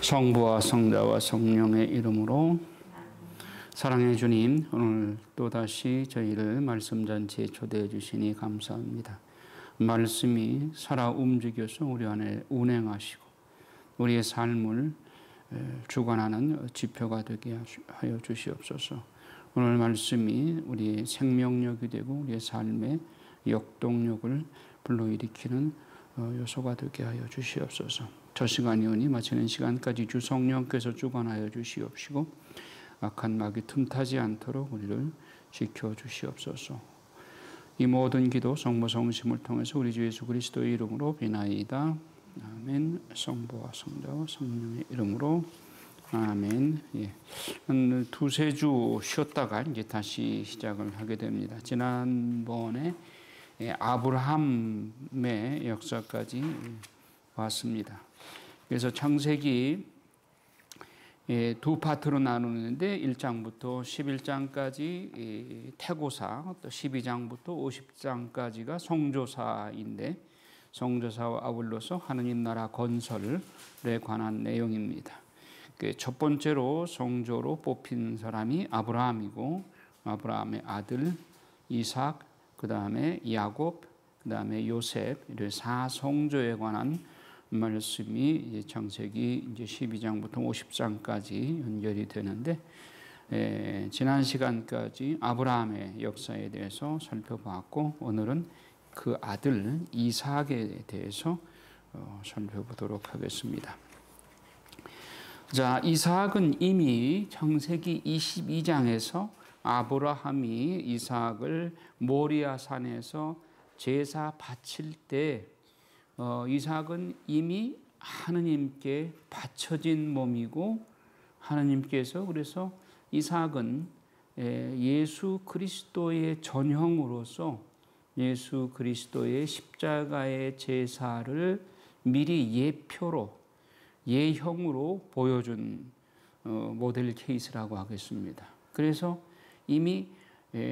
성부와 성자와 성령의 이름으로. 사랑의 주님, 오늘 또다시 저희를 말씀잔치에 초대해 주시니 감사합니다. 말씀이 살아 움직여서 우리 안에 운행하시고 우리의 삶을 주관하는 지표가 되게 하여 주시옵소서. 오늘 말씀이 우리의 생명력이 되고 우리의 삶의 역동력을 불러일으키는 요소가 되게 하여 주시옵소서. 저 시간이 오니 마치는 시간까지 주 성령께서 주관하여 주시옵시고 악한 마귀 틈타지 않도록 우리를 지켜주시옵소서. 이 모든 기도 성모 성심을 통해서 우리 주 예수 그리스도의 이름으로 비나이다. 아멘. 성부와 성자와 성령의 이름으로 아멘. 예. 한 두세 주 쉬었다가 이제 다시 시작을 하게 됩니다. 지난번에 아브라함의 역사까지 봤습니다. 그래서 창세기 두 파트로 나누는데 1장부터 11장까지 태고사, 또 12장부터 50장까지가 성조사인데 성조사와 아울러서 하느님 나라 건설에 관한 내용입니다. 첫 번째로 성조로 뽑힌 사람이 아브라함이고 아브라함의 아들 이삭, 그 다음에 야곱, 그 다음에 요셉, 이런 사성조에 관한 말씀이 창세기 이제 12장부터 50장까지 연결이 되는데, 지난 시간까지 아브라함의 역사에 대해서 살펴봤고, 오늘은 그 아들 이삭에 대해서 살펴보도록 하겠습니다. 자, 이삭은 이미 창세기 22장에서 아브라함이 이삭을 모리아 산에서 제사 바칠 때 이삭은 이미 하느님께 바쳐진 몸이고 하느님께서 그래서 이삭은 예수 그리스도의 전형으로서 예수 그리스도의 십자가의 제사를 미리 예표로 예형으로 보여준 모델 케이스라고 하겠습니다. 그래서 이미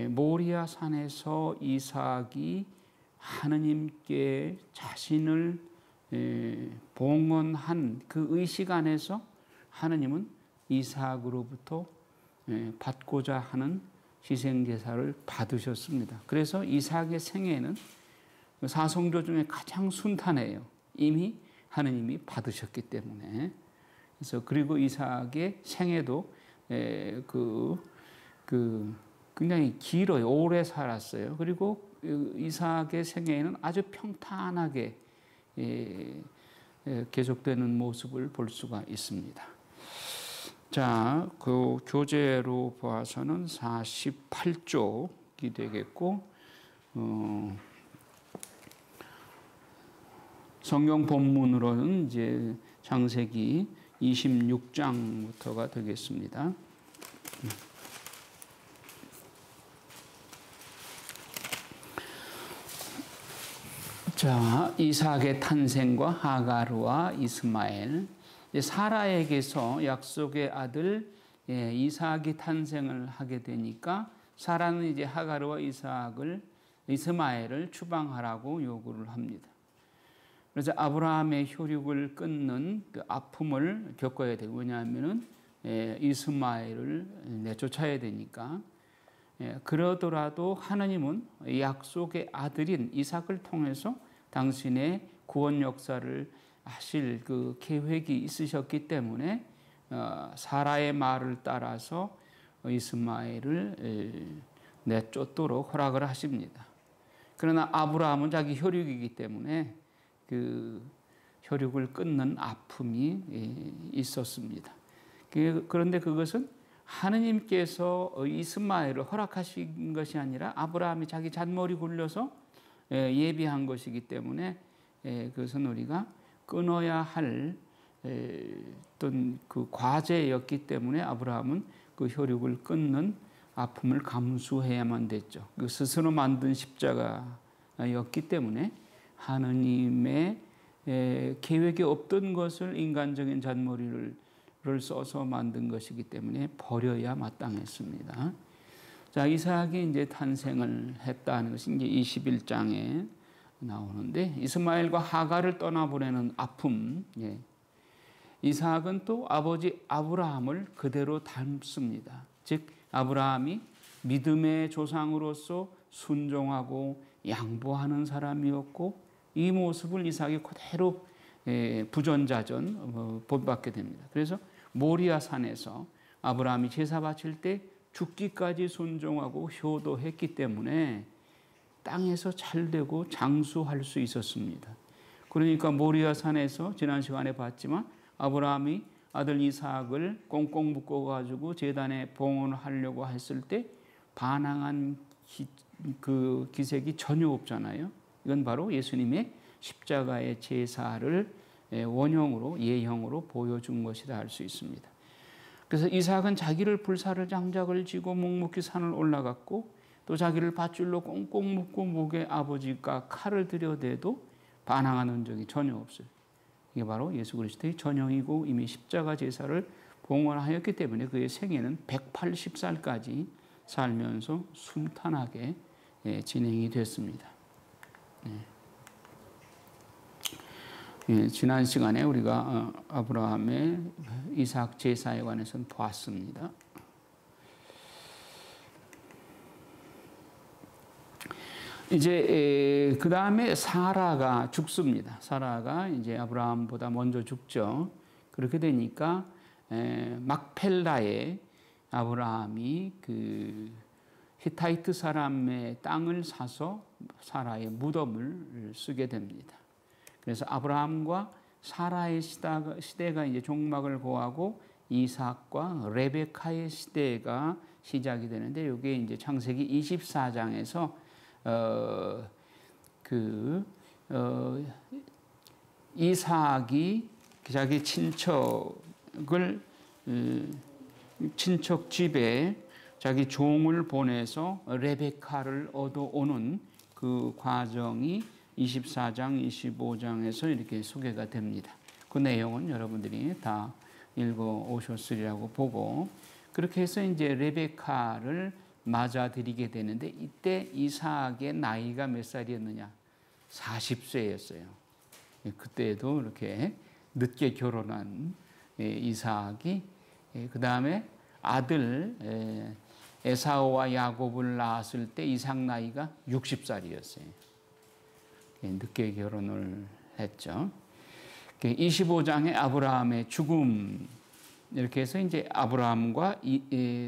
모리아 산에서 이삭이 하느님께 자신을 봉헌한 그 의식 안에서 하느님은 이삭으로부터 받고자 하는 희생제사를 받으셨습니다. 그래서 이삭의 생애는 사성조 중에 가장 순탄해요. 이미 하느님이 받으셨기 때문에. 그래서 그리고 이삭의 생애도 굉장히 길어요. 오래 살았어요. 그리고 이삭의 생애에는 아주 평탄하게 계속되는 모습을 볼 수가 있습니다. 자, 그 교재로 봐서는 48쪽이 되겠고, 성경 본문으로는 이제 창세기 26장부터가 되겠습니다. 자, 이삭의 탄생과 하가르와 이스마엘. 사라에게서 약속의 아들 이삭이 탄생을 하게 되니까 사라는 이제 하가르와 이스마엘을 추방하라고 요구를 합니다. 그래서 아브라함의 혈육을 끊는 그 아픔을 겪어야 돼요. 왜냐하면은 이스마엘을 내쫓아야 되니까. 그러더라도 하나님은 약속의 아들인 이삭을 통해서 당신의 구원 역사를 하실 그 계획이 있으셨기 때문에 사라의 말을 따라서 이스마엘을 내쫓도록 허락을 하십니다. 그러나 아브라함은 자기 혈육이기 때문에 그 혈육을 끊는 아픔이 있었습니다. 그런데 그것은 하느님께서 이스마엘을 허락하신 것이 아니라 아브라함이 자기 잔머리 굴려서 예비한 것이기 때문에 그것은 우리가 끊어야 할 어떤 그 과제였기 때문에 아브라함은 그 혈육을 끊는 아픔을 감수해야만 됐죠. 그 스스로 만든 십자가였기 때문에 하느님의 계획이 없던 것을 인간적인 잔머리를 써서 만든 것이기 때문에 버려야 마땅했습니다. 자, 이삭이 이제 탄생을 했다는 것이 이제 21장에 나오는데 이스마엘과 하가를 떠나보내는 아픔, 이삭은 또 아버지 아브라함을 그대로 닮습니다. 즉 아브라함이 믿음의 조상으로서 순종하고 양보하는 사람이었고 이 모습을 이삭이 그대로 부전자전 본받게 됩니다. 그래서 모리아 산에서 아브라함이 제사 바칠 때 죽기까지 순종하고 효도했기 때문에 땅에서 잘되고 장수할 수 있었습니다. 그러니까 모리아 산에서 지난 시간에 봤지만 아브라함이 아들 이삭을 꽁꽁 묶어가지고 제단에 봉헌하려고 했을 때 반항한 그 기색이 전혀 없잖아요. 이건 바로 예수님의 십자가의 제사를 원형으로 예형으로 보여준 것이라 할 수 있습니다. 그래서 이삭은 자기를 불사를 장작을 쥐고 묵묵히 산을 올라갔고 또 자기를 밧줄로 꽁꽁 묶고 목에 아버지가 칼을 들여대도 반항하는 적이 전혀 없어요. 이게 바로 예수 그리스도의 전형이고 이미 십자가 제사를 봉헌하였기 때문에 그의 생애는 180살까지 살면서 순탄하게 진행이 됐습니다. 지난 시간에 우리가 아브라함의 이삭 제사에 관해서는 보았습니다. 이제 그 다음에 사라가 죽습니다. 사라가 이제 아브라함보다 먼저 죽죠. 그렇게 되니까 막펠라에 아브라함이 그 히타이트 사람의 땅을 사서 사라의 무덤을 쓰게 됩니다. 그래서 아브라함과 사라의 시대가 이제 종막을 고하고 이삭과 레베카의 시대가 시작이 되는데 이게 이제 창세기 24장에서 이삭이 자기 친척 집에 자기 종을 보내서 레베카를 얻어오는 그 과정이 24장, 25장에서 이렇게 소개가 됩니다. 그 내용은 여러분들이 다 읽어 오셨으리라고 보고 그렇게 해서 이제 레베카를 맞아들이게 되는데 이때 이삭의 나이가 몇 살이었느냐? 40세였어요. 그때도 이렇게 늦게 결혼한 이삭이 그 다음에 아들 에사오와 야곱을 낳았을 때 이삭 나이가 60살이었어요. 늦게 결혼을 했죠. 25장에 아브라함의 죽음 이렇게 해서 이제 아브라함과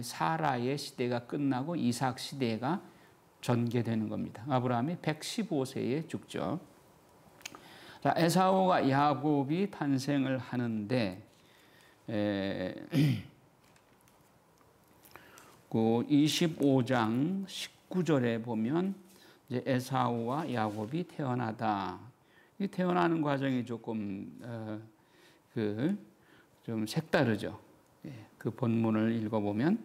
사라의 시대가 끝나고 이삭 시대가 전개되는 겁니다. 아브라함이 115세에 죽죠. 자, 에사오와 야곱이 탄생을 하는데 그 25장 19절에 보면 이제 에사오와 야곱이 태어나다. 이 태어나는 과정이 조금 좀 색다르죠. 그 본문을 읽어보면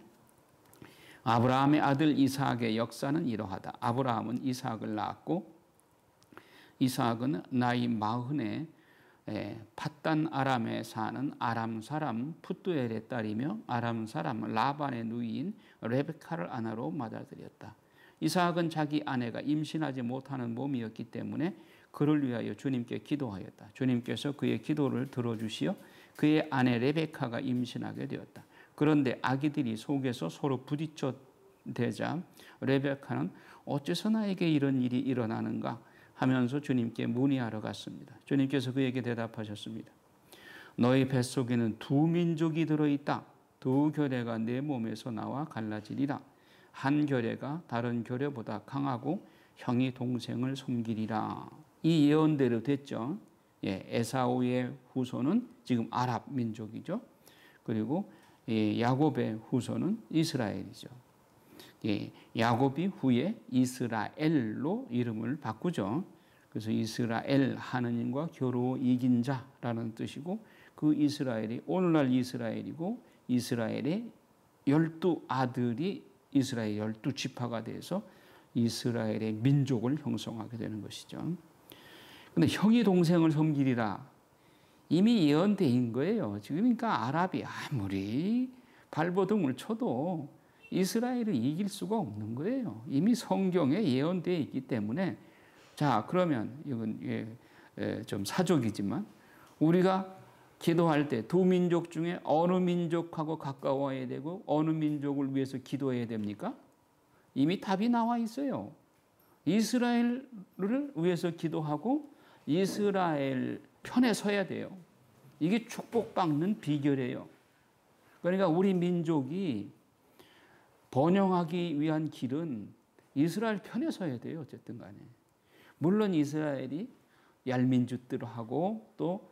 아브라함의 아들 이삭의 역사는 이러하다. 아브라함은 이삭을 낳았고 이삭은 나이 40에 팟단 아람에 사는 아람 사람 푸뚜엘의 딸이며 아람 사람 라반의 누이인 레베카를 아내로 맞아들였다. 이삭은 자기 아내가 임신하지 못하는 몸이었기 때문에 그를 위하여 주님께 기도하였다. 주님께서 그의 기도를 들어주시어 그의 아내 레베카가 임신하게 되었다. 그런데 아기들이 속에서 서로 부딪혀 대자 레베카는 어째서 나에게 이런 일이 일어나는가 하면서 주님께 문의하러 갔습니다. 주님께서 그에게 대답하셨습니다. 너희 뱃속에는 두 민족이 들어있다. 두 결례가 내 몸에서 나와 갈라지리라. 한 결례가 다른 결례보다 강하고 형이 동생을 섬기리라. 이 예언대로 됐죠. 에사오의 후손은 지금 아랍 민족이죠. 그리고 야곱의 후손은 이스라엘이죠. 야곱이 후에 이스라엘로 이름을 바꾸죠. 그래서 이스라엘 하느님과 겨루어 이긴 자라는 뜻이고 그 이스라엘이 오늘날 이스라엘이고 이스라엘의 12아들이 이스라엘 12지파가 돼서 이스라엘의 민족을 형성하게 되는 것이죠. 근데 형이 동생을 섬기리라. 이미 예언된 거예요. 지금 그러니까 아랍이 아무리 발버둥을 쳐도 이스라엘을 이길 수가 없는 거예요. 이미 성경에 예언되어 있기 때문에 자 그러면 이건 좀 사족이지만 우리가 기도할 때 두 민족 중에 어느 민족하고 가까워야 되고 어느 민족을 위해서 기도해야 됩니까? 이미 답이 나와 있어요. 이스라엘을 위해서 기도하고 이스라엘 편에 서야 돼요. 이게 축복받는 비결이에요. 그러니까 우리 민족이 번영하기 위한 길은 이스라엘 편에 서야 돼요. 어쨌든 간에. 물론 이스라엘이 얄민짓들하고 또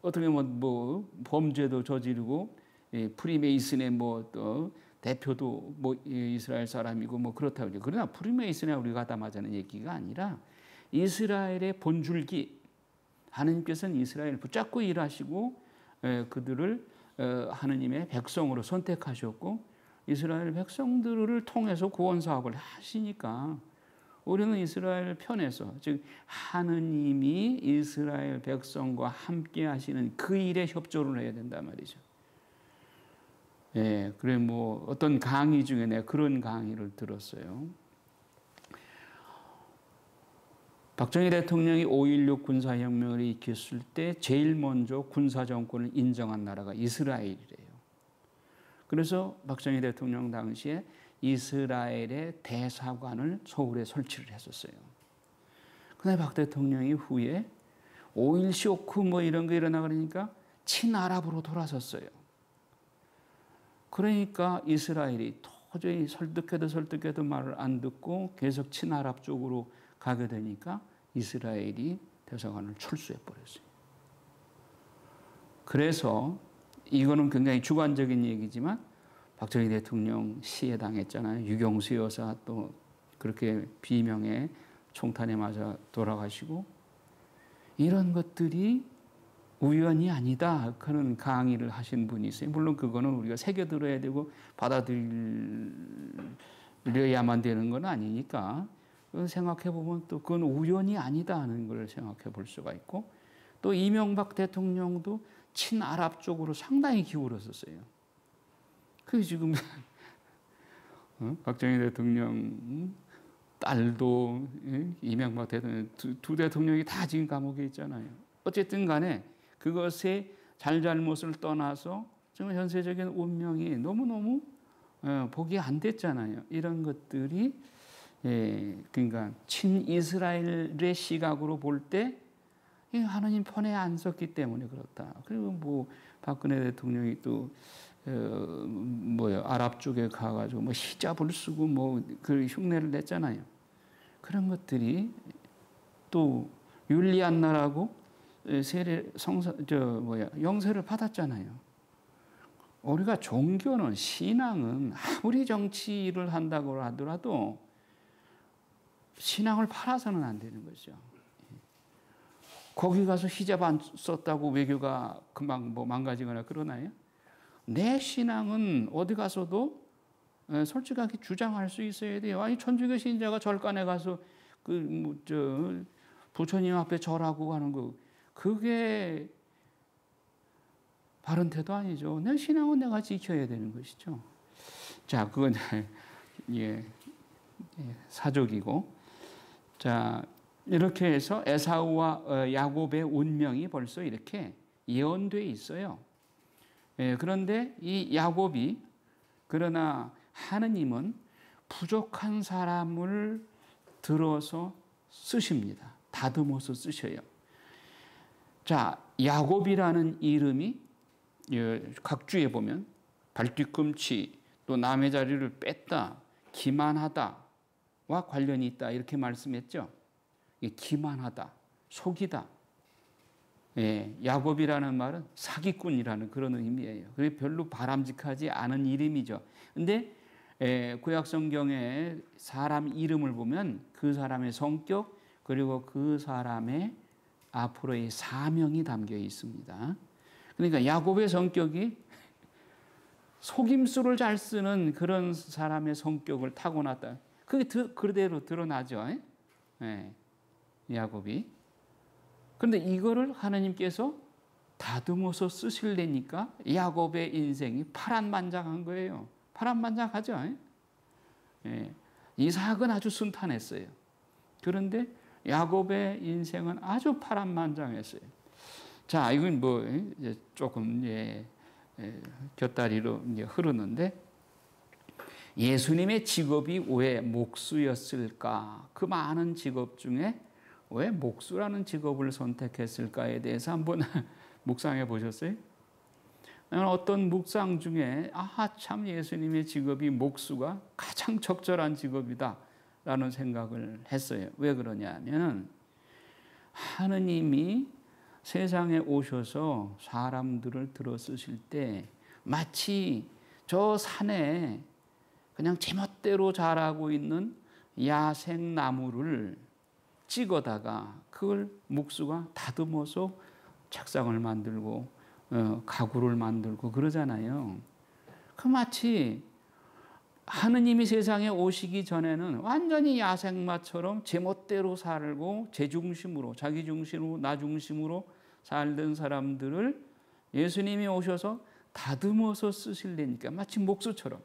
어떻게 보면 뭐 범죄도 저지르고 프리메이슨의 뭐 또 대표도 뭐 이스라엘 사람이고 뭐 그렇다고 그러죠. 그러나 프리메이슨에 우리가 담아자는 얘기가 아니라 이스라엘의 본줄기, 하나님께서는 이스라엘을 붙잡고 일하시고 그들을 하느님의 백성으로 선택하셨고 이스라엘 백성들을 통해서 구원 사업을 하시니까 우리는 이스라엘 편에서, 즉 하느님이 이스라엘 백성과 함께 하시는 그 일에 협조를 해야 된단 말이죠. 예, 그래 뭐 어떤 강의 중에 내가 그런 강의를 들었어요. 박정희 대통령이 5.16 군사혁명을 일으켰을 때 제일 먼저 군사정권을 인정한 나라가 이스라엘이래요. 그래서 박정희 대통령 당시에 이스라엘의 대사관을 서울에 설치를 했었어요. 그런데 박 대통령이 후에 5.1 쇼크 뭐 이런 거 일어나 그러니까 친아랍으로 돌아섰어요. 그러니까 이스라엘이 도저히 설득해도 말을 안 듣고 계속 친아랍 쪽으로 가게 되니까 이스라엘이 대사관을 철수해 버렸어요. 그래서 이거는 굉장히 주관적인 얘기지만 박정희 대통령 시해 당했잖아요. 유경수 여사 또 그렇게 비명에 총탄에 맞아 돌아가시고 이런 것들이 우연이 아니다 그런 강의를 하신 분이 있어요. 물론 그거는 우리가 새겨들어야 되고 받아들여야만 되는 건 아니니까 생각해 보면 또 그건 우연이 아니다 하는 걸 생각해 볼 수가 있고 또 이명박 대통령도 친아랍 쪽으로 상당히 기울었었어요. 그 지금 박정희 대통령 딸도 이명박 대통령 두 대통령이 다 지금 감옥에 있잖아요. 어쨌든 간에 그것의 잘잘못을 떠나서 지금 현세적인 운명이 너무너무 복이 안 됐잖아요. 이런 것들이 그러니까 친이스라엘의 시각으로 볼 때 하나님 편에 안 섰기 때문에 그렇다. 그리고 뭐 박근혜 대통령이 또 아랍 쪽에 가가지고 뭐 히잡을 쓰고 뭐 그 흉내를 냈잖아요. 그런 것들이 또 율리안 나라고 영세를 받았잖아요. 우리가 종교는 신앙은 아무리 정치를 한다고 하더라도 신앙을 팔아서는 안 되는 거죠. 거기 가서 히잡 안 썼다고 외교가 금방 뭐 망가지거나 그러나요? 내 신앙은 어디 가서도 솔직하게 주장할 수 있어야 돼요. 아니 천주교 신자가 절간에 가서 부처님 앞에 절하고 하는 거 그게 바른 태도 아니죠. 내 신앙은 내가 지켜야 되는 것이죠. 자, 그건 사족이고, 자 이렇게 해서 에사우와 야곱의 운명이 벌써 이렇게 예언되어 있어요. 그런데 이 야곱이 그러나 하느님은 부족한 사람을 들어서 쓰십니다. 다듬어서 쓰셔요. 자, 야곱이라는 이름이 각주에 보면 발뒤꿈치 또 남의 자리를 뺐다, 기만하다와 관련이 있다 이렇게 말씀했죠. 기만하다, 속이다. 야곱이라는 말은 사기꾼이라는 그런 의미예요. 그게 별로 바람직하지 않은 이름이죠. 근데 구약 성경에 사람 이름을 보면 그 사람의 성격 그리고 그 사람의 앞으로의 사명이 담겨 있습니다. 그러니까 야곱의 성격이 속임수를 잘 쓰는 그런 사람의 성격을 타고났다. 그게 그대로 드러나죠. 야곱이. 그런데 이거를 하나님께서 다듬어서 쓰실래니까 야곱의 인생이 파란만장한 거예요. 파란만장하죠. 이삭은 아주 순탄했어요. 그런데 야곱의 인생은 아주 파란만장했어요. 자, 이건 뭐 이제 조금 곁다리로 이제 흐르는데, 예수님의 직업이 왜 목수였을까? 그 많은 직업 중에 왜 목수라는 직업을 선택했을까에 대해서 한번 묵상해 보셨어요? 어떤 묵상 중에 참 예수님의 직업이 목수가 가장 적절한 직업이다 라는 생각을 했어요. 왜 그러냐면 하느님이 세상에 오셔서 사람들을 들어 쓰실 때 마치 저 산에 그냥 제멋대로 자라고 있는 야생 나무를 찍어다가 그걸 목수가 다듬어서 책상을 만들고 가구를 만들고 그러잖아요. 그 마치 하느님이 세상에 오시기 전에는 완전히 야생마처럼 제멋대로 살고 제 중심으로, 자기 중심으로, 나 중심으로 살던 사람들을 예수님이 오셔서 다듬어서 쓰시려니까 마치 목수처럼,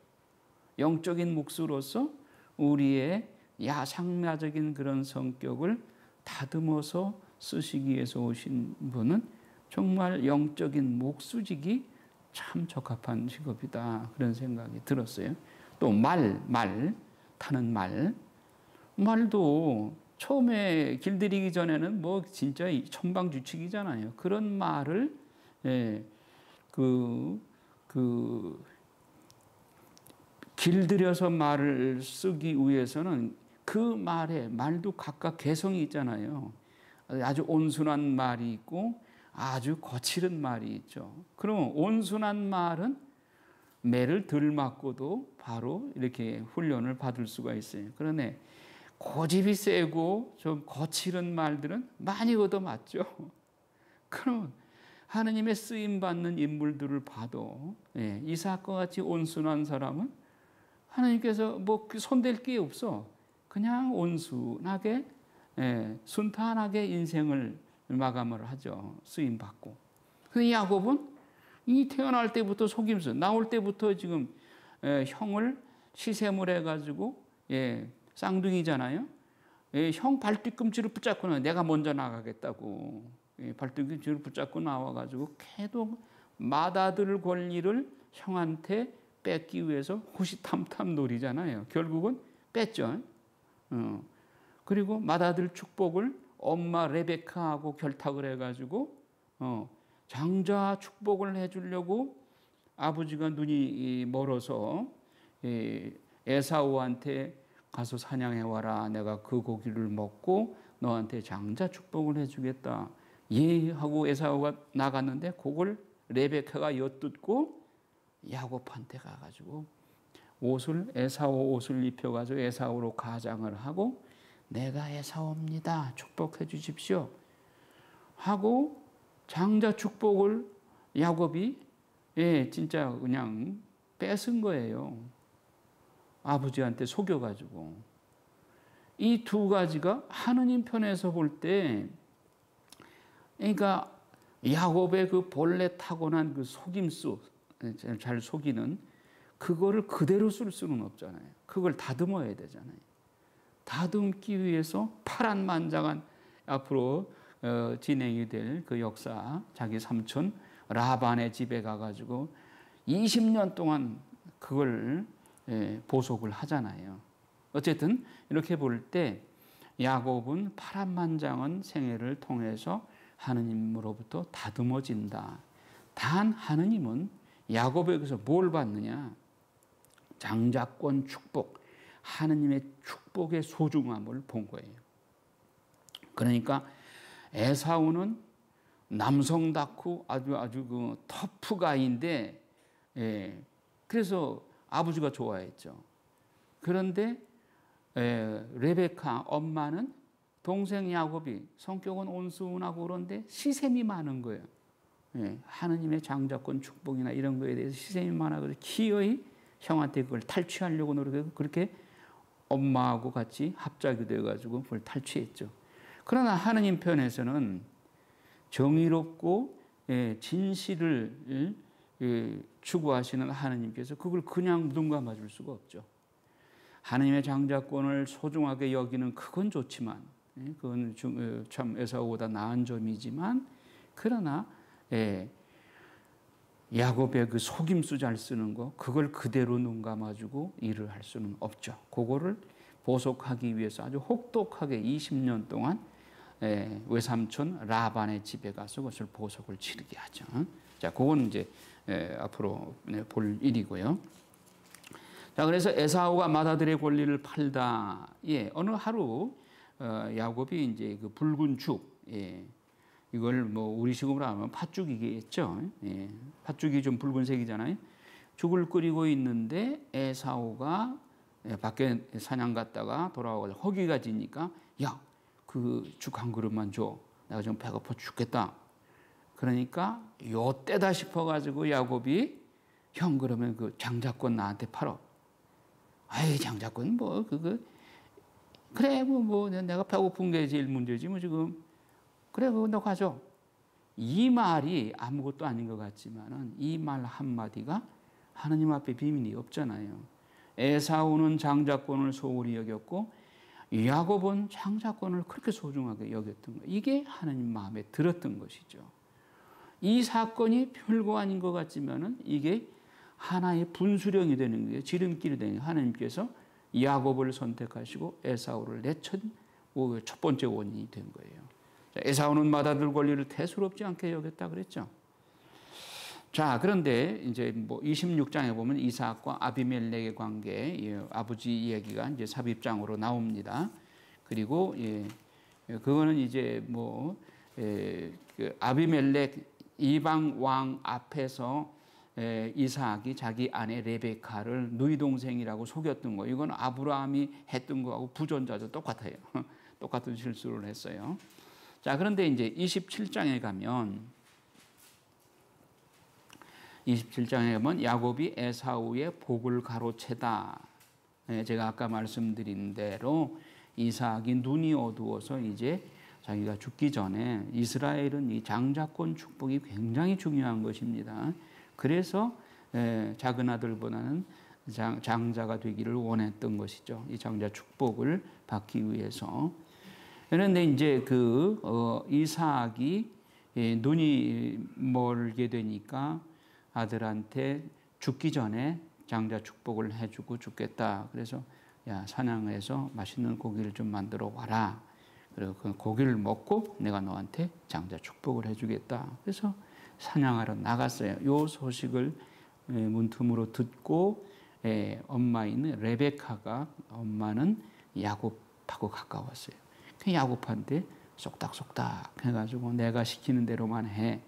영적인 목수로서 우리의 야상마적인 그런 성격을 다듬어서 쓰시기 위해서 오신 분은 정말 영적인 목수직이 참 적합한 직업이다, 그런 생각이 들었어요. 또 타는 말도 처음에 길들이기 전에는 뭐 진짜 천방지축이잖아요. 그런 말을 길들여서 말을 쓰기 위해서는 그 말도 각각 개성이 있잖아요. 아주 온순한 말이 있고 아주 거칠은 말이 있죠. 그럼 온순한 말은 매를 덜 맞고도 바로 이렇게 훈련을 받을 수가 있어요. 그러네 고집이 세고 좀 거칠은 말들은 많이 얻어맞죠. 그럼 하느님의 쓰임받는 인물들을 봐도 이삭과 같이 온순한 사람은 하나님께서 뭐 손댈 게 없어. 그냥 온순하게 순탄하게 인생을 마감을 하죠. 쓰임받고. 근데 야곱은 이 태어날 때부터 속임수, 나올 때부터 지금 형을 시샘을 해가지고 쌍둥이잖아요. 형 발뒤꿈치를 붙잡고 내가 먼저 나가겠다고 발뒤꿈치를 붙잡고 나와가지고 계속 맏아들 권리를 형한테 뺏기 위해서 호시탐탐 놀이잖아요. 결국은 뺐죠. 그리고 맏아들 축복을 엄마 레베카하고 결탁을 해가지고 장자 축복을 해주려고 아버지가 눈이 멀어서 에사우한테 가서 사냥해와라. 내가 그 고기를 먹고 너한테 장자 축복을 해주겠다. 예 하고 에사우가 나갔는데 그걸 레베카가 엿듣고 야곱한테 가가지고 에사우 옷을 입혀가지고 에사우로 가장을 하고 내가 에사우입니다. 축복해 주십시오. 하고 장자 축복을 야곱이 진짜 그냥 뺏은 거예요. 아버지한테 속여가지고. 이 두 가지가 하느님 편에서 볼 때, 그러니까 야곱의 그 본래 타고난 그 속임수, 잘 속이는 그거를 그대로 쓸 수는 없잖아요. 그걸 다듬어야 되잖아요. 다듬기 위해서 파란만장한 앞으로 진행이 될 그 역사, 자기 삼촌 라반의 집에 가가지고 20년 동안 그걸 보속을 하잖아요. 어쨌든 이렇게 볼 때 야곱은 파란만장한 생애를 통해서 하느님으로부터 다듬어진다. 단 하느님은 야곱에게서 뭘 받느냐? 장자권 축복, 하느님의 축복의 소중함을 본 거예요. 그러니까 에사우는 남성답고 아주 그 터프가인데, 그래서 아버지가 좋아했죠. 그런데 레베카 엄마는 동생 야곱이 성격은 온순하고 그런데 시샘이 많은 거예요. 하느님의 장자권 축복이나 이런 거에 대해서 시샘이 많아서 기어이 형한테 그걸 탈취하려고 노력해서 그렇게 엄마하고 같이 합작이 되어가지고 그걸 탈취했죠. 그러나 하느님 편에서는 정의롭고 진실을 추구하시는 하느님께서 그걸 그냥 눈 감아줄 수가 없죠. 하느님의 장자권을 소중하게 여기는 그건 좋지만, 그건 참 에사우보다 나은 점이지만, 그러나 야곱의 그 속임수 잘 쓰는 거 그걸 그대로 눈 감아주고 일을 할 수는 없죠. 그거를 보속하기 위해서 아주 혹독하게 20년 동안 외삼촌 라반의 집에 가서 그것을 보석을 치르게 하죠. 자, 그건 이제 앞으로 볼 일이고요. 자, 그래서 에사우가 맏아들의 권리를 팔다. 어느 하루 야곱이 이제 그 붉은 죽, 이걸 뭐 우리식으로 하면 팥죽이겠죠. 팥죽이 좀 붉은색이잖아요. 죽을 끓이고 있는데 에사우가 밖에 사냥 갔다가 돌아와서 허기가 지니까 야, 그 죽 한 그릇만 줘. 내가 좀 배고파 죽겠다. 그러니까 요때다 싶어가지고 야곱이 형 그러면 그 장자권 나한테 팔어. 아이 장자권 뭐 그거 그래 뭐 내가 배고픈 게 제일 문제지 뭐 지금 그래 그거 너 가져. 이 말이 아무것도 아닌 것 같지만은 이 말 한마디가 하나님 앞에 비밀이 없잖아요. 에사우는 장자권을 소홀히 여겼고 야곱은 장자권을 그렇게 소중하게 여겼던 거예요. 이게 하나님 마음에 들었던 것이죠. 이 사건이 별거 아닌 것 같지만은 이게 하나의 분수령이 되는 거예요. 지름길이 되는 거예요. 하나님께서 야곱을 선택하시고 에사우를 내친 첫 번째 원인이 된 거예요. 에사우는 맏아들 권리를 대수롭지 않게 여겼다 그랬죠. 자, 그런데 이제 뭐 26장에 보면 이삭과 아비멜렉의 관계, 아버지 이야기가 이제 삽입장으로 나옵니다. 그리고 그거는 이제 뭐 그 아비멜렉 이방 왕 앞에서 이삭이 자기 아내 레베카를 누이 동생이라고 속였던 거, 이건 아브라함이 했던 거하고 부존자죠. 똑같아요. 똑같은 실수를 했어요. 자, 그런데 이제 27장에 가면 야곱이 에사우의 복을 가로채다. 제가 아까 말씀드린 대로 이삭이 눈이 어두워서 이제 자기가 죽기 전에 이스라엘은 이 장자권 축복이 굉장히 중요한 것입니다. 그래서 작은 아들보다는 장자가 되기를 원했던 것이죠. 이 장자 축복을 받기 위해서. 그런데 이제 이삭이 눈이 멀게 되니까 아들한테 죽기 전에 장자 축복을 해주고 죽겠다. 그래서 야, 사냥해서 맛있는 고기를 좀 만들어 와라. 그리고 그 고기를 먹고 내가 너한테 장자 축복을 해주겠다. 그래서 사냥하러 나갔어요. 이 소식을 문틈으로 듣고 엄마인 레베카가, 엄마는 야곱하고 가까웠어요. 그 야곱한테 쏙닥쏙닥 해가지고 내가 시키는 대로만 해.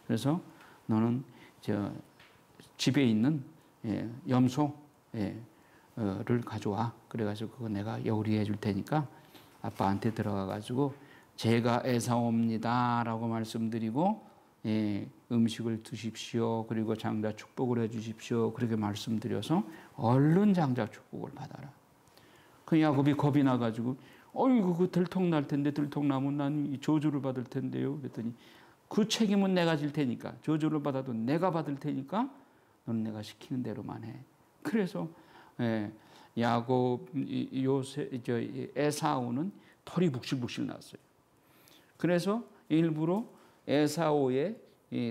그래서 너는 집에 있는 염소를 가져와. 그래가지고 그거 내가 요리해 줄 테니까 아빠한테 들어가가지고 제가 에사오입니다 라고 말씀드리고 음식을 드십시오. 그리고 장자 축복을 해 주십시오. 그렇게 말씀드려서 얼른 장자 축복을 받아라. 그 야곱이 겁이 나가지고 어이구 그 들통날 텐데 들통나면 난 저주를 받을 텐데요. 그랬더니 그 책임은 내가 질 테니까, 저주를 받아도 내가 받을 테니까 너는 내가 시키는 대로만 해. 그래서 야곱 에사우는 털이 북실북실 났어요. 그래서 일부러 에사우의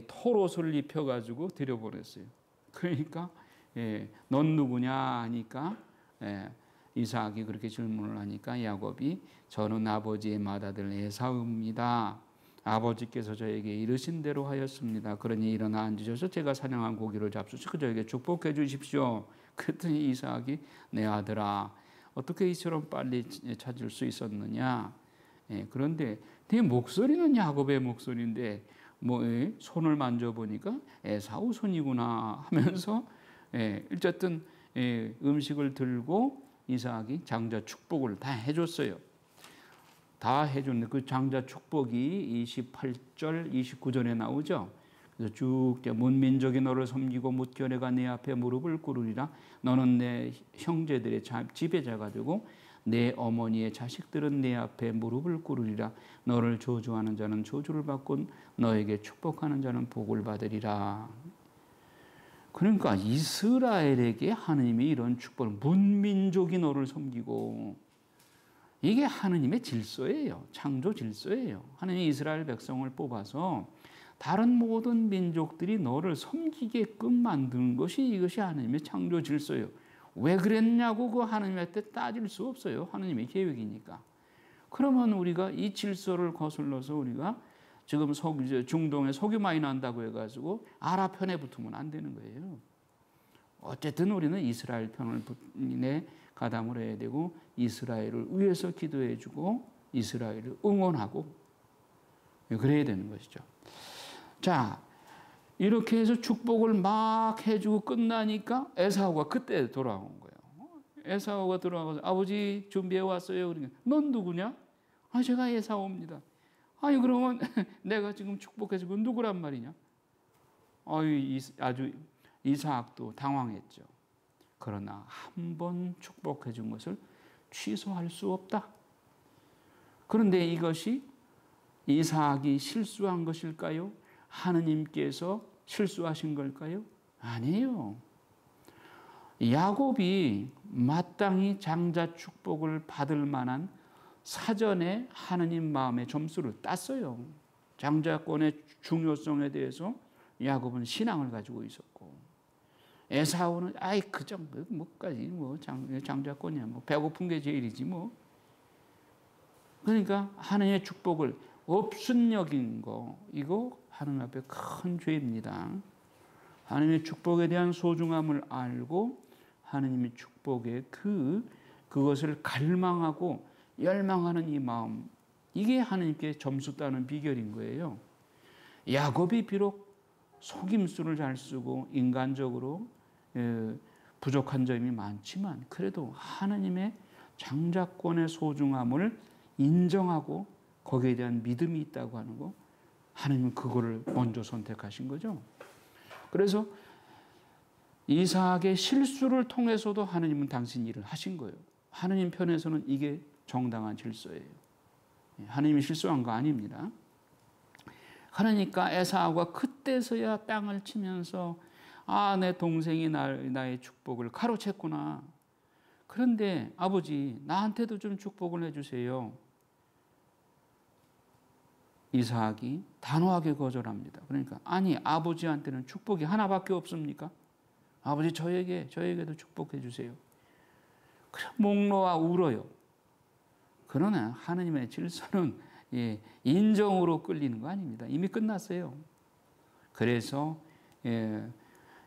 털옷을 입혀가지고 들여보냈어요. 그러니까 넌 누구냐 하니까 이삭이 그렇게 질문을 하니까 야곱이 저는 아버지의 맏아들 에사우입니다. 아버지께서 저에게 이르신 대로 하였습니다. 그러니 일어나 앉으셔서 제가 사냥한 고기를 잡수시고 저에게 축복해 주십시오. 그랬더니 이삭이 내 아들아 어떻게 이처럼 빨리 찾을 수 있었느냐. 그런데 네 목소리는 야곱의 목소리인데 뭐 손을 만져보니까 에사우 손이구나 하면서 어쨌든 음식을 들고 이삭이 장자 축복을 다 해줬어요. 다 해줬는데 그 장자 축복이 28절, 29절에 나오죠. 그래서 쭉 문민족이 너를 섬기고 뭇결레가 내 앞에 무릎을 꿇으리라. 너는 내 형제들의 지배자가 되고 내 어머니의 자식들은 내 앞에 무릎을 꿇으리라. 너를 저주하는 자는 저주를 받고 너에게 축복하는 자는 복을 받으리라. 그러니까 이스라엘에게 하나님이 이런 축복을, 문민족이 너를 섬기고, 이게 하나님의 질서예요. 창조 질서예요. 하나님이 이스라엘 백성을 뽑아서 다른 모든 민족들이 너를 섬기게끔 만드는 것이 이것이 하나님의 창조 질서예요. 왜 그랬냐고 그 하나님한테 따질 수 없어요. 하나님의 계획이니까. 그러면 우리가 이 질서를 거슬러서 우리가 지금 중동에 석유 많이 난다고 해가지고 아랍 편에 붙으면 안 되는 거예요. 어쨌든 우리는 이스라엘 편에 가담을 해야 되고 이스라엘을 위해서 기도해주고 이스라엘을 응원하고 그래야 되는 것이죠. 자, 이렇게 해서 축복을 막 해주고 끝나니까 에사우가 그때 돌아온 거예요. 에사우가 돌아와서 아버지 준비해 왔어요. 그러니까 넌 누구냐? 아, 제가 에사우입니다. 아니 그러면 내가 지금 축복해주고 누구란 말이냐? 아주 이삭도 당황했죠. 그러나 한 번 축복해 준 것을 취소할 수 없다. 그런데 이것이 이삭이 실수한 것일까요? 하느님께서 실수하신 걸까요? 아니에요. 야곱이 마땅히 장자 축복을 받을 만한 사전에 하느님 마음의 점수를 땄어요. 장자권의 중요성에 대해서 야곱은 신앙을 가지고 있었고, 에사우는 아이 그 정도 뭐까지 장자권이야 배고픈 게 제일이지 뭐. 그러니까 하나님의 축복을 없은 여긴 거 이거 하나님 앞에 큰 죄입니다. 하나님의 축복에 대한 소중함을 알고 하나님의 축복에 그것을 갈망하고 열망하는 이 마음, 이게 하나님께 점수 따는 비결인 거예요. 야곱이 비록 속임수를 잘 쓰고 인간적으로 부족한 점이 많지만 그래도 하나님의 장자권의 소중함을 인정하고 거기에 대한 믿음이 있다고 하는 거, 하나님은 그거를 먼저 선택하신 거죠. 그래서 이삭의 실수를 통해서도 하나님은 당신 일을 하신 거예요. 하나님 편에서는 이게 정당한 질서예요. 하나님이 실수한 거 아닙니다. 그러니까 에사우가 그때서야 땅을 치면서 내 동생이 나의 축복을 가로챘구나. 그런데 아버지 나한테도 좀 축복을 해주세요. 이삭이 단호하게 거절합니다. 그러니까 아니 아버지한테는 축복이 하나밖에 없습니까? 아버지 저에게도 축복해 주세요. 그래 목 놓아 울어요. 그러나 하나님의 질서는 인정으로 끌리는 거 아닙니다. 이미 끝났어요. 그래서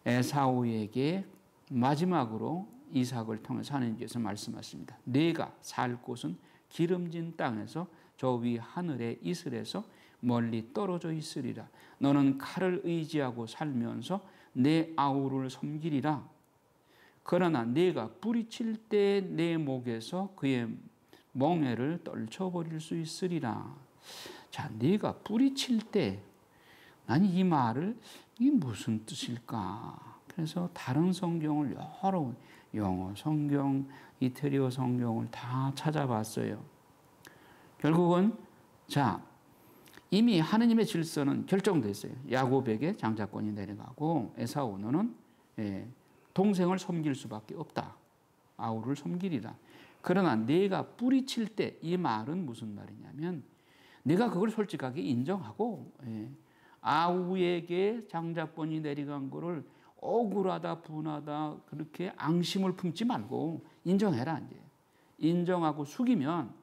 에사우에게 마지막으로 이삭을 통해서 하나님께서 말씀하십니다. 네가 살 곳은 기름진 땅에서 저 위 하늘의 이슬에서 멀리 떨어져 있으리라. 너는 칼을 의지하고 살면서 내 아우를 섬기리라. 그러나 네가 뿌리칠 때 내 목에서 그의 멍에를 떨쳐버릴 수 있으리라. 자, 네가 뿌리칠 때, 난 이 말을 이게 무슨 뜻일까? 그래서 다른 성경을 여러 영어 성경, 이태리어 성경을 다 찾아봤어요. 결국은 이미 하느님의 질서는 결정됐어요. 야곱에게 장자권이 내려가고 에사우 너는 동생을 섬길 수밖에 없다. 아우를 섬기리라. 그러나 네가 뿌리칠 때, 이 말은 무슨 말이냐면 네가 그걸 솔직하게 인정하고 아우에게 장자권이 내려간 거를 억울하다 분하다 그렇게 앙심을 품지 말고 인정해라. 이제 인정하고 숙이면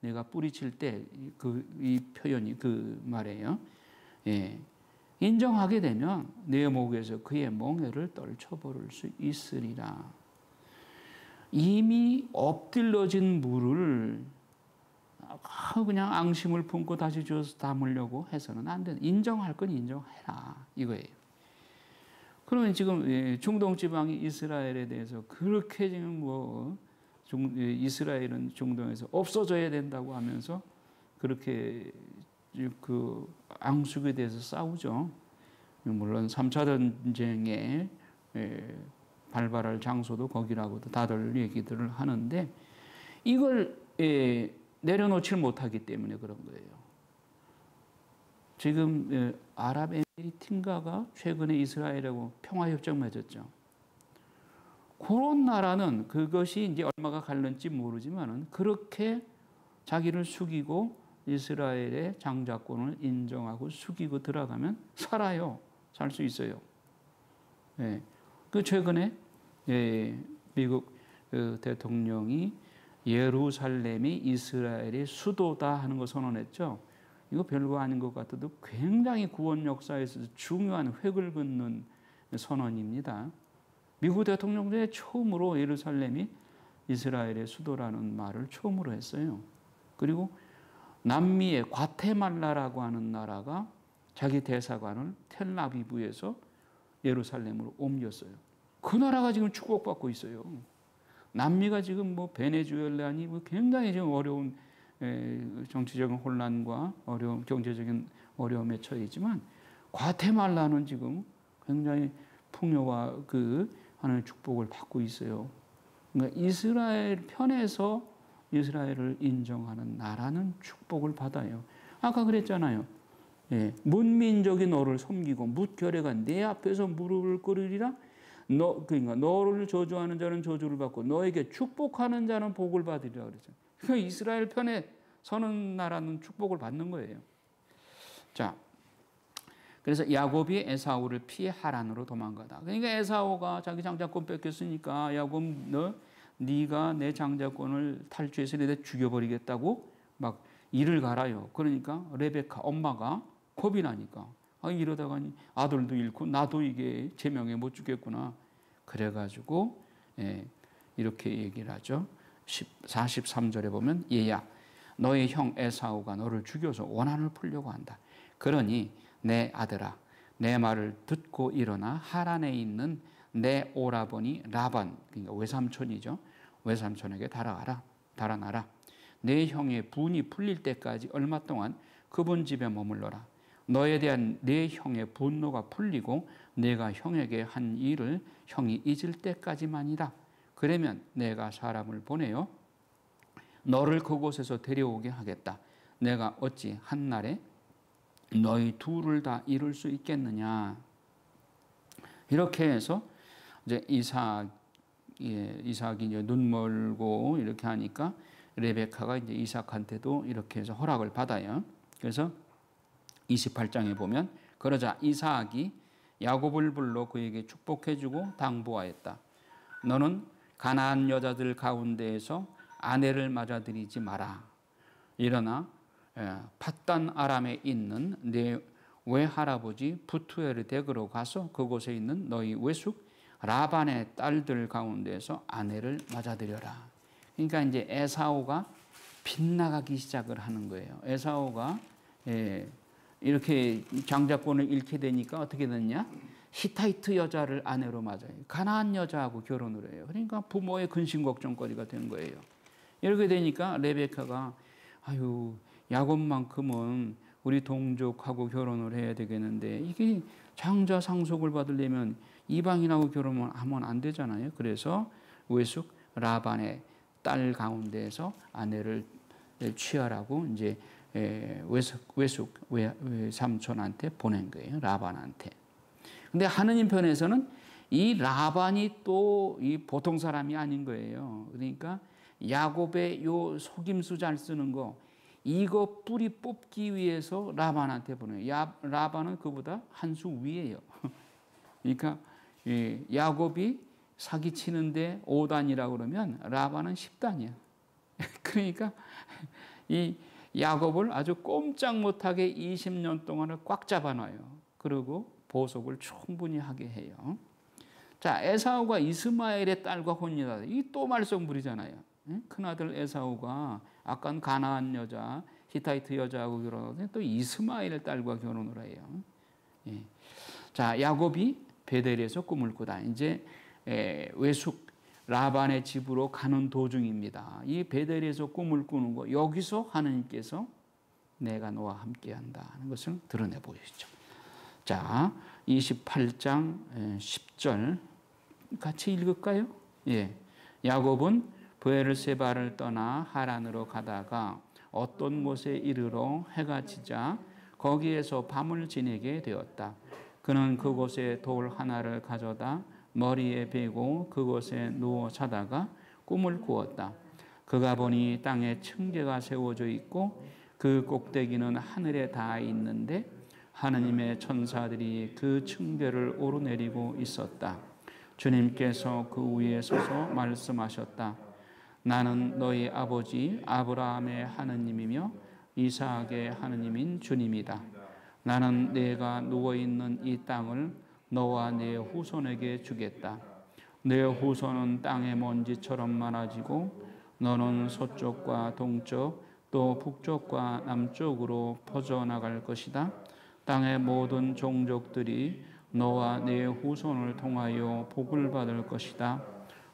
내가 뿌리칠 때 이 표현이 그 말이에요. 인정하게 되면 내 목에서 그의 멍에를 떨쳐버릴 수 있으리라. 이미 엎질러진 물을 그냥 앙심을 품고 다시 주워서 담으려고 해서는 안 된다. 인정할 건 인정해라 이거예요. 그러면 지금 중동 지방이 이스라엘에 대해서 그렇게 지금 이스라엘은 중동에서 없어져야 된다고 하면서 그렇게 그 앙숙에 대해서 싸우죠. 물론 3차 전쟁에 발발할 장소도 거기라고도 다들 얘기들을 하는데 이걸 내려놓지 못하기 때문에 그런 거예요. 지금 아랍에미리트인가가 최근에 이스라엘하고 평화협정 맺었죠. 그런 나라는 그것이 이제 얼마가 갈는지 모르지만은 그렇게 자기를 숙이고 이스라엘의 장자권을 인정하고 숙이고 들어가면 살아요. 살 수 있어요. 예. 그 최근에 미국 대통령이 예루살렘이 이스라엘의 수도다 하는 거 선언했죠. 이거 별거 아닌 것 같아도 굉장히 구원 역사에서 중요한 획을 긋는 선언입니다. 미국 대통령 중에 처음으로 예루살렘이 이스라엘의 수도라는 말을 처음으로 했어요. 그리고 남미의 과테말라라고 하는 나라가 자기 대사관을 텔아비브에서 예루살렘으로 옮겼어요. 그 나라가 지금 축복받고 있어요. 남미가 지금 뭐 베네수엘라니 굉장히 지금 어려운 정치적인 혼란과 어려운 경제적인 어려움에 처해있지만 과테말라는 지금 굉장히 풍요와 하나님의 축복을 받고 있어요. 그러니까 이스라엘 편에서 이스라엘을 인정하는 나라는 축복을 받아요. 아까 그랬잖아요. 문민족이 너를 섬기고 뭇결회가 내 앞에서 무릎을 꿇으리라. 그러니까 너를 저주하는 자는 저주를 받고 너에게 축복하는 자는 복을 받으리라 그랬죠. 그러니까 이스라엘 편에 서는 나라는 축복을 받는 거예요. 자, 그래서 야곱이 에사우를 피해 하란으로 도망가다. 그러니까 에사우가 자기 장자권 뺏겼으니까 야곱 네가 내 장자권을 탈취해서 내가 죽여버리겠다고 막 일을 갈아요. 그러니까 레베카 엄마가 겁이 나니까 이러다가 아들도 잃고 나도 이게 제 명예 못 주겠구나. 그래가지고 이렇게 얘기를 하죠. 43절에 보면 얘야 너의 형 에사우가 너를 죽여서 원한을 풀려고 한다. 그러니 내 아들아 내 말을 듣고 일어나 하란에 있는 내 오라버니 라반 그러니까 외삼촌이죠. 외삼촌에게 달아나라. 내 형의 분이 풀릴 때까지 얼마 동안 그분 집에 머물러라. 너에 대한 내 형의 분노가 풀리고 내가 형에게 한 일을 형이 잊을 때까지만이다. 그러면 내가 사람을 보내어 너를 그곳에서 데려오게 하겠다. 내가 어찌 한날에 너희 둘을 다 이룰 수 있겠느냐. 이렇게 해서 이제 이삭이 이제 눈 멀고 이렇게 하니까 레베카가 이제 이삭한테도 이렇게 해서 허락을 받아요. 그래서 28장에 보면 그러자 이삭이 야곱을 불러 그에게 축복해주고 당부하였다. 너는 가나안 여자들 가운데에서 아내를 맞아들이지 마라. 일어나 팟단 아람에 있는 내 외할아버지 부투엘의 댁으로 가서 그곳에 있는 너희 외숙 라반의 딸들 가운데서 아내를 맞아들여라. 그러니까 이제 에사오가 빗나가기 시작을 하는 거예요. 에사오가 이렇게 장자권을 잃게 되니까 어떻게 됐냐? 히타이트 여자를 아내로 맞아요. 가나안 여자하고 결혼을 해요. 그러니까 부모의 근심 걱정거리가 된 거예요. 이렇게 되니까 레베카가 아유 야곱만큼은 우리 동족하고 결혼을 해야 되겠는데 이게 장자 상속을 받으려면 이방인하고 결혼하면 안 되잖아요. 그래서 외숙 라반의 딸 가운데에서 아내를 취하라고 이제 외삼촌한테 보낸 거예요. 라반한테. 근데 하느님 편에서는 이 라반이 또 이 보통 사람이 아닌 거예요. 그러니까 야곱의 요 속임수 잘 쓰는 거 이거 뿌리 뽑기 위해서 라반한테 보내요. 라반은 그보다 한 수 위에요. 그러니까 야곱이 사기치는데 5단이라고 그러면 라반은 10단이야. 그러니까 이 야곱을 아주 꼼짝 못하게 20년 동안을 꽉 잡아놔요. 그리고 보석을 충분히 하게 해요. 자, 에사우가 이스마엘의 딸과 혼인하다. 이게 또 말썽부리잖아요. 큰아들 에사우가 아까 가나안 여자, 히타이트 여자하고 결혼하더니 또 이스마엘의 딸과 결혼을 해요. 자, 야곱이 베델에서 꿈을 꾸다. 이제 외숙 라반의 집으로 가는 도중입니다. 이 베델에서 꿈을 꾸는 거 여기서 하나님께서 내가 너와 함께한다 하는 것을 드러내 보이시죠. 자, 28장 10절 같이 읽을까요? 야곱은 브엘세바를 떠나 하란으로 가다가 어떤 곳에 이르러 해가 지자 거기에서 밤을 지내게 되었다. 그는 그곳에 돌 하나를 가져다 머리에 베고 그곳에 누워 자다가 꿈을 꾸었다. 그가 보니 땅에 층계가 세워져 있고 그 꼭대기는 하늘에 닿아 있는데 하느님의 천사들이 그 층계를 오르내리고 있었다. 주님께서 그 위에 서서 말씀하셨다. 나는 너희 아버지 아브라함의 하느님이며 이삭의 하느님인 주님이다. 나는 네가 누워있는 이 땅을 너와 네 후손에게 주겠다. 네 후손은 땅의 먼지처럼 많아지고 너는 서쪽과 동쪽 또 북쪽과 남쪽으로 퍼져나갈 것이다. 땅의 모든 종족들이 너와 네 후손을 통하여 복을 받을 것이다.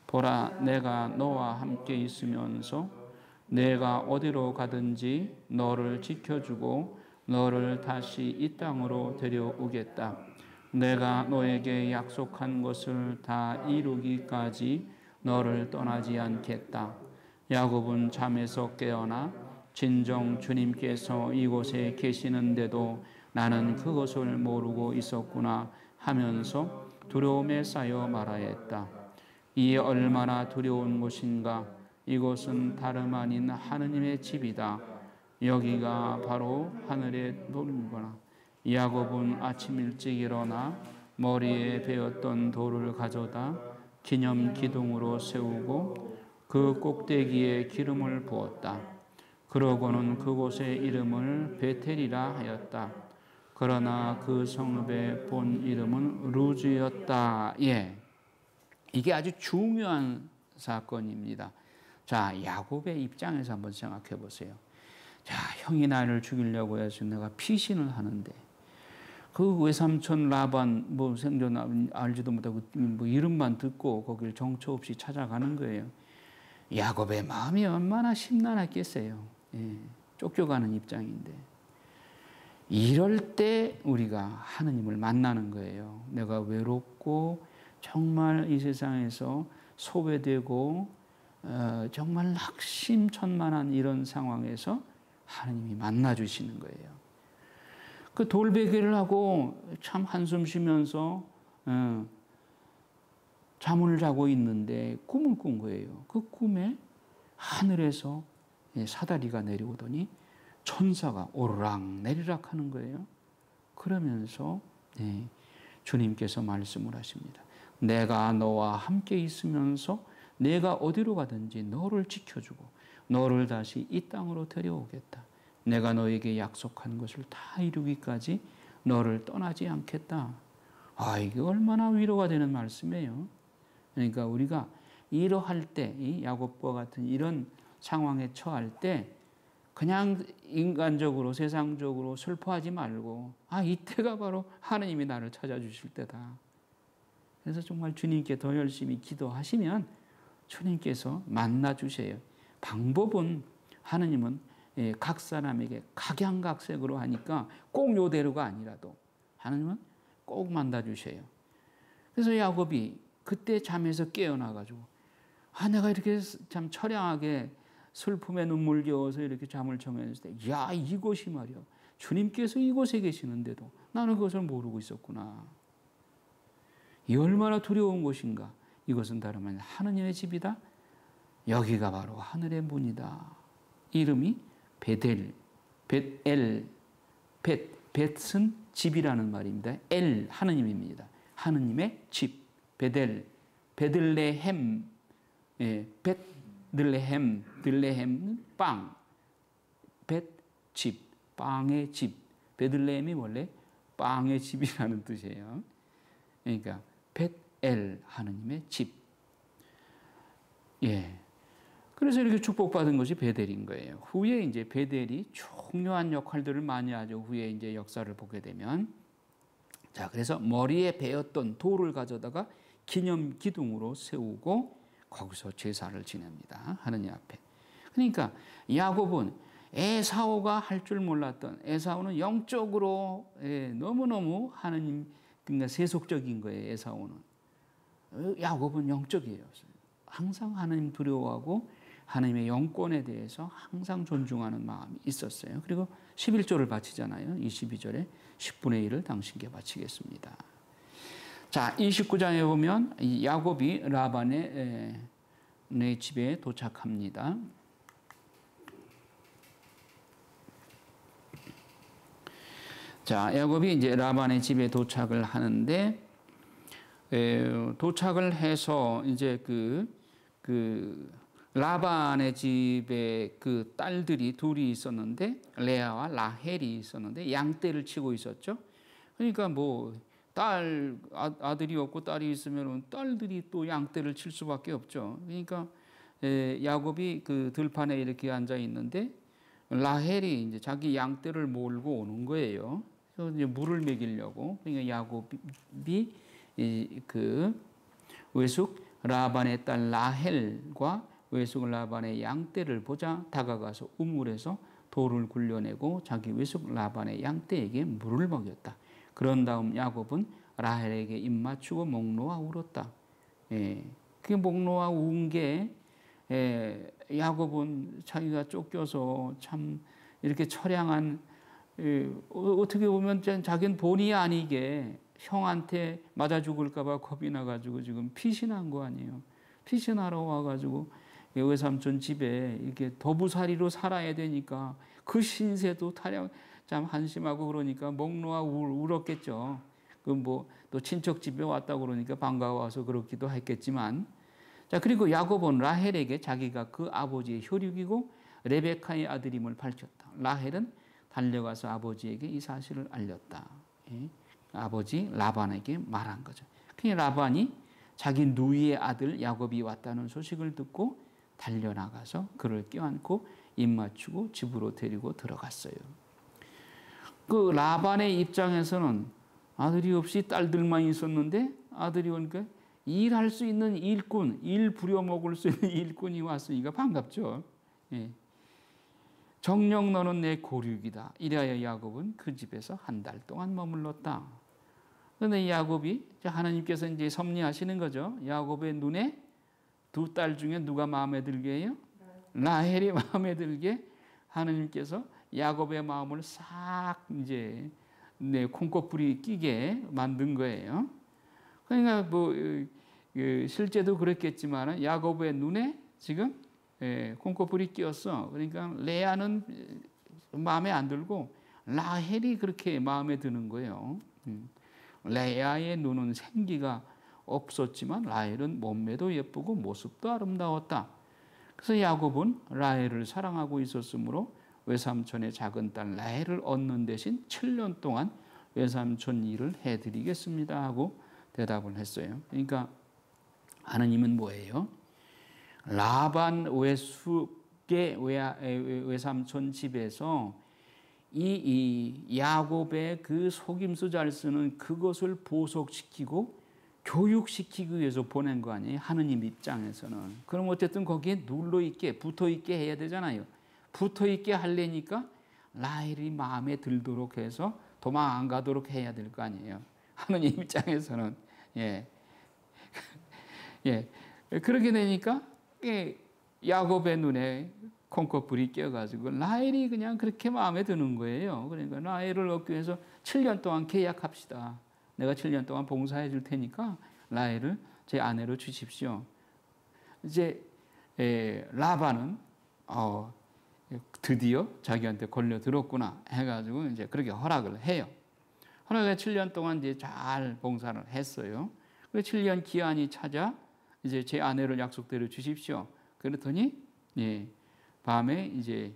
보라, 내가 너와 함께 있으면서 내가 어디로 가든지 너를 지켜주고 너를 다시 이 땅으로 데려오겠다. 내가 너에게 약속한 것을 다 이루기까지 너를 떠나지 않겠다. 야곱은 잠에서 깨어나 진정 주님께서 이곳에 계시는데도 나는 그것을 모르고 있었구나 하면서 두려움에 쌓여 말하였다. 이 얼마나 두려운 곳인가. 이곳은 다름 아닌 하느님의 집이다. 여기가 바로 하늘의 돌이구나. 야곱은 아침 일찍 일어나 머리에 베었던 돌을 가져다 기념 기둥으로 세우고 그 꼭대기에 기름을 부었다. 그러고는 그곳의 이름을 베텔이라 하였다. 그러나 그 성읍의 본 이름은 루즈였다. 예, 이게 아주 중요한 사건입니다. 자, 야곱의 입장에서 한번 생각해 보세요. 자, 형이 나를 죽이려고 해서 내가 피신을 하는데 그 외삼촌 라반 뭐 생전 알지도 못하고 뭐 이름만 듣고 거길 정처 없이 찾아가는 거예요. 야곱의 마음이 얼마나 심란했겠어요. 예, 쫓겨가는 입장인데 이럴 때 우리가 하느님을 만나는 거예요. 내가 외롭고 정말 이 세상에서 소외되고 정말 낙심천만한 이런 상황에서 하느님이 만나주시는 거예요. 그 돌베개를 하고 참 한숨 쉬면서 잠을 자고 있는데 꿈을 꾼 거예요. 그 꿈에 하늘에서 사다리가 내려오더니 천사가 오르락 내리락 하는 거예요. 그러면서 주님께서 말씀을 하십니다. 내가 너와 함께 있으면서 내가 어디로 가든지 너를 지켜주고 너를 다시 이 땅으로 데려오겠다. 내가 너에게 약속한 것을 다 이루기까지 너를 떠나지 않겠다. 아, 이게 얼마나 위로가 되는 말씀이에요. 그러니까 우리가 이러할 때, 이 야곱과 같은 이런 상황에 처할 때 그냥 인간적으로 세상적으로 슬퍼하지 말고 아, 이때가 바로 하느님이 나를 찾아주실 때다. 그래서 정말 주님께 더 열심히 기도하시면 주님께서 만나주세요. 방법은 하느님은 각 사람에게 각양각색으로 하니까 꼭 요대로가 아니라도 하느님은 꼭 만나주세요. 그래서 야곱이 그때 잠에서 깨어나가지고 아, 내가 이렇게 참 처량하게 슬픔에 눈물겨워서 이렇게 잠을 청했을 때 야, 이곳이 말이야. 주님께서 이곳에 계시는데도 나는 그것을 모르고 있었구나. 이 얼마나 두려운 곳인가. 이것은 다름 아닌 하느님의 집이다. 여기가 바로 하늘의 문이다. 이름이 베델, 벳엘, 벳은 집이라는 말입니다. 엘, 하느님입니다. 하느님의 집, 베델, 베들레헴, 베들레헴, 들레헴은 빵, 벳, 집, 빵의 집. 베들레헴이 원래 빵의 집이라는 뜻이에요. 그러니까 벳엘, 하느님의 집. 예. 그래서 이렇게 축복받은 것이 베델인 거예요. 후에 이제 베델이 중요한 역할들을 많이 하죠. 후에 이제 역사를 보게 되면. 자, 그래서 머리에 베었던 돌을 가져다가 기념 기둥으로 세우고 거기서 제사를 지냅니다. 하느님 앞에. 그러니까 야곱은 에사오가 할 줄 몰랐던, 에사오는 영적으로 너무너무 하느님, 그러니까 세속적인 거예요. 에사오는. 야곱은 영적이에요. 항상 하느님 두려워하고 하나님의 영권에 대해서 항상 존중하는 마음이 있었어요. 그리고 11조를 바치잖아요. 22절에 10분의 1을 당신께 바치겠습니다. 자, 29장에 보면 야곱이 라반의 집에 도착합니다. 자, 야곱이 이제 라반의 집에 도착을 하는데, 도착을 해서 이제 그 라반의 집에 그 딸들이 둘이 있었는데, 레아와 라헬이 있었는데 양떼를 치고 있었죠. 그러니까 뭐 아들이 없고 딸이 있으면 딸들이 또 양떼를 칠 수밖에 없죠. 그러니까 야곱이 그 들판에 이렇게 앉아 있는데 라헬이 이제 자기 양떼를 몰고 오는 거예요. 그래서 이제 물을 먹이려고. 그러니까 야곱이 그 외숙 라반의 딸 라헬과 외숙 라반의 양떼를 보자 다가가서 우물에서 돌을 굴려내고 자기 외숙 라반의 양떼에게 물을 먹였다. 그런 다음 야곱은 라헬에게 입 맞추고 목 놓아 울었다. 그게 목 놓아 운 게 야곱은 자기가 쫓겨서 참 이렇게 처량한, 어떻게 보면 자기는 본의 아니게 형한테 맞아 죽을까 봐 겁이 나가지고 지금 피신한 거 아니에요. 피신하러 와가지고 외삼촌 집에 이렇게 더부살이로 살아야 되니까 그 신세도 참 한심하고 그러니까 목 놓아 울었겠죠. 그 뭐 또 친척 집에 왔다 그러니까 반가워서 그렇기도 했겠지만, 자, 그리고 야곱은 라헬에게 자기가 그 아버지의 혈육이고 레베카의 아들임을 밝혔다. 라헬은 달려가서 아버지에게 이 사실을 알렸다. 아버지 라반에게 말한 거죠. 그냥 라반이 자기 누이의 아들 야곱이 왔다는 소식을 듣고 달려나가서 그를 껴안고 입 맞추고 집으로 데리고 들어갔어요. 그 라반의 입장에서는 아들이 없이 딸들만 있었는데 아들이 오니까 일할 수 있는 일꾼, 일 부려먹을 수 있는 일꾼이 왔으니까 반갑죠. 정녕 너는 내 고륙이다. 이래야 야곱은 그 집에서 한 달 동안 머물렀다. 그런데 야곱이 하나님께서 이제 섭리하시는 거죠. 야곱의 눈에 두 딸 중에 누가 마음에 들게 해요? 라헬이 마음에 들게 하나님께서 야곱의 마음을 싹 이제 콩고불이 끼게 만든 거예요. 그러니까 뭐 실제도 그랬겠지만 야곱의 눈에 지금 콩고불이 끼었어. 그러니까 레아는 마음에 안 들고 라헬이 그렇게 마음에 드는 거예요. 레아의 눈은 생기가 없었지만 라헬은 몸매도 예쁘고 모습도 아름다웠다. 그래서 야곱은 라헬을 사랑하고 있었으므로 외삼촌의 작은 딸 라헬을 얻는 대신 7년 동안 외삼촌 일을 해드리겠습니다 하고 대답을 했어요. 그러니까 하나님은 뭐예요? 라반 외숙의 외삼촌 집에서 이 야곱의 그 속임수 잘 쓰는 그것을 보석시키고 교육시키기 위해서 보낸 거 아니에요? 하느님 입장에서는. 그럼 어쨌든 거기에 눌러있게 붙어있게 해야 되잖아요. 붙어있게 하려니까 라헬이 마음에 들도록 해서 도망 안 가도록 해야 될 거 아니에요. 하느님 입장에서는. 그렇게 되니까 야곱의 눈에 콩고불이 껴가지고 라헬이 그냥 그렇게 마음에 드는 거예요. 그러니까 라헬을 얻기 위해서 7년 동안 계약합시다. 내가 7년 동안 봉사해 줄 테니까 라헬을 제 아내로 주십시오. 이제 라반은 드디어 자기한테 걸려 들었구나 해가지고 이제 그렇게 허락을 해요. 허락해 7년 동안 이제 잘 봉사를 했어요. 그 7년 기한이 찾아 이제 제 아내를 약속대로 주십시오. 그랬더니 밤에 이제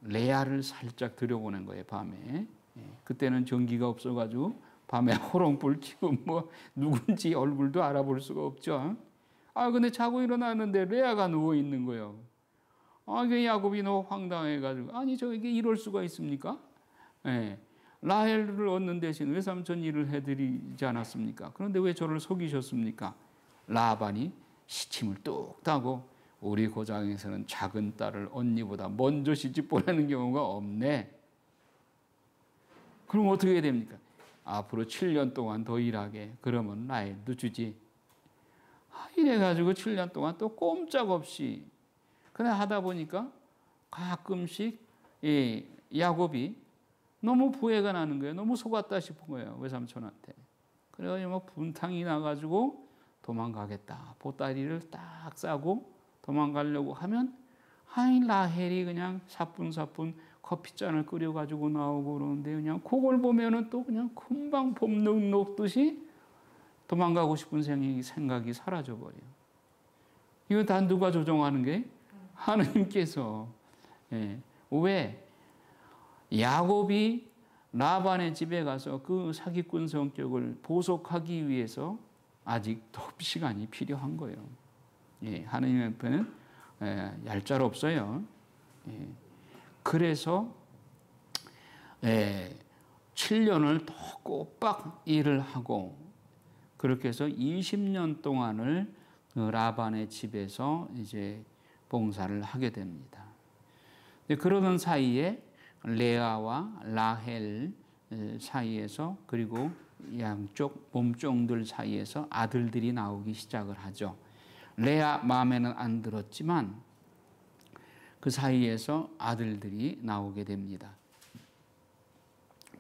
레아를 살짝 들여보낸 거예요. 밤에. 그때는 전기가 없어가지고 밤에 호롱불 켜고 뭐 누군지 얼굴도 알아볼 수가 없죠. 근데 자고 일어났는데 레아가 누워 있는 거예요. 그 야곱이 너무 황당해가지고 아니 이게 이럴 수가 있습니까? 라헬을 얻는 대신 외삼촌 일을 해드리지 않았습니까? 그런데 왜 저를 속이셨습니까? 라반이 시침을 뚝 따고 우리 고장에서는 작은 딸을 언니보다 먼저 시집 보내는 경우가 없네. 그럼 어떻게 해야 됩니까? 앞으로 7년 동안 더 일하게. 그러면 라헬도 주지. 이래가지고 7년 동안 또 꼼짝없이 그냥 하다 보니까 가끔씩 야곱이 너무 부해가 나는 거예요. 너무 속았다 싶은 거예요. 외삼촌한테. 그래가지고 막 분탕이 나가지고 도망가겠다. 보따리를 딱 싸고 도망가려고 하면 라헬이 그냥 사뿐사뿐 커피잔을 끓여가지고 나오고 그러는데 그냥 그걸 보면은 또 그냥 금방 봄 녹듯이 도망가고 싶은 생각이 사라져버려요. 이거 다 누가 조종하는 게? 하느님께서. 예. 왜? 야곱이 라반의 집에 가서 그 사기꾼 성격을 보속하기 위해서 아직 더 시간이 필요한 거예요. 예. 하느님 앞에는 얄짤 없어요. 예. 그래서 7년을 더 꼬박 일을 하고 그렇게 해서 20년 동안을 라반의 집에서 이제 봉사를 하게 됩니다. 그러던 사이에 레아와 라헬 사이에서 그리고 양쪽 몸종들 사이에서 아들들이 나오기 시작을 하죠. 레아 마음에는 안 들었지만 그 사이에서 아들들이 나오게 됩니다.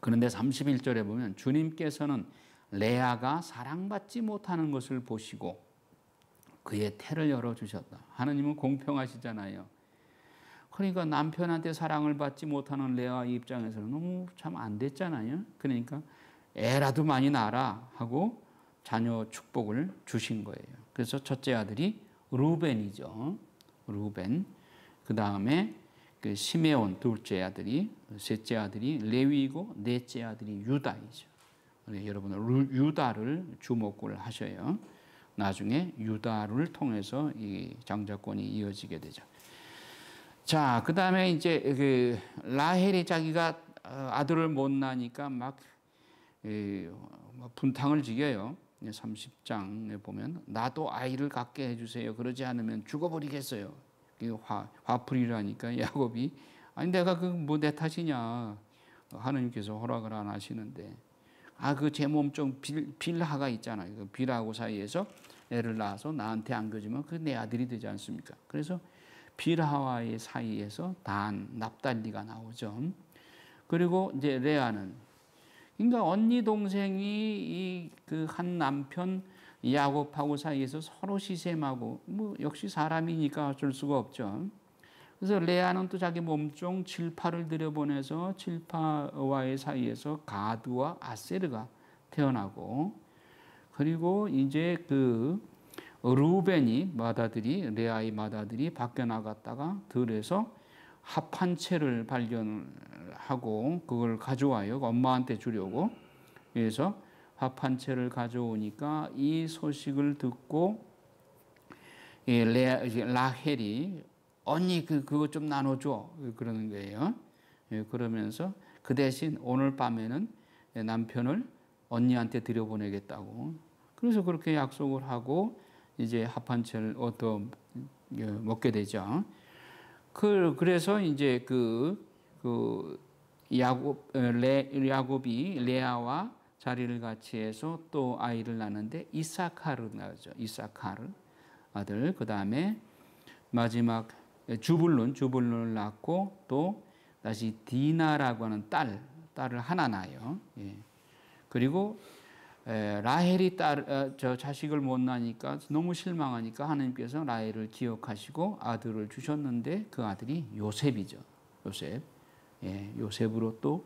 그런데 31절에 보면 주님께서는 레아가 사랑받지 못하는 것을 보시고 그의 태를 열어주셨다. 하나님은 공평하시잖아요. 그러니까 남편한테 사랑을 받지 못하는 레아 입장에서는 너무 참 안 됐잖아요. 그러니까 애라도 많이 낳아라 하고 자녀 축복을 주신 거예요. 그래서 첫째 아들이 루벤이죠. 루벤. 그 다음에 그 시메온 둘째 아들이, 셋째 아들이 레위이고 넷째 아들이 유다이죠. 여러분 유다를 주목을 하셔요. 나중에 유다를 통해서 이 장자권이 이어지게 되죠. 자, 그 다음에 이제 그 라헬이 자기가 아들을 못 낳으니까 막 분탕을 지겨요. 30장에 보면 나도 아이를 갖게 해주세요. 그러지 않으면 죽어버리겠어요. 화풀이라니까 야곱이 아니 내가 그 뭐 내 탓이냐. 하느님께서 허락을 안 하시는데 그 제 몸종 빌하가 있잖아요. 그 빌하고 사이에서 애를 낳아서 나한테 안겨주면 그 내 아들이 되지 않습니까? 그래서 빌하와의 사이에서 단 납달리가 나오죠. 그리고 이제 레아는 그러니까 언니 동생이 그 한 남편 야곱하고 사이에서 서로 시샘하고 뭐 역시 사람이니까 어쩔 수가 없죠. 그래서 레아는 또 자기 몸종 질파를 들여보내서 질파와의 사이에서 가드와 아세르가 태어나고 그리고 이제 그 루벤이 맏아들이 레아의 맏아들이 밖에 나갔다가 들에서 합한 채를 발견하고 그걸 가져와요. 엄마한테 주려고. 그래서 합한 채를 가져오니까 이 소식을 듣고 라헬이 언니 그거 좀 나눠줘 그러는 거예요. 그러면서 그 대신 오늘 밤에는 남편을 언니한테 들여보내겠다고. 그래서 그렇게 약속을 하고 이제 합한 채를 얻어 먹게 되죠. 그래서 이제 야곱이 레아와 자리를 같이 해서 또 아이를 낳는데 이사카르 낳았죠. 이사카르 아들. 그 다음에 마지막 주불룬을 낳고 또 다시 디나라고 하는 딸을 하나 낳아요. 예. 그리고 라헬이 자식을 못 낳으니까 너무 실망하니까 하나님께서 라헬을 기억하시고 아들을 주셨는데 그 아들이 요셉이죠. 요셉. 예, 요셉으로 또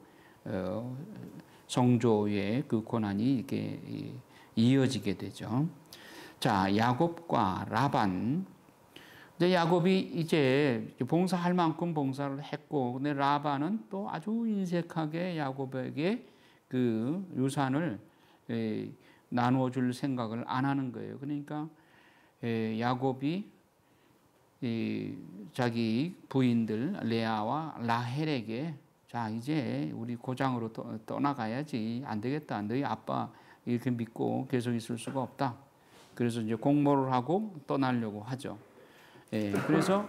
성조의 그 고난이 이렇게 이어지게 되죠. 자, 야곱과 라반. 이제 야곱이 이제 봉사할 만큼 봉사를 했고, 근데 라반은 또 아주 인색하게 야곱에게 그 유산을 나눠줄 생각을 안 하는 거예요. 그러니까 야곱이 자기 부인들 레아와 라헬에게 자 이제 우리 고장으로 떠나가야지 안 되겠다. 너희 아빠 이렇게 믿고 계속 있을 수가 없다. 그래서 이제 공모를 하고 떠나려고 하죠. 그래서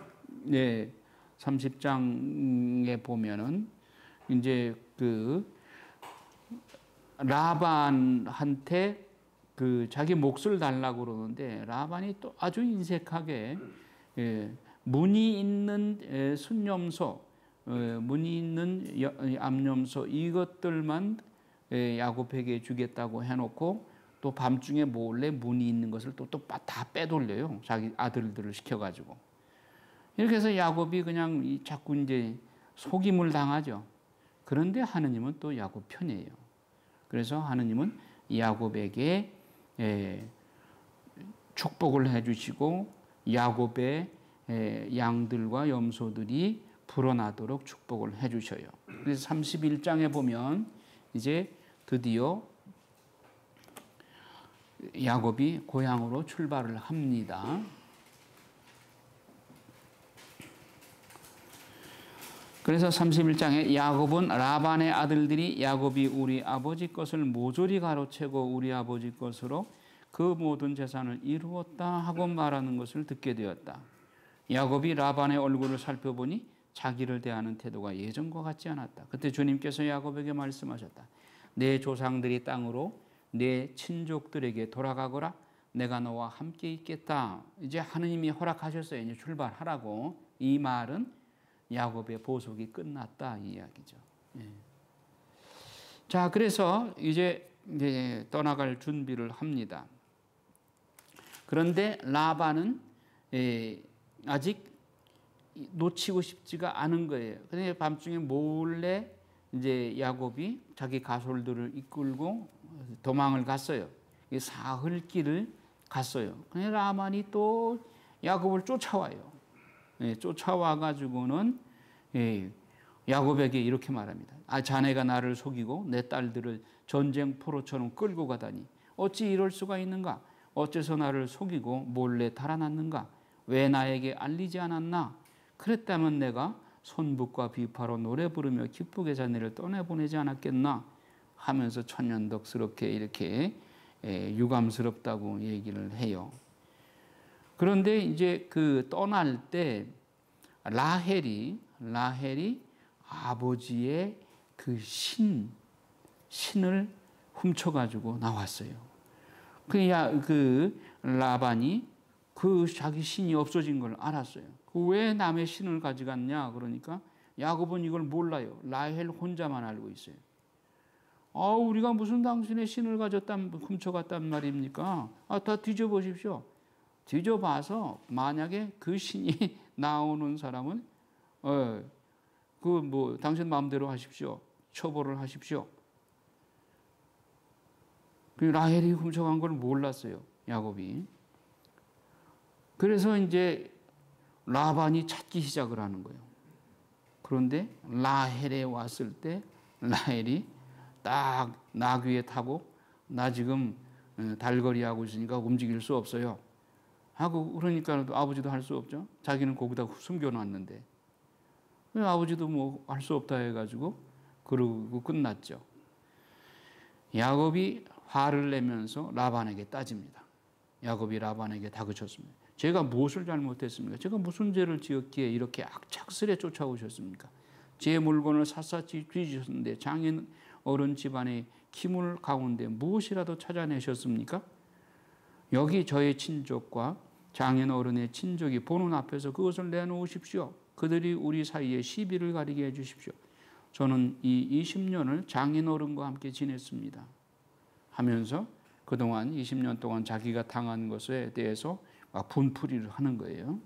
30장에 보면은 이제 그 라반한테 그 자기 몫을 달라고 그러는데 라반이 또 아주 인색하게 무늬 있는 순념소, 무늬 있는 암염소 이것들만 야곱에게 주겠다고 해놓고 또 밤중에 몰래 무늬 있는 것을 또 다 빼돌려요. 자기 아들들을 시켜가지고. 이렇게 해서 야곱이 그냥 자꾸 이제 속임을 당하죠. 그런데 하느님은 또 야곱 편이에요. 그래서 하느님은 야곱에게 축복을 해주시고 야곱의 양들과 염소들이 불어나도록 축복을 해주셔요. 그래서 31장에 보면 이제 드디어 야곱이 고향으로 출발을 합니다. 그래서 31장에 야곱은 라반의 아들들이 야곱이 우리 아버지 것을 모조리 가로채고 우리 아버지 것으로 그 모든 재산을 이루었다 하고 말하는 것을 듣게 되었다. 야곱이 라반의 얼굴을 살펴보니 자기를 대하는 태도가 예전과 같지 않았다. 그때 주님께서 야곱에게 말씀하셨다. 내 조상들이 땅으로 내 친족들에게 돌아가거라. 내가 너와 함께 있겠다. 이제 하느님이 허락하셨어요. 이제 출발하라고. 이 말은 야곱의 보속이 끝났다 이 이야기죠. 예. 자, 그래서 이제 떠나갈 준비를 합니다. 그런데 라반은 아직 놓치고 싶지가 않은 거예요. 그런데 밤중에 몰래 이제 야곱이 자기 가솔들을 이끌고 도망을 갔어요. 사흘길을 갔어요. 그런데 라반이 또 야곱을 쫓아와요. 쫓아와 가지고는 야곱에게 이렇게 말합니다. 자네가 나를 속이고 내 딸들을 전쟁 포로처럼 끌고 가다니 어찌 이럴 수가 있는가? 어째서 나를 속이고 몰래 달아났는가? 왜 나에게 알리지 않았나? 그랬다면 내가 손붓과 비파로 노래 부르며 기쁘게 자네를 떠내보내지 않았겠나? 하면서 천연덕스럽게 이렇게 유감스럽다고 얘기를 해요. 그런데 이제 그 떠날 때 라헬이 아버지의 그 신을 훔쳐가지고 나왔어요. 그 라반이 그 자기 신이 없어진 걸 알았어요. 왜 남의 신을 가져갔냐? 그러니까 야곱은 이걸 몰라요. 라헬 혼자만 알고 있어요. 우리가 무슨 당신의 신을 훔쳐갔단 말입니까? 다 뒤져보십시오. 뒤져봐서 만약에 그 신이 나오는 사람은 당신 마음대로 하십시오. 처벌을 하십시오. 그 라헬이 훔쳐간 걸 몰랐어요. 야곱이. 그래서 이제 라반이 찾기 시작을 하는 거예요. 그런데 라헬에 왔을 때 라헬이 딱 나귀에 타고 나 지금 달거리 하고 있으니까 움직일 수 없어요. 하고 그러니까 아버지도 할 수 없죠. 자기는 거기다 숨겨놨는데 아버지도 뭐 할 수 없다 해가지고 그러고 끝났죠. 야곱이 화를 내면서 라반에게 따집니다. 야곱이 라반에게 다그쳤습니다. 제가 무엇을 잘못했습니까? 제가 무슨 죄를 지었기에 이렇게 악착스레 쫓아오셨습니까? 제 물건을 샅샅이 뒤지셨는데 장인 어른 집안의 기물 가운데 무엇이라도 찾아내셨습니까? 여기 저의 친족과 장인 어른의 친족이 보는 앞에서 그것을 내놓으십시오. 그들이 우리 사이에 시비를 가리게 해주십시오. 저는 이 20년을 장인 어른과 함께 지냈습니다. 하면서 그동안 20년 동안 자기가 당한 것에 대해서 막 분풀이를 하는 거예요.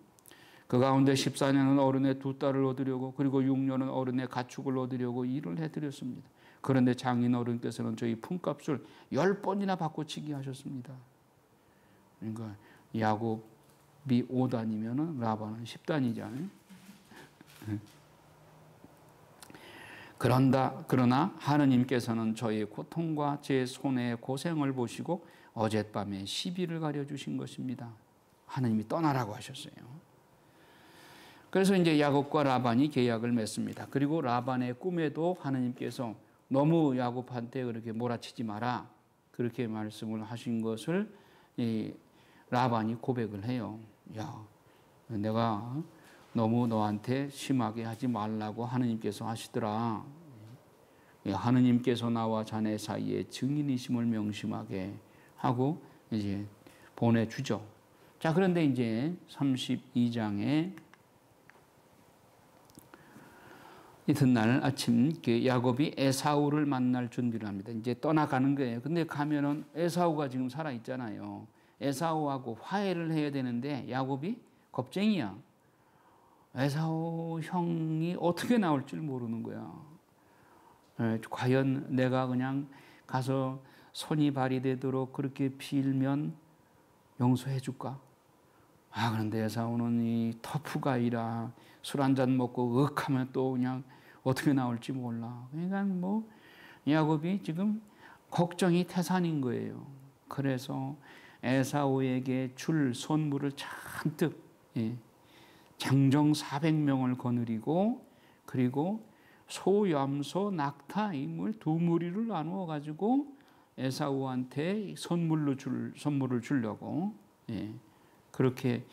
그 가운데 14년은 어른의 2딸을 얻으려고 그리고 6년은 어른의 가축을 얻으려고 일을 해드렸습니다. 그런데 장인 어른께서는 저희 품값을 10번이나 바꿔치기 하셨습니다. 그러니까 야곱이 5단이면 라반은 10단이잖아요. 그러나 하느님께서는 저의 고통과 제 손의 고생을 보시고 어젯밤에 시비를 가려주신 것입니다. 하느님이 떠나라고 하셨어요. 그래서 이제 야곱과 라반이 계약을 맺습니다. 그리고 라반의 꿈에도 하느님께서 너무 야곱한테 그렇게 몰아치지 마라. 그렇게 말씀을 하신 것을 라반이 고백을 해요. 야, 내가 너무 너한테 심하게 하지 말라고 하느님께서 하시더라. 하느님께서 나와 자네 사이에 증인이심을 명심하게 하고 이제 보내주죠. 자, 그런데 이제 32장에 이튿날 아침 야곱이 에사우를 만날 준비를 합니다. 이제 떠나가는 거예요. 근데 가면은 에사우가 지금 살아 있잖아요. 에사우하고 화해를 해야 되는데 야곱이 겁쟁이야. 에사우 형이 어떻게 나올 줄 모르는 거야. 과연 내가 그냥 가서 손이 발휘되도록 그렇게 빌면 용서해 줄까? 그런데 에사우는 이 터프가이라 술 한잔 먹고 하면 또 그냥 어떻게 나올지 몰라. 그러니까 뭐 야곱이 지금 걱정이 태산인 거예요. 그래서 에사우에게 줄 선물을 잔뜩 장정 400명을 거느리고 그리고 소, 염소, 낙타, 이물 두 무리를 나누어 가지고 에사우한테 선물을 주려고 그렇게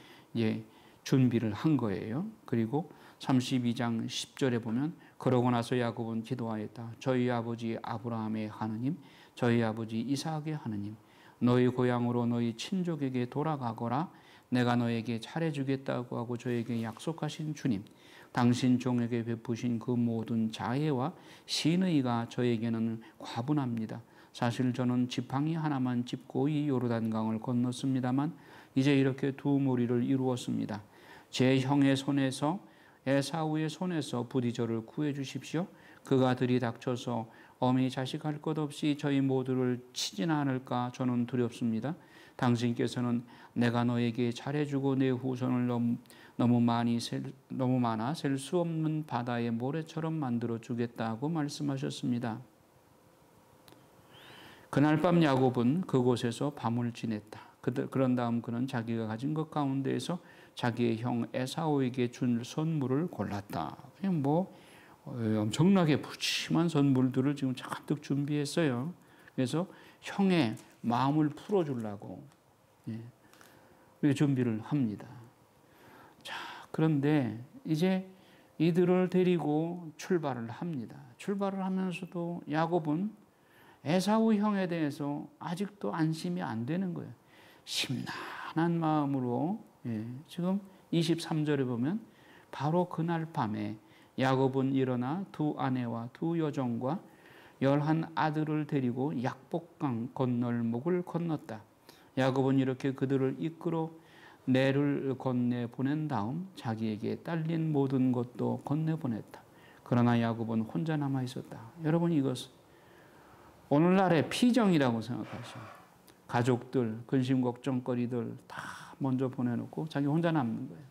준비를 한 거예요. 그리고 32장 10절에 보면 그러고 나서 야곱은 기도하였다. 저희 아버지 아브라함의 하느님, 저희 아버지 이삭의 하느님, 너희 고향으로 너희 친족에게 돌아가거라. 내가 너에게 잘해주겠다고 하고 저에게 약속하신 주님, 당신 종에게 베푸신 그 모든 자애와 신의가 저에게는 과분합니다. 사실 저는 지팡이 하나만 짚고 이 요르단강을 건넜습니다만 이제 이렇게 두 무리를 이루었습니다. 제 형의 손에서 에사우의 손에서 부디 저를 구해 주십시오. 그가 들이닥쳐서 어미 자식할 것 없이 저희 모두를 치지나 않을까 저는 두렵습니다. 당신께서는 내가 너에게 잘해주고 내 후손을 너무 많아 셀 수 없는 바다의 모래처럼 만들어 주겠다고 말씀하셨습니다. 그날 밤 야곱은 그곳에서 밤을 지냈다. 그런 다음 그는 자기가 가진 것 가운데에서 자기의 형 에사우에게 준 선물을 골랐다. 그냥 엄청나게 푸짐한 선물들을 지금 잔뜩 준비했어요. 그래서 형의 마음을 풀어주려고 준비를 합니다. 자, 그런데 이제 이들을 데리고 출발을 합니다. 출발을 하면서도 야곱은 에사우 형에 대해서 아직도 안심이 안 되는 거예요. 심란한 마음으로 지금 23절에 보면 바로 그날 밤에 야곱은 일어나 두 아내와 두 여종과 11 아들을 데리고 약복강 건널목을 건넜다. 야곱은 이렇게 그들을 이끌어 내를 건네 보낸 다음 자기에게 딸린 모든 것도 건네 보냈다. 그러나 야곱은 혼자 남아 있었다. 여러분, 이것은 오늘날의 피정이라고 생각하시오. 가족들, 근심 걱정거리들 다 먼저 보내놓고 자기 혼자 남는 거예요.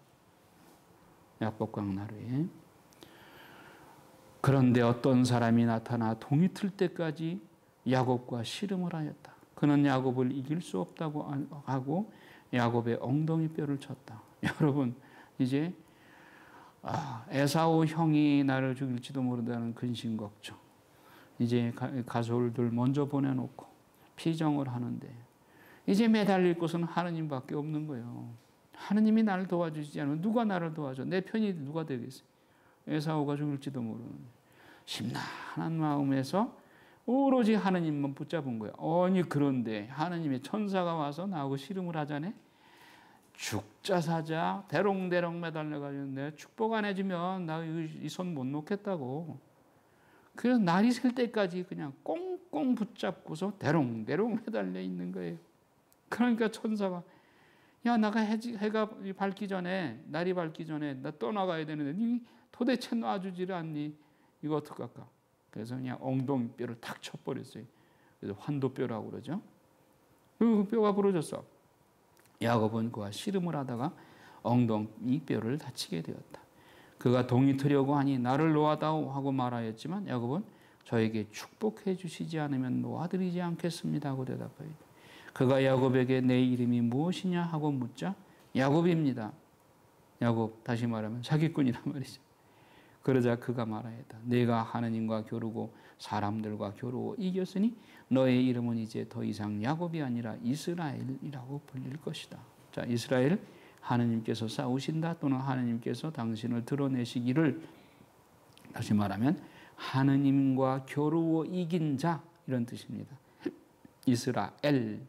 약복강 나루에. 그런데 어떤 사람이 나타나 동이 틀 때까지 야곱과 씨름을 하였다. 그는 야곱을 이길 수 없다고 하고 야곱의 엉덩이 뼈를 쳤다. 여러분, 이제 에사우 형이 나를 죽일지도 모른다는 근심 걱정. 이제 가솔들 먼저 보내놓고 피정을 하는데 이제 매달릴 곳은 하느님밖에 없는 거예요. 하느님이 나를 도와주시지 않으면 누가 나를 도와줘? 내 편이 누가 되겠어요? 에사우가 죽을지도 모르는 심란한 마음에서 오로지 하느님만 붙잡은 거예요. 아니, 그런데 하느님의 천사가 와서 나하고 씨름을 하자네. 죽자 사자 대롱대롱 매달려가지고 내가 축복 안 해주면 나 이 손 못 놓겠다고. 그래서 날이 셀 때까지 그냥 꽁꽁 붙잡고서 대롱대롱 매달려 있는 거예요. 그러니까 천사가 나가 해가 밝기 전에, 날이 밝기 전에 나 떠나가야 되는데 니 도대체 놔주지를 않니? 이거 어떡할까? 그래서 그냥 엉덩이뼈를 탁 쳐버렸어요. 그래서 환도뼈라고 그러죠. 그 뼈가 부러졌어. 야곱은 그와 씨름을 하다가 엉덩이뼈를 다치게 되었다. 그가 동이 트려고 하니 나를 놓아다오 하고 말하였지만 야곱은 저에게 축복해 주시지 않으면 놓아드리지 않겠습니다 하고 대답하였다. 그가 야곱에게 내 이름이 무엇이냐 하고 묻자 야곱입니다. 야곱, 다시 말하면 사기꾼이란 말이죠. 그러자 그가 말하였다. 내가 하느님과 겨루고 사람들과 겨루어 이겼으니 너의 이름은 이제 더 이상 야곱이 아니라 이스라엘이라고 불릴 것이다. 자, 이스라엘, 하느님께서 싸우신다 또는 하느님께서 당신을 드러내시기를, 다시 말하면 하느님과 겨루어 이긴 자, 이런 뜻입니다. 이스라엘.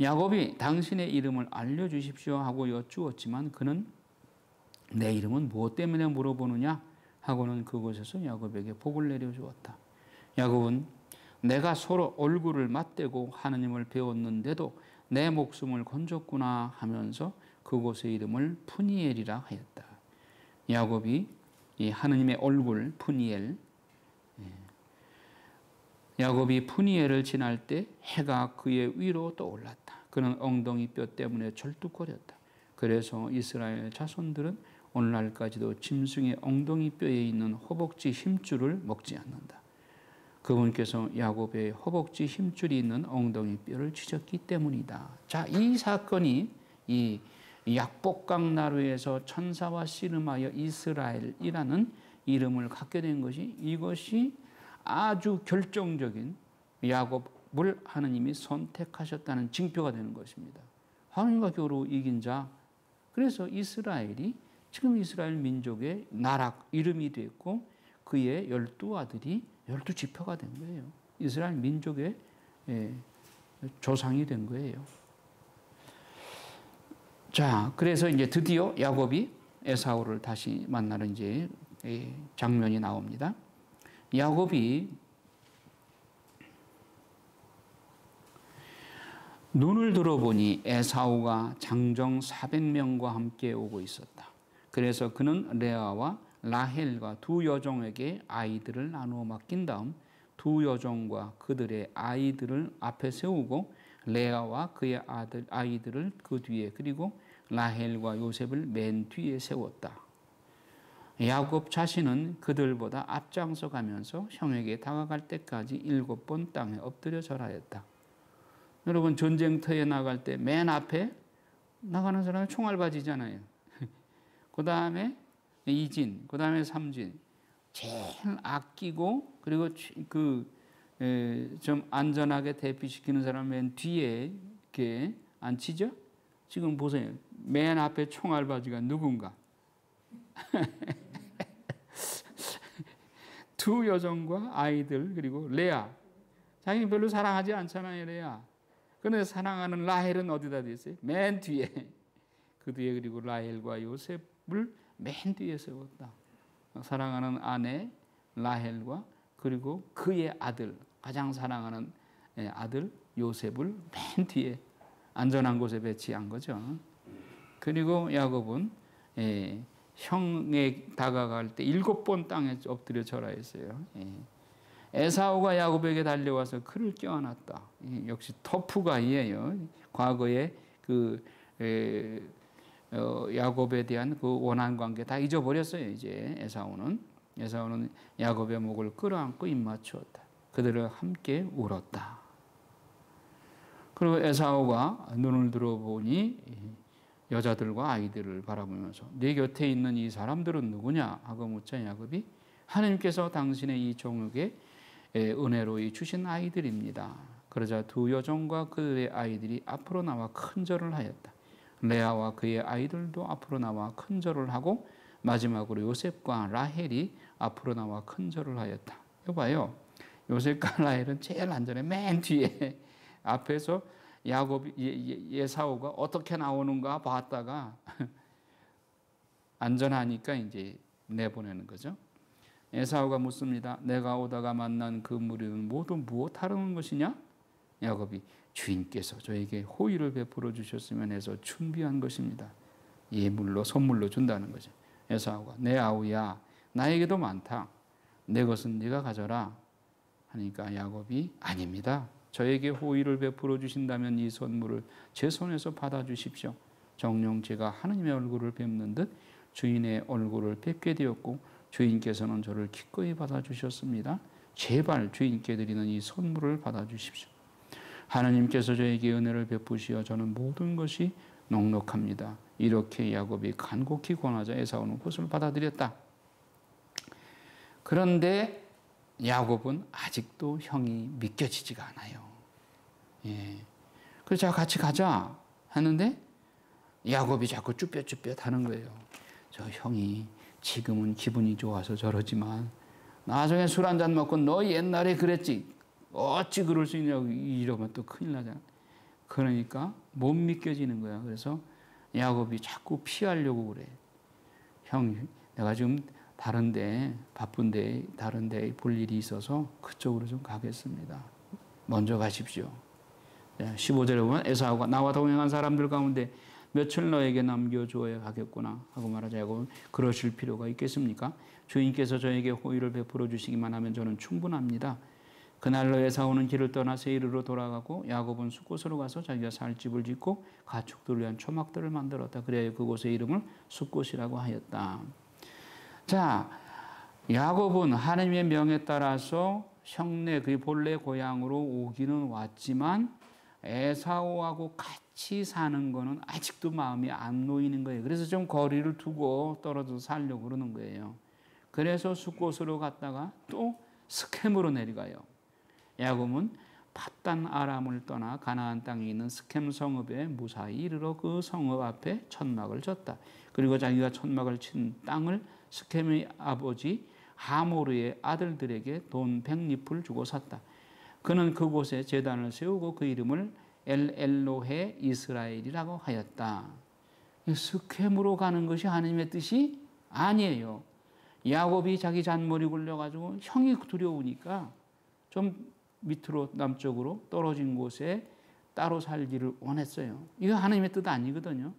야곱이 당신의 이름을 알려주십시오 하고 여쭈었지만 그는 내 이름은 무엇 때문에 물어보느냐 하고는 그곳에서 야곱에게 복을 내려주었다. 야곱은 내가 서로 얼굴을 맞대고 하느님을 배웠는데도 내 목숨을 건졌구나 하면서 그곳의 이름을 푸니엘이라 하였다. 야곱이 이 하느님의 얼굴 푸니엘, 야곱이 푸니엘을 지날 때 해가 그의 위로 떠올랐다. 그는 엉덩이 뼈 때문에 절뚝거렸다. 그래서 이스라엘 자손들은 오늘날까지도 짐승의 엉덩이 뼈에 있는 허벅지 힘줄을 먹지 않는다. 그분께서 야곱의 허벅지 힘줄이 있는 엉덩이 뼈를 찢었기 때문이다. 자, 이 사건이 이 약복강 나루에서 천사와 씨름하여 이스라엘이라는 이름을 갖게 된 것이, 이것이 아주 결정적인 야곱을 하느님이 선택하셨다는 징표가 되는 것입니다. 하느님과 겨루 이긴 자. 그래서 이스라엘이 지금 이스라엘 민족의 나라 이름이 됐고 그의 12아들이 12지파가 된 거예요. 이스라엘 민족의 조상이 된 거예요. 자, 그래서 이제 드디어 야곱이 에사우를 다시 만나는 이제 장면이 나옵니다. 야곱이 눈을 들어보니 에사우가 장정 400명과 함께 오고 있었다. 그래서 그는 레아와 라헬과 두 여종에게 아이들을 나누어 맡긴 다음 두 여종과 그들의 아이들을 앞에 세우고 레아와 그의 아이들을 그 뒤에, 그리고 라헬과 요셉을 맨 뒤에 세웠다. 야곱 자신은 그들보다 앞장서 가면서 형에게 다가갈 때까지 7번 땅에 엎드려 절하였다. 여러분, 전쟁터에 나갈 때 맨 앞에 나가는 사람이 총알바지잖아요. 그 다음에 이진, 그 다음에 삼진, 제일 아끼고 그리고 좀 안전하게 대피시키는 사람 맨 뒤에 이렇게 앉히죠. 지금 보세요. 맨 앞에 총알바지가 누군가? 두 여종과 아이들, 그리고 레아. 자기는 별로 사랑하지 않잖아요, 레아. 그런데 사랑하는 라헬은 어디다 됐어요? 맨 뒤에. 그 뒤에 그리고 라헬과 요셉을 맨 뒤에 세웠다. 사랑하는 아내 라헬과 그리고 그의 아들, 가장 사랑하는 아들 요셉을 맨 뒤에 안전한 곳에 배치한 거죠. 그리고 야곱은 형에 다가갈 때 7번 땅에 엎드려 절하였어요. 에사우가 야곱에게 달려와서 그를 껴안았다. 역시 터프가이예요. 과거에 그 야곱에 대한 그 원한 관계 다 잊어버렸어요. 이제 에사우는 야곱의 목을 끌어안고 입맞추었다. 그들을 함께 울었다. 그리고 에사우가 눈을 들어보니 여자들과 아이들을 바라보면서 네 곁에 있는 이 사람들은 누구냐 하고 묻자 야곱이 하나님께서 당신의 이 종에게 은혜로 주신 아이들입니다. 그러자 두 여종과 그들의 아이들이 앞으로 나와 큰 절을 하였다. 레아와 그의 아이들도 앞으로 나와 큰 절을 하고 마지막으로 요셉과 라헬이 앞으로 나와 큰 절을 하였다. 이거 봐요. 요셉과 라헬은 제일 안전해. 맨 뒤에 앞에서 야곱 에사우가 어떻게 나오는가 봤다가 안전하니까 이제 내보내는 거죠. 에사우가 묻습니다. 내가 오다가 만난 그 무리는 모두 무엇 하려는 것이냐? 야곱이 주인께서 저에게 호의를 베풀어 주셨으면 해서 준비한 것입니다. 예물로 선물로 준다는 거죠. 에사우가 내 아우야 나에게도 많다. 내 것은 네가 가져라 하니까 야곱이 아닙니다. 저에게 호의를 베풀어 주신다면 이 선물을 제 손에서 받아 주십시오. 정녕 제가 하느님의 얼굴을 뵙는 듯 주인의 얼굴을 뵙게 되었고 주인께서는 저를 기꺼이 받아 주셨습니다. 제발 주인께 드리는 이 선물을 받아 주십시오. 하나님께서 저에게 은혜를 베푸시어 저는 모든 것이 넉넉합니다. 이렇게 야곱이 간곡히 권하자 에사우는 그것을 받아들였다. 그런데 야곱은 아직도 형이 믿겨지지가 않아요. 그래서 같이 가자 하는데 야곱이 자꾸 쭈뼛쭈뼛 하는 거예요. 저 형이 지금은 기분이 좋아서 저러지만 나중에 술 한잔 먹고 너 옛날에 그랬지 어찌 그럴 수 있냐고 이러면 또 큰일 나잖아. 그러니까 못 믿겨지는 거야. 그래서 야곱이 자꾸 피하려고 그래. 형 내가 지금 바쁜데 다른데 볼 일이 있어서 그쪽으로 좀 가겠습니다. 먼저 가십시오. 15절에 보면 에사우가 나와 동행한 사람들 가운데 며칠 너에게 남겨주어야 하겠구나 하고 말하자. 야곱은 그러실 필요가 있겠습니까? 주인께서 저에게 호의를 베풀어 주시기만 하면 저는 충분합니다. 그날로 에사우는 길을 떠나 세이르로 돌아가고 야곱은 숫곳으로 가서 자기가 살 집을 짓고 가축들을 위한 초막들을 만들었다. 그래야 그곳의 이름을 숫곳이라고 하였다. 자, 야곱은 하나님의 명에 따라서 형네 그의 본래 고향으로 오기는 왔지만 에사우하고 같이 사는 거는 아직도 마음이 안 놓이는 거예요. 그래서 좀 거리를 두고 떨어져 살려고 그러는 거예요. 그래서 숫곳으로 갔다가 또 스켐으로 내려가요. 야곱은 팟단 아람을 떠나 가나안 땅에 있는 스켐 성읍에 무사히 이르러 그 성읍 앞에 천막을 쳤다. 그리고 자기가 천막을 친 땅을 스켐의 아버지 하모르의 아들들에게 돈 100립을 주고 샀다. 그는 그곳에 제단을 세우고 그 이름을 엘로헤 이스라엘이라고 하였다. 스켐으로 가는 것이 하나님의 뜻이 아니에요. 야곱이 자기 잔머리 굴려가지고 형이 두려우니까 좀 밑으로 남쪽으로 떨어진 곳에 따로 살기를 원했어요. 이거 하나님의 뜻 아니거든요.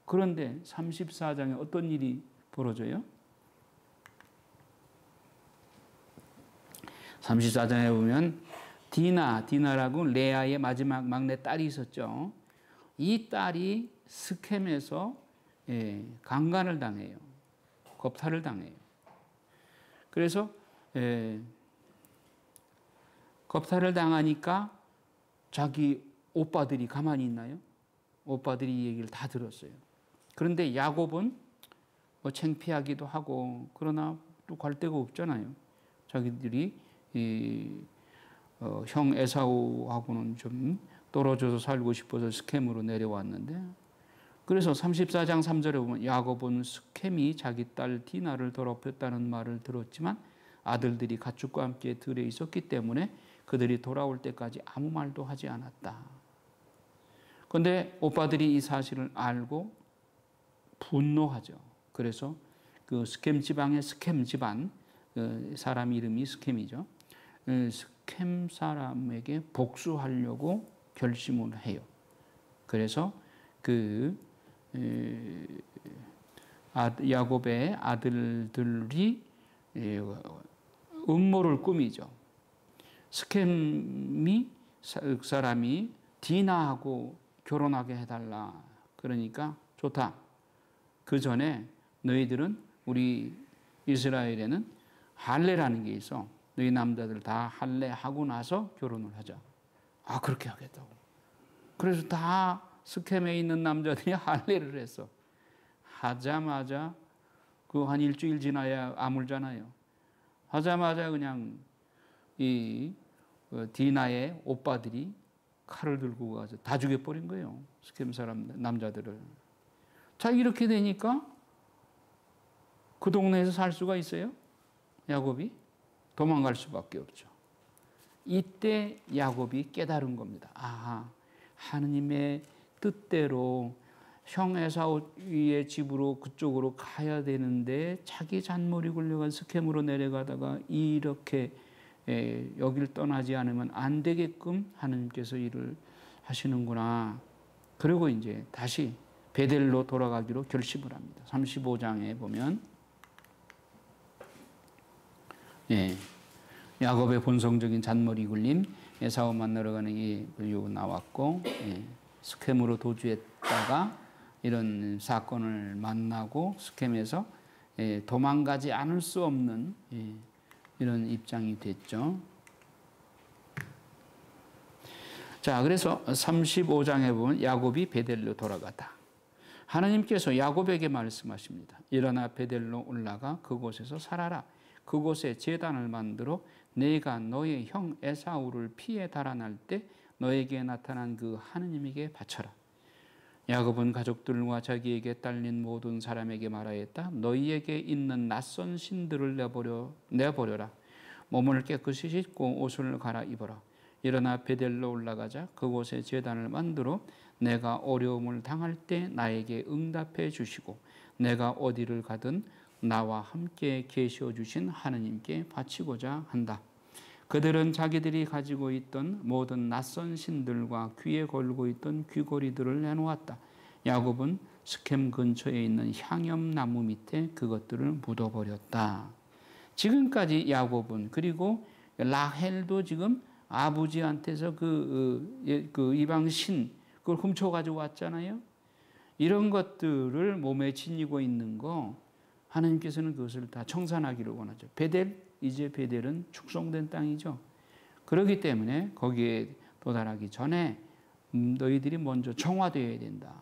그런데 34장에 어떤 일이 벌어져요? 34장에 보면 디나라고 레아의 마지막 막내 딸이 있었죠. 이 딸이 스켐에서 강간을 당해요. 겁탈을 당해요. 그래서 겁탈을 당하니까 자기 오빠들이 가만히 있나요? 오빠들이 이 얘기를 다 들었어요. 그런데 야곱은 뭐 창피하기도 하고 그러나 또 갈 데가 없잖아요. 자기들이 형 에사우하고는 좀 떨어져서 살고 싶어서 스켐으로 내려왔는데, 그래서 34장 3절에 보면 야곱은 스켐이 자기 딸 디나를 더럽혔다는 말을 들었지만 아들들이 가축과 함께 들에 있었기 때문에 그들이 돌아올 때까지 아무 말도 하지 않았다. 그런데 오빠들이 이 사실을 알고 분노하죠. 그래서 그 스켐 지방의 스켐 집안, 사람 이름이 스켐이죠. 스켐 사람에게 복수하려고 결심을 해요. 그래서 그 야곱의 아들들이 음모를 꾸미죠. 스켐이 사람이 디나하고 결혼하게 해달라. 그러니까 좋다. 그 전에 너희들은 우리 이스라엘에는 할례라는 게 있어. 너희 남자들 다 할례하고 나서 결혼을 하자. 아, 그렇게 하겠다고. 그래서 다 스켐에 있는 남자들이 할례를 했어. 하자마자 그 한 일주일 지나야 아물잖아요. 하자마자 그냥 이 디나의 오빠들이 칼을 들고 가서 다 죽여버린 거예요. 스켐 사람 남자들을. 자, 이렇게 되니까 그 동네에서 살 수가 있어요? 야곱이? 도망갈 수밖에 없죠. 이때 야곱이 깨달은 겁니다. 아, 하느님의 뜻대로 형 에사우의 집으로 그쪽으로 가야 되는데 자기 잔머리 굴려간 스켐으로 내려가다가 이렇게 여길 떠나지 않으면 안 되게끔 하느님께서 일을 하시는구나. 그리고 이제 다시 베델로 돌아가기로 결심을 합니다. 35장에 보면 야곱의 본성적인 잔머리 굴림, 에사우 만나러 가는 이 굴욕은 나왔고, 스켐으로 도주했다가 이런 사건을 만나고 스켐에서 도망가지 않을 수 없는 이런 입장이 됐죠. 자, 그래서 35장에 보면 야곱이 베델로 돌아가다. 하나님께서 야곱에게 말씀하십니다. 일어나 베델로 올라가 그곳에서 살아라. 그곳에 제단을 만들어 내가 너의 형 에사우를 피해 달아날 때 너에게 나타난 그 하느님에게 바쳐라. 야곱은 가족들과 자기에게 딸린 모든 사람에게 말하였다. 너희에게 있는 낯선 신들을 내버려라. 몸을 깨끗이 씻고 옷을 갈아입어라. 일어나 베델로 올라가자. 그곳에 제단을 만들어 내가 어려움을 당할 때 나에게 응답해 주시고 내가 어디를 가든 나와 함께 계셔 주신 하느님께 바치고자 한다. 그들은 자기들이 가지고 있던 모든 낯선 신들과 귀에 걸고 있던 귀고리들을 내놓았다. 야곱은 스켐 근처에 있는 향염나무 밑에 그것들을 묻어버렸다. 지금까지 야곱은, 그리고 라헬도 지금 아버지한테서 그 이방 신 그걸 훔쳐가지고 왔잖아요. 이런 것들을 몸에 지니고 있는 거 하나님께서는 그것을 다 청산하기를 원하죠. 베델, 이제 베델은 축송된 땅이죠. 그렇기 때문에 거기에 도달하기 전에 너희들이 먼저 정화되어야 된다.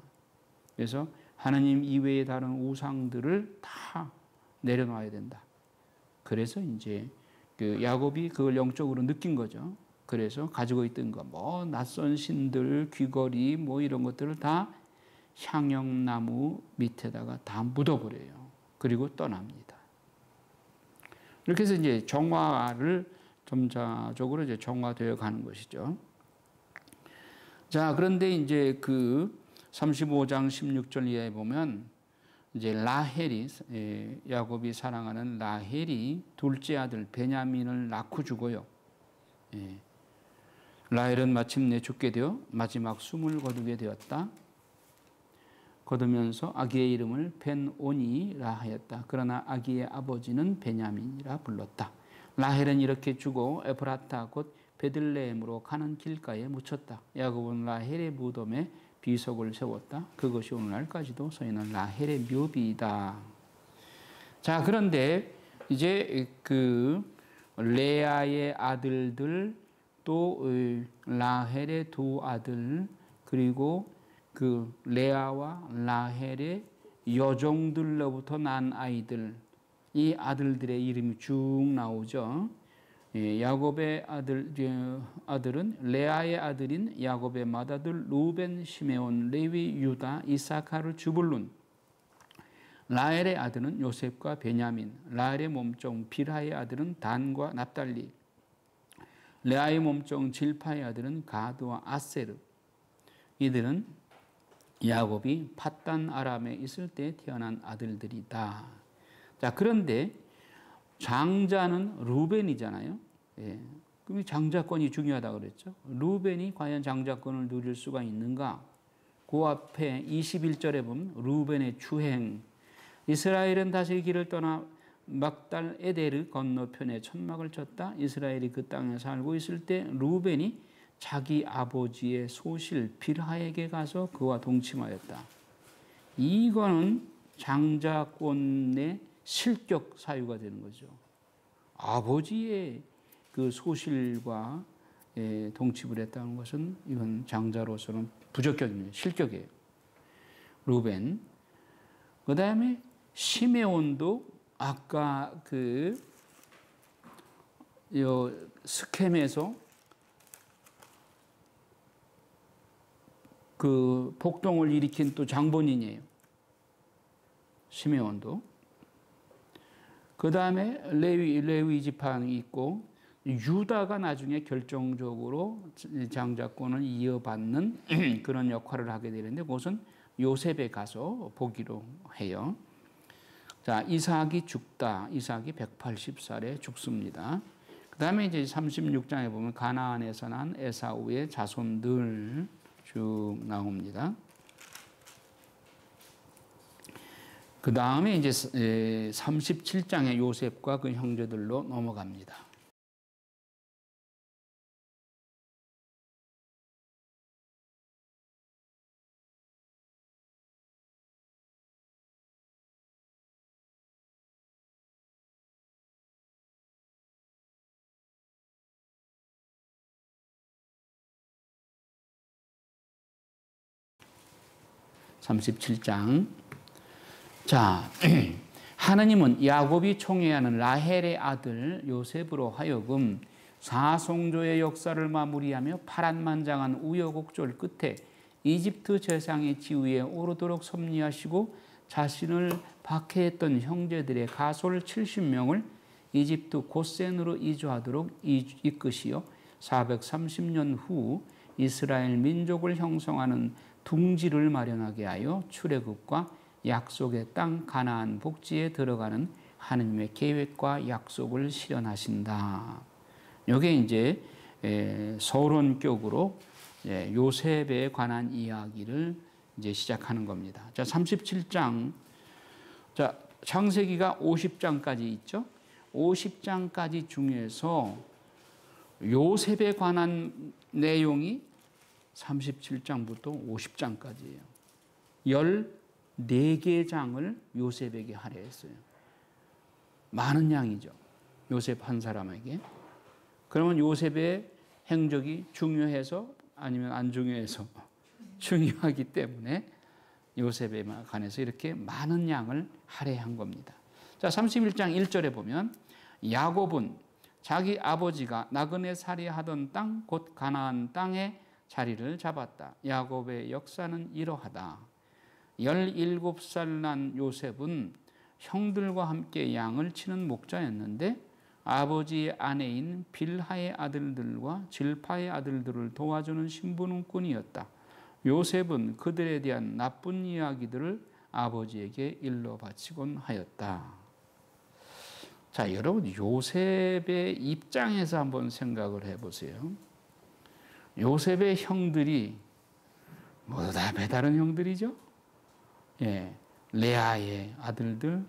그래서 하나님 이외의 다른 우상들을 다 내려놔야 된다. 그래서 이제 그 야곱이 그걸 영적으로 느낀 거죠. 그래서 가지고 있던 거, 뭐 낯선 신들, 귀걸이, 뭐 이런 것들을 다 향영나무 밑에다가 다 묻어버려요. 그리고 떠납니다. 이렇게 해서 이제 정화를 점차적으로 이제 정화되어 가는 것이죠. 자, 그런데 이제 그 35장 16절 이하에 보면 이제 라헬이, 야곱이 사랑하는 라헬이 둘째 아들 베냐민을 낳고 죽어요. 라헬은 마침내 죽게 되어 마지막 숨을 거두게 되었다. 거두면서 아기의 이름을 벤오니라 하였다. 그러나 아기의 아버지는 베냐민이라 불렀다. 라헬은 이렇게 죽어 에프라타 곧 베들레헴으로 가는 길가에 묻혔다. 야곱은 라헬의 무덤에 비석을 세웠다. 그것이 오늘날까지도 서 있는 라헬의 묘비이다. 자, 그런데 이제 그 레아의 아들들, 또 라헬의 두 아들, 그리고 그 레아와 라헬의 여종들로부터 난 아이들, 이 아들들의 이름이 쭉 나오죠. 야곱의 아들은 레아의 아들인 야곱의 맏아들 루벤, 시메온, 레위, 유다, 이사카르, 주불룬. 라헬의 아들은 요셉과 베냐민. 라헬의 몸종 빌하의 아들은 단과 납달리. 레아의 몸종 질파의 아들은 가드와 아세르. 이들은 야곱이 팟단 아람에 있을 때 태어난 아들들이다. 자, 그런데 장자는 루벤이잖아요. 그럼 장자권이 중요하다고 그랬죠. 루벤이 과연 장자권을 누릴 수가 있는가? 그 앞에 21절에 보면 루벤의 추행. 이스라엘은 다시 길을 떠나 막달 에데르 건너편에 천막을 쳤다. 이스라엘이 그 땅에 살고 있을 때 루벤이 자기 아버지의 소실 빌하에게 가서 그와 동침하였다. 이거는 장자권의 실격 사유가 되는 거죠. 아버지의 그 소실과 동침을 했다는 것은 이건 장자로서는 부적격입니다. 실격이에요. 루벤. 그 다음에 시메온도 아까 그 스켐에서 그 폭동을 일으킨 또 장본인이에요. 시메온도. 그 다음에 레위 지파는 있고, 유다가 나중에 결정적으로 장자권을 이어받는 그런 역할을 하게 되는데, 그것은 요셉에 가서 보기로 해요. 자, 이삭이 죽다. 이삭이 180살에 죽습니다. 그 다음에 이제 36장에 보면 가나안에서 난 에사우의 자손들 쭉 나옵니다. 그 다음에 이제 37장에 요셉과 그 형제들로 넘어갑니다. (37장) 자, 하나님은 야곱이 총애하는 라헬의 아들 요셉으로 하여금 사송조의 역사를 마무리하며 파란만장한 우여곡절 끝에 이집트 제상의 지위에 오르도록 섭리하시고 자신을 박해했던 형제들의 가솔 70명을 이집트 고센으로 이주하도록 이끄시어 430년 후 이스라엘 민족을 형성하는 둥지를 마련하게 하여 출애굽과 약속의 땅 가나안 복지에 들어가는 하느님의 계획과 약속을 실현하신다. 이게 이제 서론격으로 요셉에 관한 이야기를 이제 시작하는 겁니다. 자, 37장. 자, 창세기가 50장까지 있죠. 50장까지 중에서 요셉에 관한 내용이 37장부터 50장까지예요. 14개 장을 요셉에게 하려 했어요. 많은 양이죠. 요셉 한 사람에게. 그러면 요셉의 행적이 중요해서 아니면 안 중요해서 중요하기 때문에 요셉에 관해서 이렇게 많은 양을 할애한 겁니다. 자, 31장 1절에 보면 야곱은 자기 아버지가 나그네 살이하던 땅 곧 가나안 땅에 자리를 잡았다. 야곱의 역사는 이러하다. 17살 난 요셉은 형들과 함께 양을 치는 목자였는데 아버지의 아내인 빌하의 아들들과 질파의 아들들을 도와주는 신부님꾼이었다. 요셉은 그들에 대한 나쁜 이야기들을 아버지에게 일러 바치곤 하였다. 자, 여러분 요셉의 입장에서 한번 생각을 해보세요. 요셉의 형들이 모두 다 배다른 형들이죠. 예, 레아의 아들들,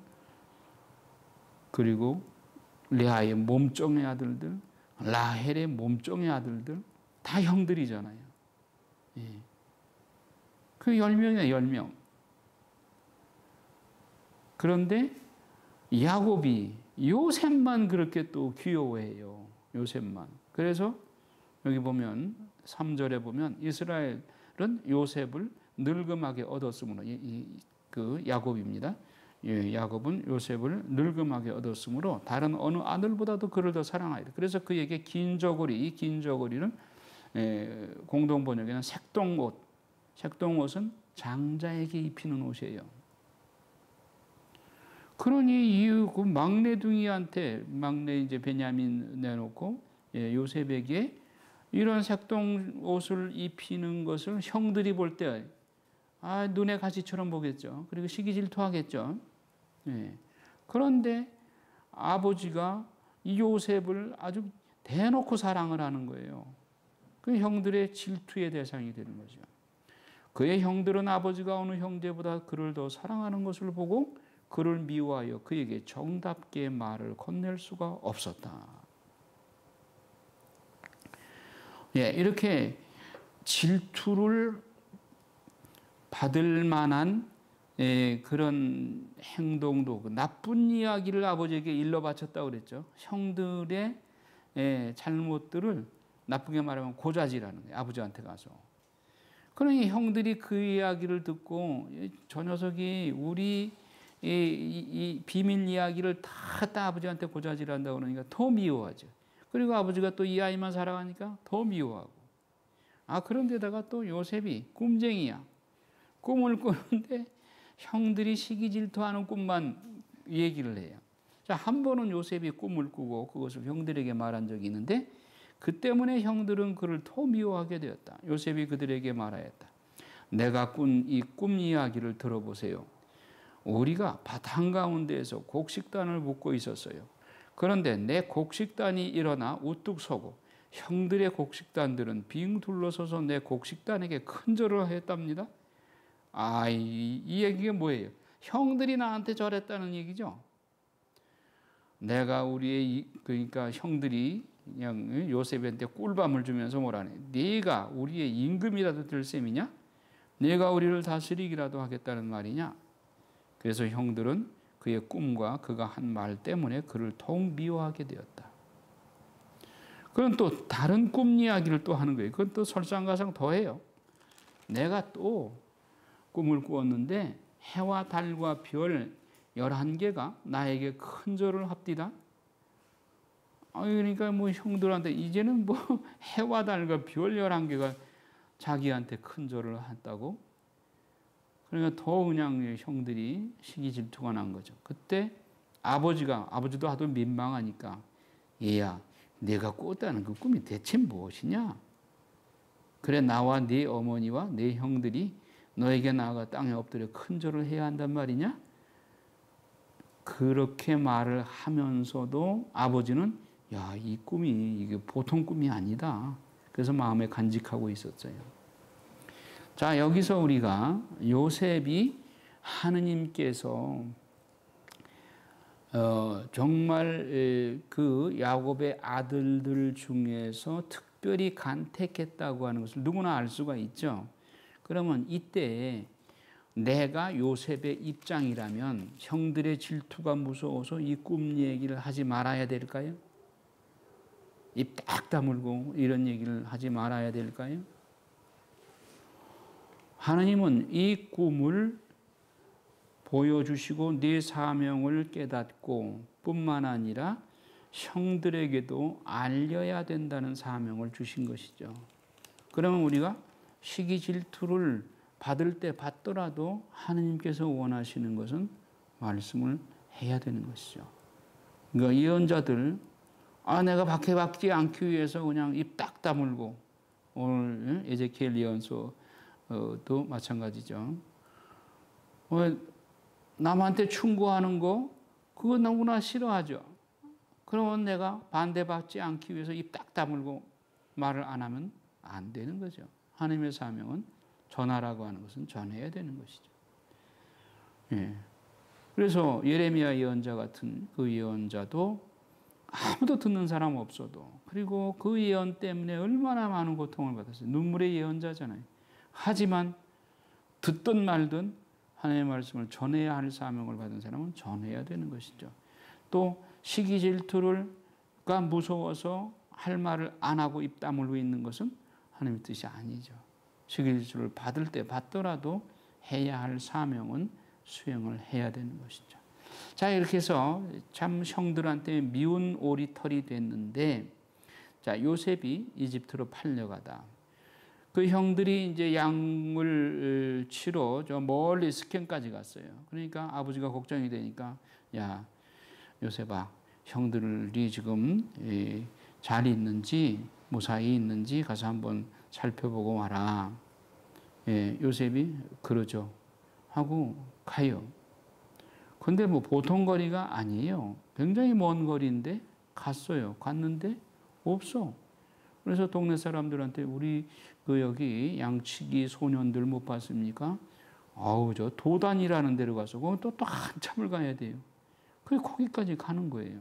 그리고 레아의 몸종의 아들들, 라헬의 몸종의 아들들, 다 형들이잖아요. 예. 그 10명이에요, 10명. 그런데 야곱이 요셉만 그렇게 또 귀여워해요. 요셉만. 그래서 여기 보면 3절에 보면 이스라엘은 요셉을 늙음하게 얻었으므로 그 야곱입니다. 예, 야곱은 요셉을 늙음하게 얻었으므로 다른 어느 아들보다도 그를 더 사랑하였다. 그래서 그에게 긴 저고리, 이 긴 저고리는 공동 번역에는 색동옷, 색동옷은 장자에게 입히는 옷이에요. 그러니 그 막내둥이한테 막내 이제 베냐민 내놓고 요셉에게 이런 색동옷을 입히는 것을 형들이 볼 때 눈의 가시처럼 보겠죠. 그리고 시기 질투하겠죠. 예. 그런데 아버지가 이 요셉을 아주 대놓고 사랑을 하는 거예요. 그 형들의 질투의 대상이 되는 거죠. 그의 형들은 아버지가 어느 형제보다 그를 더 사랑하는 것을 보고 그를 미워하여 그에게 정답게 말을 건넬 수가 없었다. 예, 이렇게 질투를 받을 만한 그런 행동도 나쁜 이야기를 아버지에게 일러 바쳤다고 그랬죠. 형들의 잘못들을 나쁘게 말하면 고자질하는 거예요. 아버지한테 가서. 그러니 형들이 그 이야기를 듣고 저 녀석이 우리 이 비밀 이야기를 다 아버지한테 고자질한다고 그러니까 더 미워하죠. 그리고 아버지가 또 이 아이만 사랑하니까 더 미워하고. 그런데다가 또 요셉이 꿈쟁이야. 꿈을 꾸는데 형들이 시기 질투하는 꿈만 얘기를 해요. 자, 한 번은 요셉이 꿈을 꾸고 그것을 형들에게 말한 적이 있는데 그 때문에 형들은 그를 더 미워하게 되었다. 요셉이 그들에게 말하였다. 내가 꾼 이 꿈 이야기를 들어보세요. 우리가 밭 한가운데에서 곡식단을 묻고 있었어요. 그런데 내 곡식단이 일어나 우뚝 서고 형들의 곡식단들은 빙 둘러서서 내 곡식단에게 큰 절을 했답니다. 이 얘기가 뭐예요? 형들이 나한테 절했다는 얘기죠. 내가 그러니까 형들이 그냥 요셉한테 꿀밤을 주면서 뭐라네. 네가 우리의 임금이라도 될 셈이냐? 네가 우리를 다스리기라도 하겠다는 말이냐? 그래서 형들은 그의 꿈과 그가 한 말 때문에 그를 더욱 미워하게 되었다. 그건 또 다른 꿈 이야기를 또 하는 거예요. 그건 또 설상가상 더해요. 내가 또 꿈을 꾸었는데 해와 달과 별 11개가 나에게 큰 절을 합디다. 그러니까 뭐 형들한테 이제는 뭐 해와 달과 별 11개가 자기한테 큰 절을 했다고. 그러니까 더 그냥 형들이 시기 질투가 난 거죠. 그때 아버지도 하도 민망하니까 얘야 내가 꿨다는 그 꿈이 대체 무엇이냐? 그래 나와 네 어머니와 네 형들이 너에게 나아가 땅에 엎드려 큰 절을 해야 한단 말이냐? 그렇게 말을 하면서도 아버지는 이 꿈이 이게 보통 꿈이 아니다. 그래서 마음에 간직하고 있었어요. 자, 여기서 우리가 요셉이 하느님께서 정말 그 야곱의 아들들 중에서 특별히 간택했다고 하는 것을 누구나 알 수가 있죠. 그러면 이때 내가 요셉의 입장이라면 형들의 질투가 무서워서 이 꿈 얘기를 하지 말아야 될까요? 입 딱 다물고 이런 얘기를 하지 말아야 될까요? 하나님은 이 꿈을 보여주시고 네 사명을 깨닫고 뿐만 아니라 형들에게도 알려야 된다는 사명을 주신 것이죠. 그러면 우리가 시기 질투를 받을 때 받더라도 하나님께서 원하시는 것은 말씀을 해야 되는 것이죠. 그러니까 예언자들, 내가 박해받지 않기 위해서 그냥 입 딱 다물고, 오늘 에제키엘 예언서도 마찬가지죠. 남한테 충고하는 거 그거 너무나 싫어하죠. 그러면 내가 반대받지 않기 위해서 입 딱 다물고 말을 안 하면 안 되는 거죠. 하나님의 사명은 전하라고 하는 것은 전해야 되는 것이죠. 예. 그래서 예레미야 예언자 같은 그 예언자도 아무도 듣는 사람 없어도, 그리고 그 예언 때문에 얼마나 많은 고통을 받았어요. 눈물의 예언자잖아요. 하지만 듣든 말든 하나님의 말씀을 전해야 할 사명을 받은 사람은 전해야 되는 것이죠. 또 시기 질투가 무서워서 할 말을 안 하고 입 다물고 있는 것은 하나님의 뜻이 아니죠. 시기 질투를 받을 때 받더라도 해야 할 사명은 수행을 해야 되는 것이죠. 자, 이렇게 해서 참 형들한테 미운 오리털이 됐는데, 자, 요셉이 이집트로 팔려가다 그 형들이 이제 양을 치러 저 멀리 스캔까지 갔어요. 그러니까 아버지가 걱정이 되니까, 야, 요셉아, 형들이 지금 잘 있는지 무사히 있는지 가서 한번 살펴보고 와라. 예, 요셉이 그러죠 하고 가요. 근데 뭐 보통 거리가 아니에요. 굉장히 먼 거리인데 갔어요. 갔는데 없어. 그래서 동네 사람들한테 우리 그 여기 양치기 소년들 못 봤습니까? 저 도단이라는 데로 가서 그건 또 한참을 가야 돼요. 그래 거기까지 가는 거예요.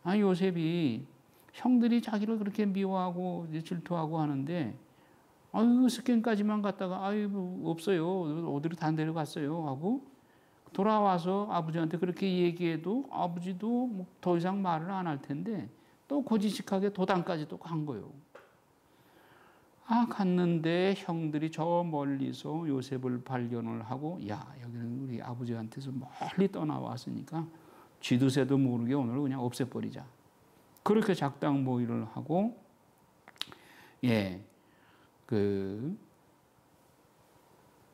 요셉이 형들이 자기를 그렇게 미워하고 질투하고 하는데 스캔까지만 갔다가 없어요. 어디로 다른 데로 갔어요 하고 돌아와서 아버지한테 그렇게 얘기해도 아버지도 뭐 더 이상 말을 안 할 텐데 또 고지식하게 도단까지 또 간 거예요. 갔는데 형들이 저 멀리서 요셉을 발견을 하고, 야, 여기는 우리 아버지한테서 멀리 떠나왔으니까 쥐두새도 모르게 오늘 그냥 없애버리자. 그렇게 작당 모의를 하고,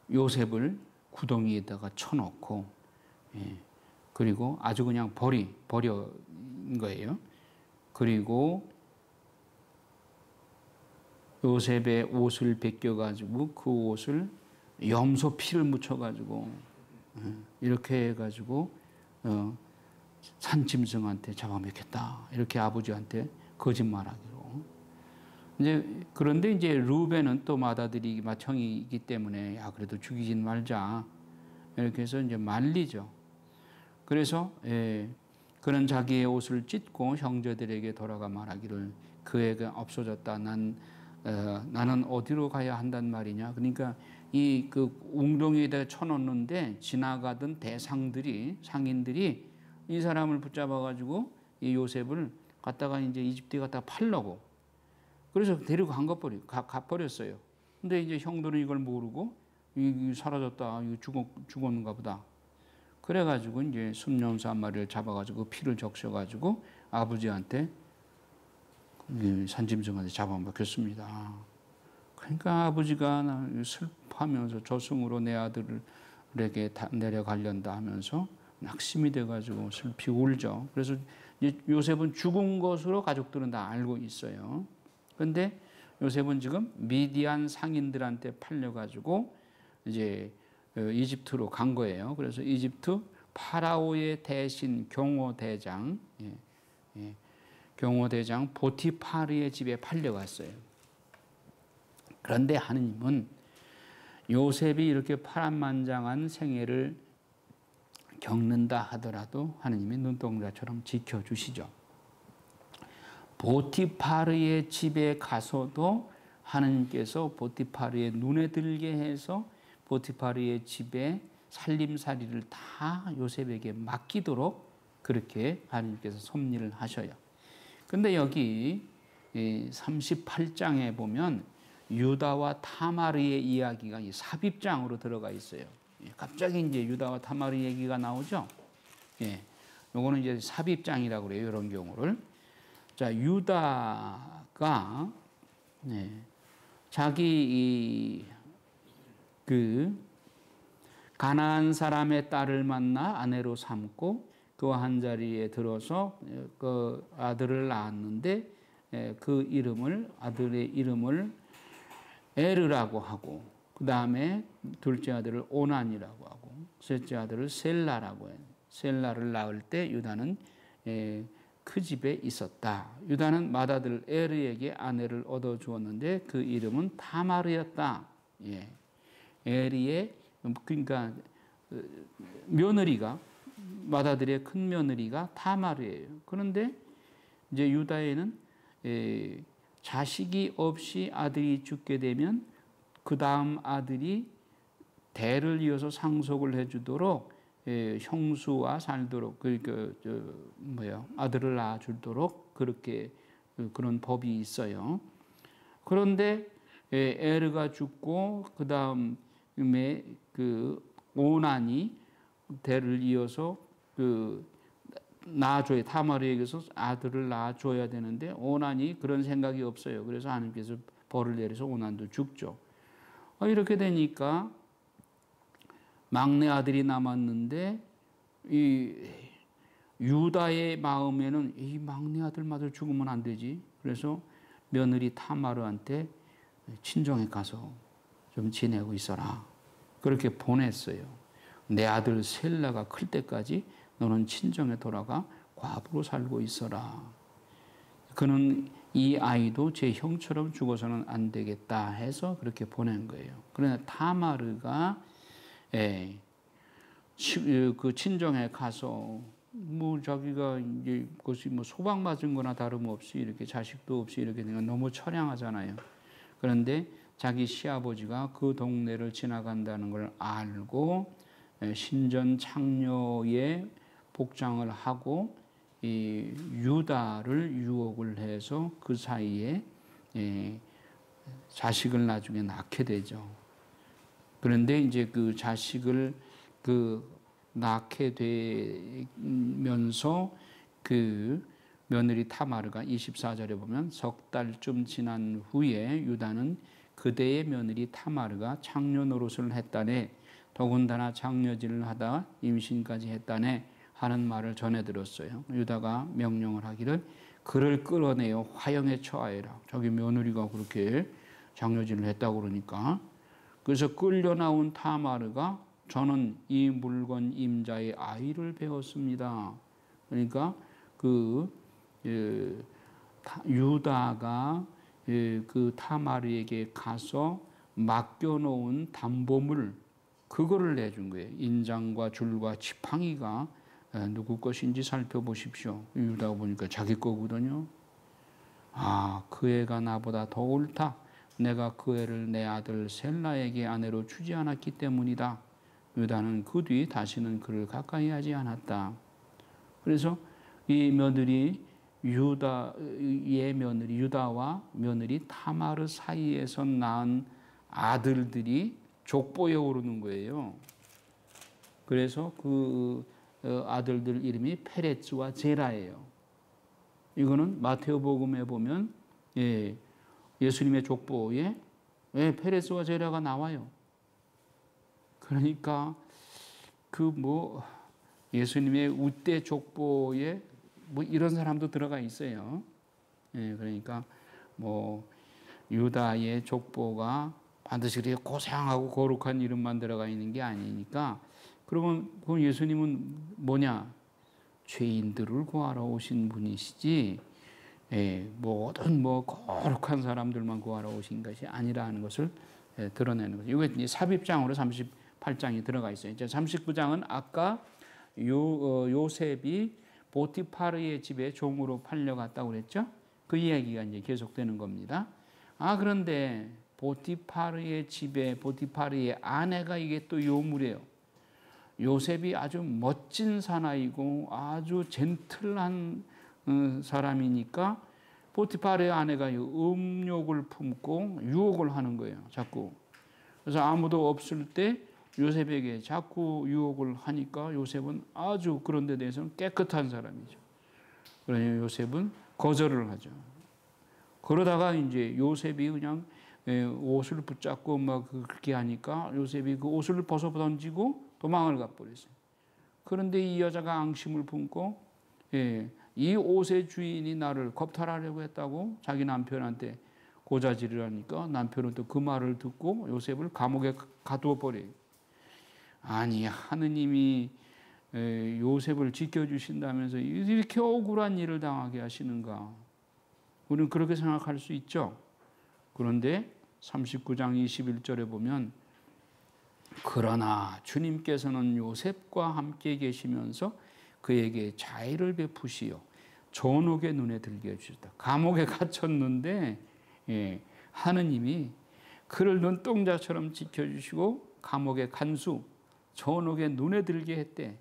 요셉을 구덩이에다가 쳐놓고, 그리고 아주 그냥 버린 거예요. 그리고 요셉의 옷을 벗겨가지고 그 옷을 염소 피를 묻혀가지고 이렇게 해가지고 산짐승한테 잡아먹겠다. 이렇게 아버지한테 거짓말하기로. 그런데 이제 루벤은 또 맏아들이 맏형이기 때문에 그래도 죽이진 말자. 이렇게 해서 이제 말리죠. 그래서 그는 자기의 옷을 찢고 형제들에게 돌아가 말하기를 그애가 없어졌다. 나는 어디로 가야 한단 말이냐. 그러니까 그 웅덩이에다 쳐놓는데 지나가던 상인들이 이 사람을 붙잡아가지고 이 요셉을 갖다가 이제 이집트에 갖다가 팔려고. 그래서 데리고 가버렸어요. 근데 이제 형들은 이걸 모르고 사라졌다. 죽었는가 보다. 그래가지고 이제 순념사 한 마리를 잡아가지고 피를 적셔가지고 아버지한테 산짐승한테 잡아먹혔습니다. 그러니까 아버지가 슬퍼하면서 저승으로 내 아들에게 내려가련다 하면서 낙심이 돼가지고 슬피 울죠. 그래서 이제 요셉은 죽은 것으로 가족들은 다 알고 있어요. 그런데 요셉은 지금 미디안 상인들한테 팔려가지고 이제 이집트로 간 거예요. 그래서 이집트 파라오의 대신 경호대장 보티파르의 집에 팔려갔어요. 그런데 하느님은 요셉이 이렇게 파란만장한 생애를 겪는다 하더라도 하느님이 눈동자처럼 지켜주시죠. 보티파르의 집에 가서도 하느님께서 보티파르의 눈에 들게 해서 보티파르의 집에 살림살이를 다 요셉에게 맡기도록 그렇게 하느님께서 섭리를 하셔요. 근데 여기 38장에 보면 유다와 타마르의 이야기가 삽입장으로 들어가 있어요. 갑자기 이제 유다와 타마르 얘기가 나오죠. 예, 요거는 이제 삽입장이라고 그래요. 이런 경우를. 자, 유다가 자기 가나안 사람의 딸을 만나 아내로 삼고 그와 한 자리에 들어서 그 아들을 낳았는데 그 이름을 아들의 이름을 에르라고 하고 그 다음에 둘째 아들을 오난이라고 하고 셋째 아들을 셀라라고 해요. 셀라를 낳을 때 유다는 그 집에 있었다. 유다는 맏아들 에르에게 아내를 얻어주었는데 그 이름은 타마르였다. 예. 에르의 그러니까 며느리가 맏아들의 큰 며느리가 타마르예요. 그런데 이제 유다에는 자식이 없이 아들이 죽게 되면 그 다음 아들이 대를 이어서 상속을 해주도록 형수와 살도록 아들을 낳아주도록 그렇게 그런 법이 있어요. 그런데 에르가 죽고 그 다음에 오난이 대를 이어서 낳아줘야 타마르에게서 아들을 낳아줘야 되는데 오난이 그런 생각이 없어요. 그래서 하나님께서 벌을 내려서 오난도 죽죠. 이렇게 되니까 막내 아들이 남았는데 이 유다의 마음에는 이 막내 아들마저 죽으면 안 되지. 그래서 며느리 타마르한테 친정에 가서 좀 지내고 있어라. 그렇게 보냈어요. 내 아들 셀라가 클 때까지 너는 친정에 돌아가 과부로 살고 있어라. 그는 이 아이도 제 형처럼 죽어서는 안 되겠다 해서 그렇게 보낸 거예요. 그러나 타마르가 그 친정에 가서 자기가 이제 그것이 소방 맞은 거나 다름없이 이렇게 자식도 없이 이렇게 되면 너무 처량하잖아요. 그런데 자기 시아버지가 그 동네를 지나간다는 걸 알고 신전 창녀의 복장을 하고 이 유다를 유혹을 해서 그 사이에 자식을 나중에 낳게 되죠. 그런데 이제 그 자식을 낳게 되면서 그 며느리 타마르가 24절에 보면 석 달쯤 지난 후에 유다는 그대의 며느리 타마르가 창녀 노릇을 했다네. 더군다나 장녀질을 하다 임신까지 했다네 하는 말을 전해 들었어요. 유다가 명령을 하기를 그를 끌어내어 화형에 처하여라. 자기 며느리가 그렇게 장녀질을 했다고 그러니까. 그래서 끌려 나온 타마르가 저는 이 물건 임자의 아이를 배웠습니다. 그러니까 유다가 그 타마르에게 가서 맡겨놓은 담보물 그거를 내준 거예요. 인장과 줄과 지팡이가 누구 것인지 살펴보십시오. 유다가 보니까 자기 거거든요. 그 애가 나보다 더 옳다. 내가 그 애를 내 아들 셀라에게 아내로 주지 않았기 때문이다. 유다는 그 뒤 다시는 그를 가까이 하지 않았다. 그래서 이 며느리 유다와 며느리 타마르 사이에서 낳은 아들들이 족보에 오르는 거예요. 그래서 그 아들들 이름이 페레츠와 제라예요. 이거는 마테오복음에 보면 예수님의 족보에 페레츠와 제라가 나와요. 그러니까 예수님의 우대 족보에 이런 사람도 들어가 있어요. 그러니까 유다의 족보가 반드시 그렇게 고상하고 거룩한 이름만 들어가 있는 게 아니니까 그러면 예수님은 뭐냐? 죄인들을 구하러 오신 분이시지 모든 거룩한 사람들만 구하러 오신 것이 아니라는 것을 드러내는 거죠. 이게 삽입장으로 38장이 들어가 있어요. 이제 39장은 아까 요셉이 보티파르의 집에 종으로 팔려갔다고 그랬죠. 그 이야기가 이제 계속되는 겁니다. 그런데 보티파르의 집에 보티파르의 아내가 이게 또 요물이에요. 요셉이 아주 멋진 사나이고 아주 젠틀한 사람이니까 보티파르의 아내가 음욕을 품고 유혹을 하는 거예요. 자꾸. 그래서 아무도 없을 때 요셉에게 자꾸 유혹을 하니까 요셉은 아주 그런 데 대해서는 깨끗한 사람이죠. 그러니 요셉은 거절을 하죠. 그러다가 이제 요셉이 그냥 옷을 붙잡고 막 그렇게 하니까 요셉이 그 옷을 벗어 던지고 도망을 가버렸어요. 그런데 이 여자가 앙심을 품고 이 옷의 주인이 나를 겁탈하려고 했다고 자기 남편한테 고자질을 하니까 남편은 또 그 말을 듣고 요셉을 감옥에 가두어 버려요. 아니 하느님이 요셉을 지켜주신다면서 이렇게 억울한 일을 당하게 하시는가. 우리는 그렇게 생각할 수 있죠. 그런데 39장 21절에 보면 그러나 주님께서는 요셉과 함께 계시면서 그에게 자애를 베푸시어 전옥의 눈에 들게 해주셨다. 감옥에 갇혔는데 하느님이 그를 눈동자처럼 지켜주시고 감옥의 간수 전옥의 눈에 들게 했대.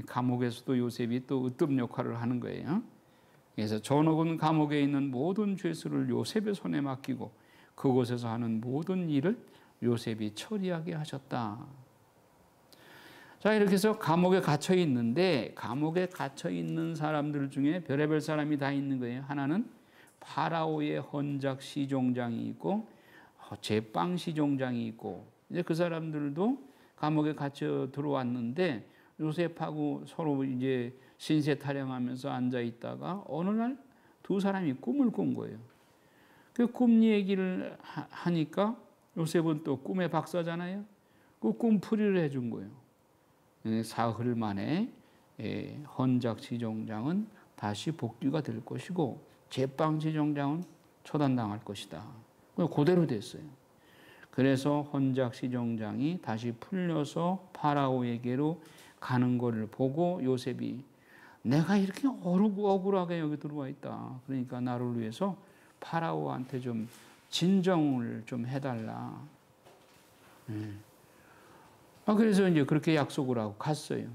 감옥에서도 요셉이 또 으뜸 역할을 하는 거예요. 그래서 전옥은 감옥에 있는 모든 죄수를 요셉의 손에 맡기고 그곳에서 하는 모든 일을 요셉이 처리하게 하셨다. 자, 이렇게 해서 감옥에 갇혀 있는데 감옥에 갇혀 있는 사람들 중에 별의별 사람이 다 있는 거예요. 하나는 파라오의 헌작 시종장이 있고 제빵 시종장이 있고 이제 그 사람들도 감옥에 갇혀 들어왔는데 요셉하고 서로 이제 신세 타령하면서 앉아 있다가 어느 날 두 사람이 꿈을 꾼 거예요. 그 꿈 얘기를 하니까 요셉은 또 꿈의 박사잖아요. 그 꿈풀이를 해준 거예요. 사흘 만에 헌작 지종장은 다시 복귀가 될 것이고 제빵 지종장은 처단당할 것이다. 그대로 됐어요. 그래서 헌작 지종장이 다시 풀려서 파라오에게로 가는 것을 보고 요셉이 내가 이렇게 억울하게 여기 들어와 있다. 그러니까 나를 위해서 파라오한테 좀 진정을 좀 해달라. 그래서 이제 그렇게 약속을 하고 갔어요.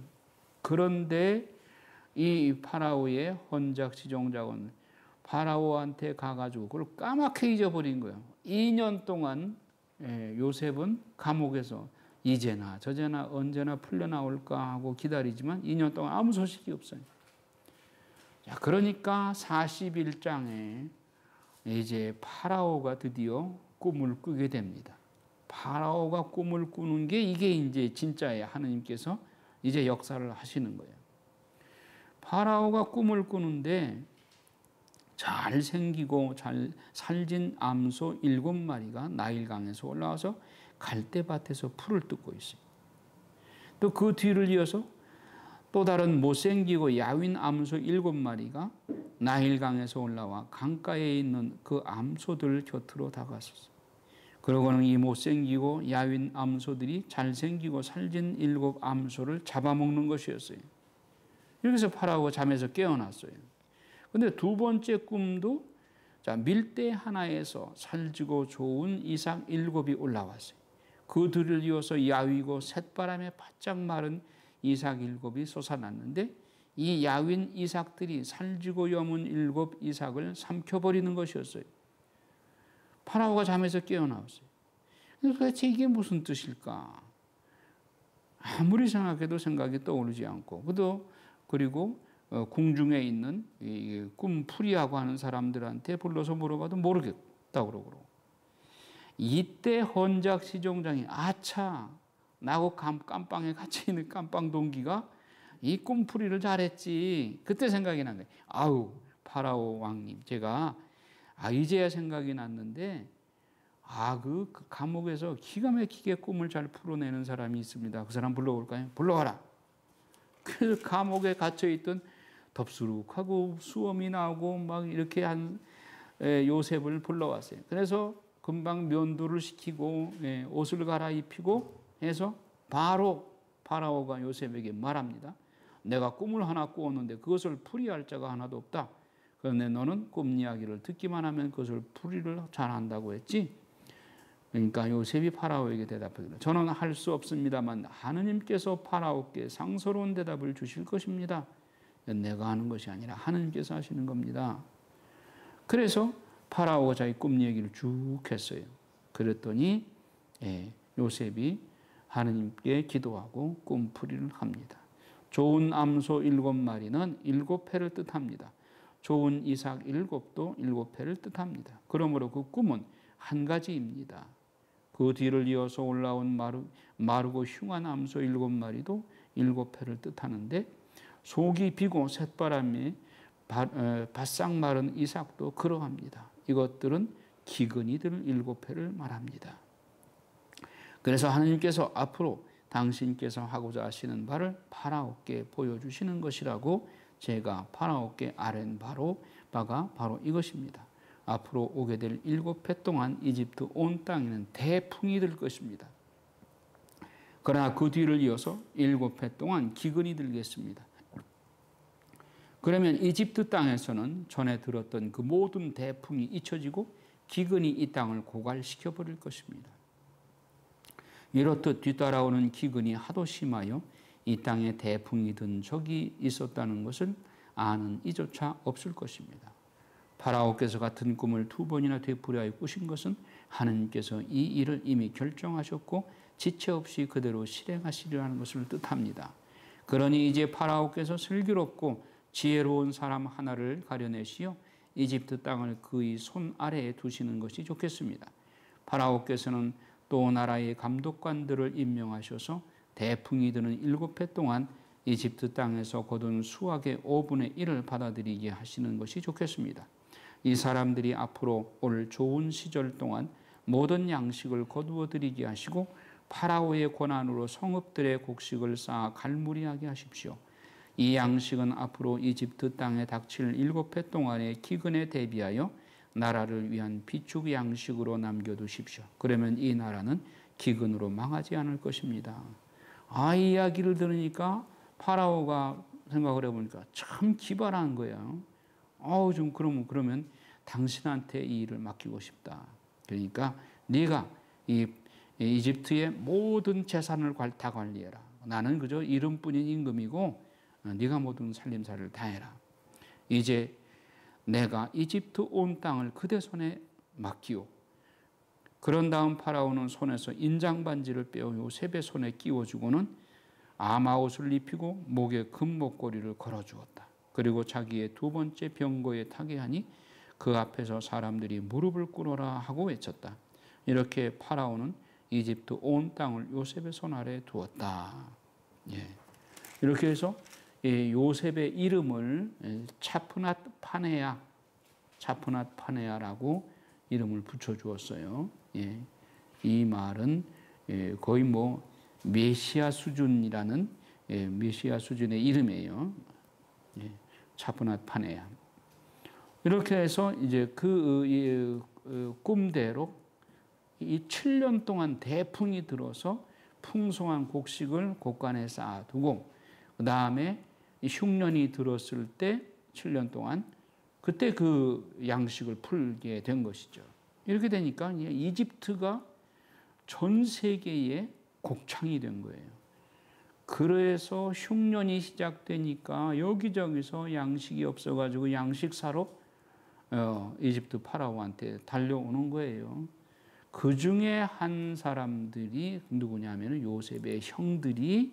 그런데 이 파라오의 헌작 지종장은 파라오한테 가가지고 그걸 까맣게 잊어버린 거예요. 2년 동안 요셉은 감옥에서 이제나 저제나 언제나 풀려나올까 하고 기다리지만 2년 동안 아무 소식이 없어요. 자, 그러니까 41장에 이제 파라오가 드디어 꿈을 꾸게 됩니다. 파라오가 꿈을 꾸는 게 이게 이제 진짜예요. 하느님께서 이제 역사를 하시는 거예요. 파라오가 꿈을 꾸는데 잘생기고 잘 살진 암소 7마리가 나일강에서 올라와서 갈대밭에서 풀을 뜯고 있어요. 또 그 뒤를 이어서 또 다른 못생기고 야윈 암소 7마리가 나일강에서 올라와 강가에 있는 그 암소들 곁으로 다가섰어요. 그러고는 이 못생기고 야윈 암소들이 잘생기고 살진 7 암소를 잡아먹는 것이었어요. 이렇게 해서 파라오가 잠에서 깨어났어요. 근데 두 번째 꿈도 밀대 하나에서 살지고 좋은 이삭 7이 올라왔어요. 그 뒤를 이어서 야위고 쇳바람에 바짝 마른 이삭 7이 솟아났는데 이 야윈 이삭들이 살지고 여문 7 이삭을 삼켜버리는 것이었어요. 파라오가 잠에서 깨어나왔어요. 도대체 이게 무슨 뜻일까? 아무리 생각해도 생각이 떠오르지 않고 그리고 궁중에 있는 꿈풀이하고 하는 사람들한테 불러서 물어봐도 모르겠다고 그러고 이때 헌작 시종장이 아차 나하고 깜빵에 같이 있는 깜빵 동기가 이 꿈풀이를 잘했지. 그때 생각이 난 거예요. 아우 파라오 왕님 제가 이제야 생각이 났는데 그 감옥에서 기가 막히게 꿈을 잘 풀어내는 사람이 있습니다. 그 사람 불러올까요? 불러와라. 그래서 감옥에 갇혀있던 덥수룩하고 수염이 나고 막 이렇게 한 요셉을 불러왔어요. 그래서 금방 면도를 시키고 옷을 갈아입히고 해서 바로 파라오가 요셉에게 말합니다. 내가 꿈을 하나 꾸었는데 그것을 풀이할 자가 하나도 없다. 그런데 너는 꿈 이야기를 듣기만 하면 그것을 풀이를 잘한다고 했지. 그러니까 요셉이 파라오에게 대답하기를 저는 할 수 없습니다만 하느님께서 파라오께 상서로운 대답을 주실 것입니다. 내가 하는 것이 아니라 하느님께서 하시는 겁니다. 그래서 파라오가 자기 꿈 얘기를 쭉 했어요. 그랬더니 요셉이 하느님께 기도하고 꿈풀이를 합니다. 좋은 암소 7마리는 7회를 뜻합니다. 좋은 이삭 7도 7회를 뜻합니다. 그러므로 그 꿈은 한 가지입니다. 그 뒤를 이어서 올라온 마르고 흉한 암소 7마리도 7회를 뜻하는데 속이 비고 쇳바람에 바싹 마른 이삭도 그러합니다. 이것들은 기근이들 7회를 말합니다. 그래서 하나님께서 앞으로 당신께서 하고자 하시는 바를 파라오께 보여주시는 것이라고 제가 파라오께 아랜 바가 바로 이것입니다. 앞으로 오게 될 7회 동안 이집트 온 땅에는 대풍이 들 것입니다. 그러나 그 뒤를 이어서 7회 동안 기근이 들겠습니다. 그러면 이집트 땅에서는 전에 들었던 그 모든 대풍이 잊혀지고 기근이 이 땅을 고갈시켜 버릴 것입니다. 이렇듯 뒤따라오는 기근이 하도 심하여 이 땅에 대풍이 든 적이 있었다는 것을 아는 이조차 없을 것입니다. 파라오께서 같은 꿈을 2번이나 되풀이하여 꾸신 것은 하느님께서 이 일을 이미 결정하셨고 지체 없이 그대로 실행하시리라는 것을 뜻합니다. 그러니 이제 파라오께서 슬기롭고 지혜로운 사람 하나를 가려내시어 이집트 땅을 그의 손 아래에 두시는 것이 좋겠습니다. 파라오께서는 또 나라의 감독관들을 임명하셔서 대풍이 드는 7회 동안 이집트 땅에서 거둔 수확의 5분의 1을 받아들이게 하시는 것이 좋겠습니다. 이 사람들이 앞으로 올 좋은 시절 동안 모든 양식을 거두어 드리게 하시고 파라오의 권한으로 성읍들의 곡식을 쌓아 갈무리하게 하십시오. 이 양식은 앞으로 이집트 땅에 닥칠 7회 동안의 기근에 대비하여 나라를 위한 비축 양식으로 남겨두십시오. 그러면 이 나라는 기근으로 망하지 않을 것입니다. 이 이야기를 들으니까 파라오가 생각을 해보니까 참 기발한 거예요. 좀 그러면 당신한테 이 일을 맡기고 싶다. 그러니까 네가 이 이집트의 모든 재산을 다 관리해라. 나는 그저 이름뿐인 임금이고 네가 모든 살림살이를 다 해라. 이제 내가 이집트 온 땅을 그대 손에 맡기오. 그런 다음 파라오는 손에서 인장반지를 빼어 요셉의 손에 끼워주고는 아마옷을 입히고 목에 금목걸이를 걸어주었다. 그리고 자기의 2번째 병거에 타게 하니 그 앞에서 사람들이 무릎을 꿇어라 하고 외쳤다. 이렇게 파라오는 이집트 온 땅을 요셉의 손 아래에 두었다. 이렇게 해서 요셉의 이름을 차프낫 파네아라고 이름을 붙여주었어요. 이 말은 거의 메시아 수준이라는 메시아 수준의 이름이에요. 차프낫 파네아. 이렇게 해서 이제 그 꿈대로 이 7년 동안 대풍이 들어서 풍성한 곡식을 곳간에 쌓아두고 그 다음에 흉년이 들었을 때 7년 동안 그때 그 양식을 풀게 된 것이죠. 이렇게 되니까 이집트가 전 세계의 곡창이 된 거예요. 그래서 흉년이 시작되니까 여기저기서 양식이 없어가지고 양식 사러 이집트 파라오한테 달려오는 거예요. 그 중에 한 사람들이 누구냐면 요셉의 형들이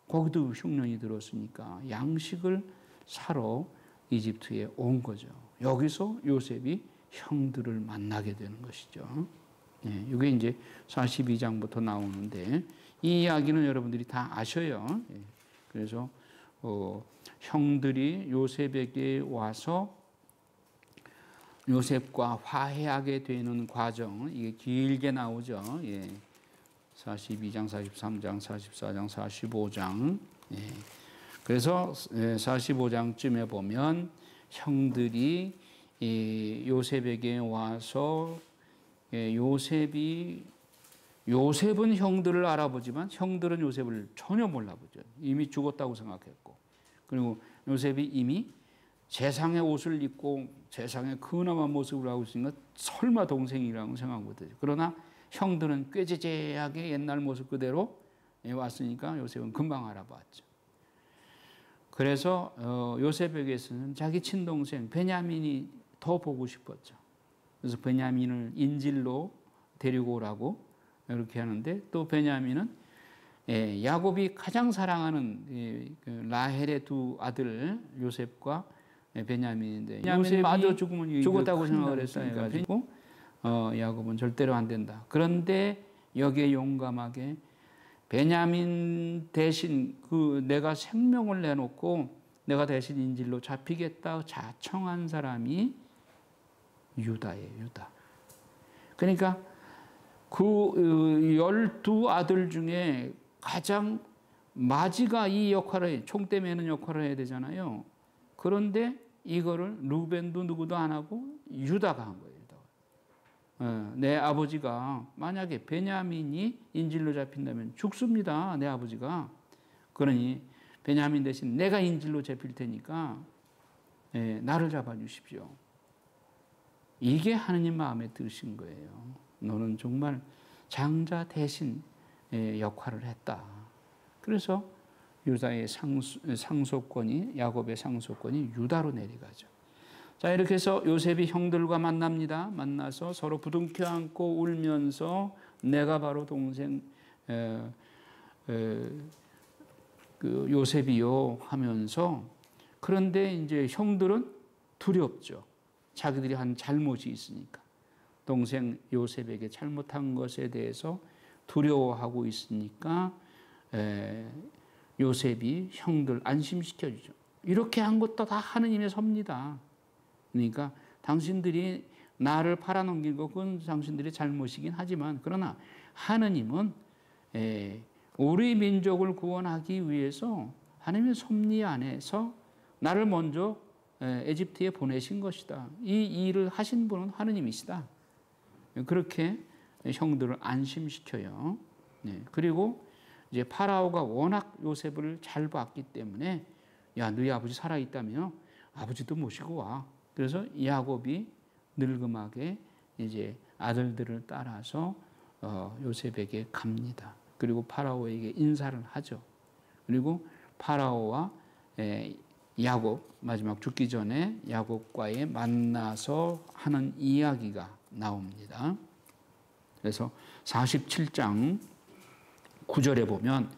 거기도 흉년이 들었으니까 양식을 사러 이집트에 온 거죠. 여기서 요셉이 형들을 만나게 되는 것이죠. 이게 이제 42장부터 나오는데 이 이야기는 여러분들이 다 아셔요. 그래서 형들이 요셉에게 와서 요셉과 화해하게 되는 과정, 이게 길게 나오죠. 42장, 43장, 44장, 45장. 그래서 45장쯤에 보면 형들이 요셉에게 와서 요셉은 형들을 알아보지만 형들은 요셉을 전혀 몰라보죠. 이미 죽었다고 생각했고, 그리고 요셉이 이미 재상의 옷을 입고 재상의 근엄한 모습을 하고 있으니까 설마 동생이라고 생각하거든요. 그러나 형들은 꾀지지하게 옛날 모습 그대로 왔으니까 요셉은 금방 알아봤죠. 그래서 요셉에게서는 자기 친동생 베냐민이 더 보고 싶었죠. 그래서 베냐민을 인질로 데리고 오라고 이렇게 하는데, 또 베냐민은 야곱이 가장 사랑하는 라헬의 두 아들 요셉과 베냐민인데, 요셉이 마저 죽으면 죽었다고 생각을 했으니까 가지고 야곱은 절대로 안 된다. 그런데 여기에 용감하게 베냐민 대신 내가 생명을 내놓고 내가 대신 인질로 잡히겠다 자청한 사람이 유다예요. 유다. 그러니까 그 12아들 중에 가장 마지가 이 역할을, 총대 매는 역할을 해야 되잖아요. 그런데 이거를 루벤도 누구도 안 하고 유다가 한 거예요. 내 아버지가 만약에 베냐민이 인질로 잡힌다면 죽습니다. 내 아버지가. 그러니 베냐민 대신 내가 인질로 잡힐 테니까 나를 잡아주십시오. 이게 하느님 마음에 드신 거예요. 너는 정말 장자 대신 역할을 했다. 그래서 유다의 상속권이, 야곱의 상속권이 유다로 내려가죠. 자, 이렇게 해서 요셉이 형들과 만납니다. 만나서 서로 부둥켜 안고 울면서 내가 바로 동생 그 요셉이요 하면서, 그런데 이제 형들은 두렵죠. 자기들이 한 잘못이 있으니까. 동생 요셉에게 잘못한 것에 대해서 두려워하고 있으니까 요셉이 형들 안심시켜주죠. 이렇게 한 것도 다 하느님의 섭니다. 그러니까 당신들이 나를 팔아넘긴 것은 당신들의 잘못이긴 하지만, 그러나 하느님은 우리 민족을 구원하기 위해서 하나님의 섭리 안에서 나를 먼저 에집트에 보내신 것이다. 이 일을 하신 분은 하느님이시다. 그렇게 형들을 안심시켜요. 그리고 이제 파라오가 워낙 요셉을 잘 봤기 때문에, 야, 너희 아버지 살아있다며 아버지도 모시고 와. 그래서 야곱이 늙음하게 이제 아들들을 따라서 요셉에게 갑니다. 그리고 파라오에게 인사를 하죠. 그리고 파라오와 야곱, 마지막 죽기 전에 야곱과의 만나서 하는 이야기가 나옵니다. 그래서 47장 9절에 보면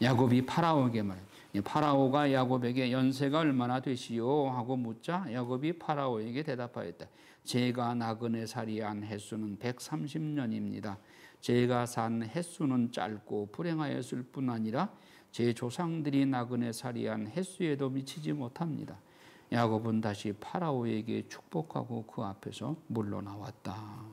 야곱이 파라오에게 말해요. 파라오가 야곱에게 연세가 얼마나 되시오 하고 묻자 야곱이 파라오에게 대답하였다. 제가 나그네 살이한 횟수는 130년입니다. 제가 산 횟수는 짧고 불행하였을 뿐 아니라 제 조상들이 나그네 살이한 횟수에도 미치지 못합니다. 야곱은 다시 파라오에게 축복하고 그 앞에서 물러나왔다.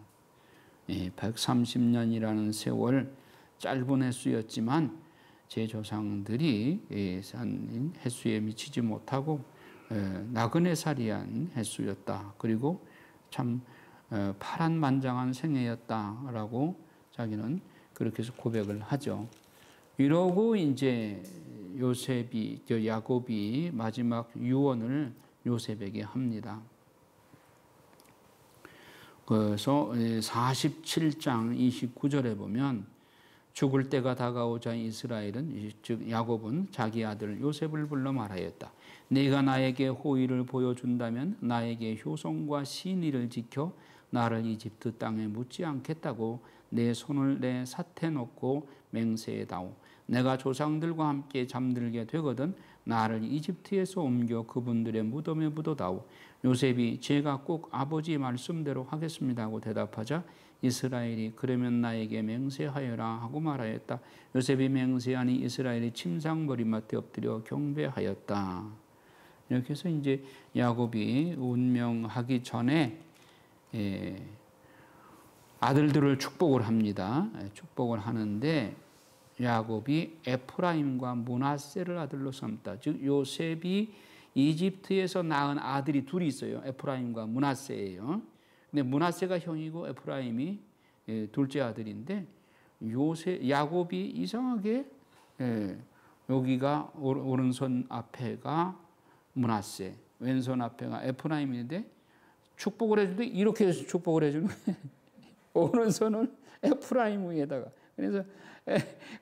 130년이라는 세월, 짧은 횟수였지만 제 조상들이 산 횟수에 미치지 못하고 나그네 살이한 횟수였다. 그리고 참 파란만장한 생애였다라고 자기는 그렇게 해서 고백을 하죠. 이러고 이제 야곱이 마지막 유언을 요셉에게 합니다. 그래서 47장 29절에 보면 죽을 때가 다가오자 이스라엘은, 즉 야곱은 자기 아들 요셉을 불러 말하였다. 네가 나에게 호의를 보여준다면 나에게 효성과 신의를 지켜 나를 이집트 땅에 묻지 않겠다고 내 손을 내 삿에 놓고 맹세해다오. 내가 조상들과 함께 잠들게 되거든 나를 이집트에서 옮겨 그분들의 무덤에 묻어다오. 요셉이 제가 꼭 아버지 말씀대로 하겠습니다 하고 대답하자 이스라엘이 그러면 나에게 맹세하여라 하고 말하였다. 요셉이 맹세하니 이스라엘이 침상 머리맡에 엎드려 경배하였다. 이렇게 해서 이제 야곱이 운명하기 전에 아들들을 축복을 합니다. 축복을 하는데 야곱이 에프라임과 므낫세를 아들로 삼다. 즉 요셉이 이집트에서 낳은 아들이 둘이 있어요. 에프라임과 므낫세예요. 근데 므낫세가 형이고 에프라임이 둘째 아들인데 야곱이 이상하게 여기가 오른손 앞에가 므낫세, 왼손 앞에가 에프라임인데 축복을 해줄 때 이렇게 해서 축복을 해주는 거예요. 오른손을 에프라임 위에다가. 그래서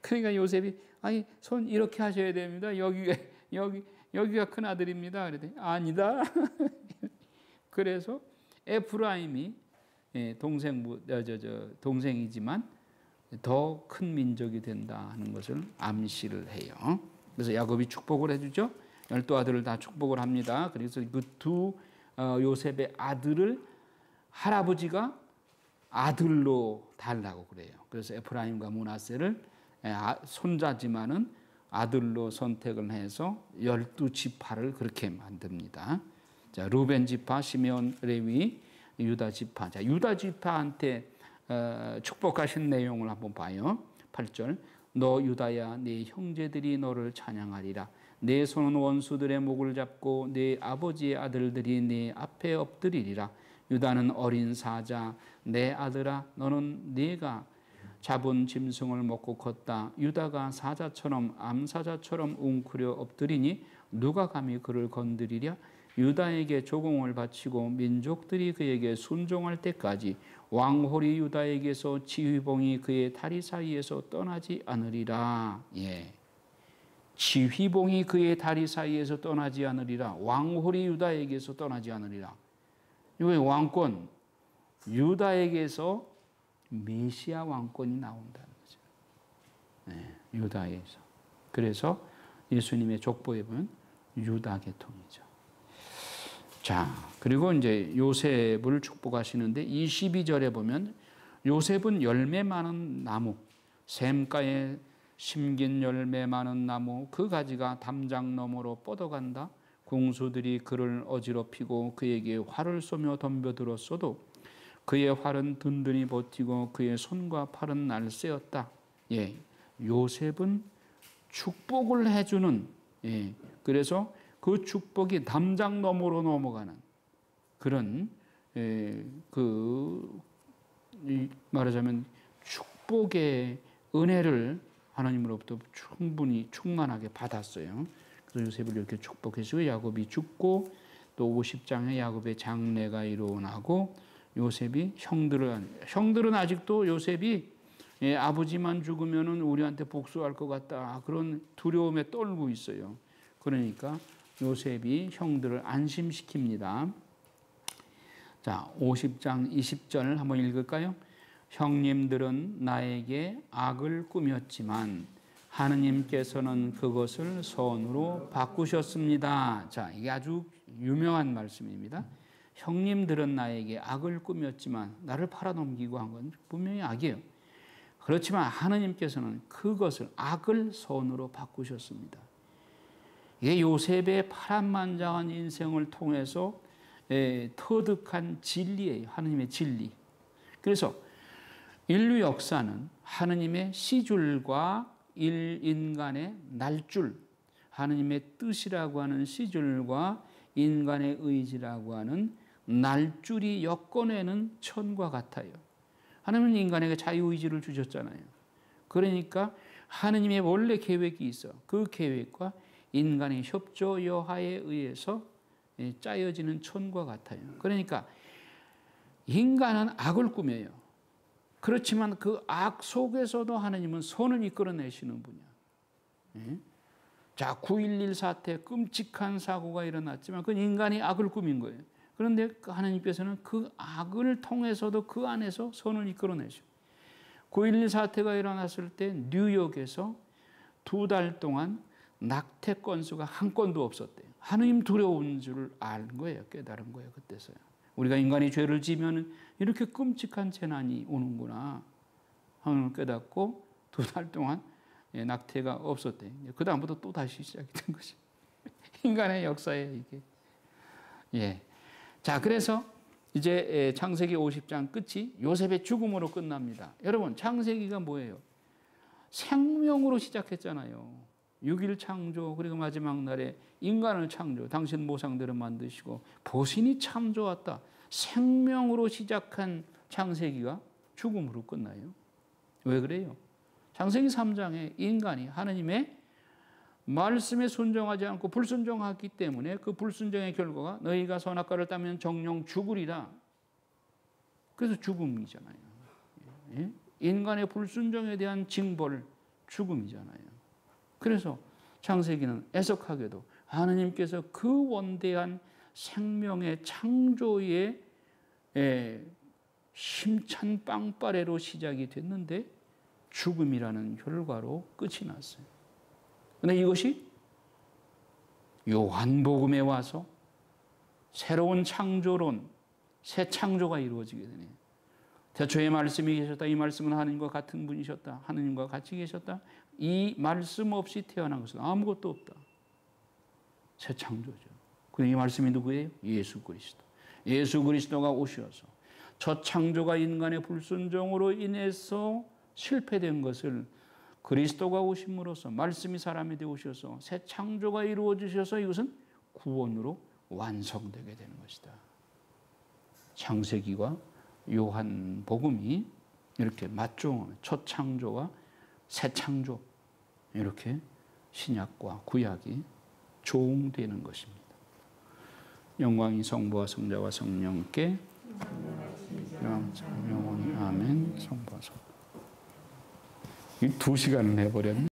그러니까 요셉이 아니 손 이렇게 하셔야 됩니다. 여기가 큰 아들입니다. 그랬더니 아니다. 그래서 에프라임이 동생이지만 더 큰 민족이 된다 하는 것을 암시를 해요. 그래서 야곱이 축복을 해주죠. 12아들을 다 축복을 합니다. 그래서 그 두 요셉의 아들을 할아버지가 아들로 달라고 그래요. 그래서 에프라임과 므낫세를 손자지만은 아들로 선택을 해서 12지파를 그렇게 만듭니다. 자, 루벤 지파, 시므온, 레위, 유다 지파. 자, 유다 지파한테 축복하신 내용을 한번 봐요. 8절. 너 유다야, 네 형제들이 너를 찬양하리라. 내 손은 원수들의 목을 잡고 네 아버지의 아들들이 네 앞에 엎드리리라. 유다는 어린 사자, 내 아들아, 너는 네가 잡은 짐승을 먹고 컸다. 유다가 사자처럼 암사자처럼 웅크려 엎드리니 누가 감히 그를 건드리랴? 유다에게 조공을 바치고 민족들이 그에게 순종할 때까지 왕홀이 유다에게서 지휘봉이 그의 다리 사이에서 떠나지 않으리라. 예. 지휘봉이 그의 다리 사이에서 떠나지 않으리라. 왕홀이 유다에게서 떠나지 않으리라. 이거 왕권, 유다에게서 메시아 왕권이 나온다는 거죠. 네, 유다에서. 그래서 예수님의 족보에 보면 유다 계통이죠. 자, 그리고 이제 요셉을 축복하시는데 22절에 보면 요셉은 열매 많은 나무, 샘가에 심긴 열매 많은 나무, 그 가지가 담장 너머로 뻗어간다. 궁수들이 그를 어지럽히고 그에게 활을 쏘며 덤벼들었어도 그의 활은 든든히 버티고 그의 손과 팔은 날쌔었다. 예, 요셉은 축복을 해주는, 예, 그래서 그 축복이 담장 너머로 넘어가는 그런, 말하자면 축복의 은혜를 하나님으로부터 충분히 충만하게 받았어요. 그래서 요셉을 이렇게 축복해주고 야곱이 죽고 또 50장에 야곱의 장례가 일어나고 요셉이 형들은 아직도 요셉이 아버지만 죽으면은 우리한테 복수할 것 같다 그런 두려움에 떨고 있어요. 그러니까 요셉이 형들을 안심시킵니다. 자, 50장 20절 한번 읽을까요? 형님들은 나에게 악을 꾸몄지만 하느님께서는 그것을 선으로 바꾸셨습니다. 자, 이게 아주 유명한 말씀입니다. 형님들은 나에게 악을 꾸몄지만 나를 팔아넘기고 한 건 분명히 악이에요. 그렇지만 하느님께서는 그것을 악을 선으로 바꾸셨습니다. 이게 요셉의 파란만장한 인생을 통해서 터득한 진리예요. 하느님의 진리. 그래서 인류 역사는 하느님의 시줄과 인간의 날줄, 하느님의 뜻이라고 하는 시줄과 인간의 의지라고 하는 날줄이 엮어내는 천과 같아요. 하나님은 인간에게 자유의지를 주셨잖아요. 그러니까 하느님의 원래 계획이 있어. 그 계획과 인간의 협조 여하에 의해서 짜여지는 천과 같아요. 그러니까 인간은 악을 꾸며요. 그렇지만 그 악 속에서도 하나님은 선을 이끌어내시는 분이야. 자, 9.11 사태 끔찍한 사고가 일어났지만 그건 인간이 악을 꾸민 거예요. 그런데 하나님께서는 그 악을 통해서도 그 안에서 선을 이끌어내셔. 9.11 사태가 일어났을 때 뉴욕에서 2달 동안 낙태 건수가 한 건도 없었대요. 하나님 두려운 줄 알 거예요. 깨달은 거예요. 그때서야. 우리가 인간이 죄를 지면 이렇게 끔찍한 재난이 오는구나 하는 걸 깨닫고 2달 동안 낙태가 없었대요. 그 다음부터 또 다시 시작이 된 것이 인간의 역사예요, 이게. 예. 자, 그래서 이제 창세기 50장 끝이 요셉의 죽음으로 끝납니다. 여러분, 창세기가 뭐예요? 생명으로 시작했잖아요. 6일 창조, 그리고 마지막 날에 인간을 창조, 당신 모상대로 만드시고 보시니 참 좋았다. 생명으로 시작한 창세기가 죽음으로 끝나요. 왜 그래요? 창세기 3장에 인간이 하느님의 말씀에 순종하지 않고 불순종하기 때문에 그 불순종의 결과가 너희가 선악과를 따면 정령 죽으리라. 그래서 죽음이잖아요. 인간의 불순종에 대한 징벌, 죽음이잖아요. 그래서 창세기는 애석하게도 하느님께서 그 원대한 생명의 창조의 힘찬 빵빠레로 시작이 됐는데 죽음이라는 결과로 끝이 났어요. 그런데 이것이 요한복음에 와서 새로운 창조론, 새 창조가 이루어지게 되네요. 태초에 말씀이 계셨다. 이 말씀은 하느님과 같은 분이셨다. 하느님과 같이 계셨다. 이 말씀 없이 태어난 것은 아무것도 없다. 새 창조죠. 그런데 이 말씀이 누구예요? 예수 그리스도. 예수 그리스도가 오셔서 첫 창조가 인간의 불순종으로 인해서 실패된 것을 그리스도가 오심으로써 말씀이 사람이 되오셔서 새 창조가 이루어지셔서 이것은 구원으로 완성되게 되는 것이다. 창세기와 요한복음이 이렇게 맞종하는 첫 창조와 새 창조, 이렇게 신약과 구약이 조응되는 것입니다. 영광이 성부와 성자와 성령께 영원히 아멘. 성부와 성자. 이 2시간을 해버렸네.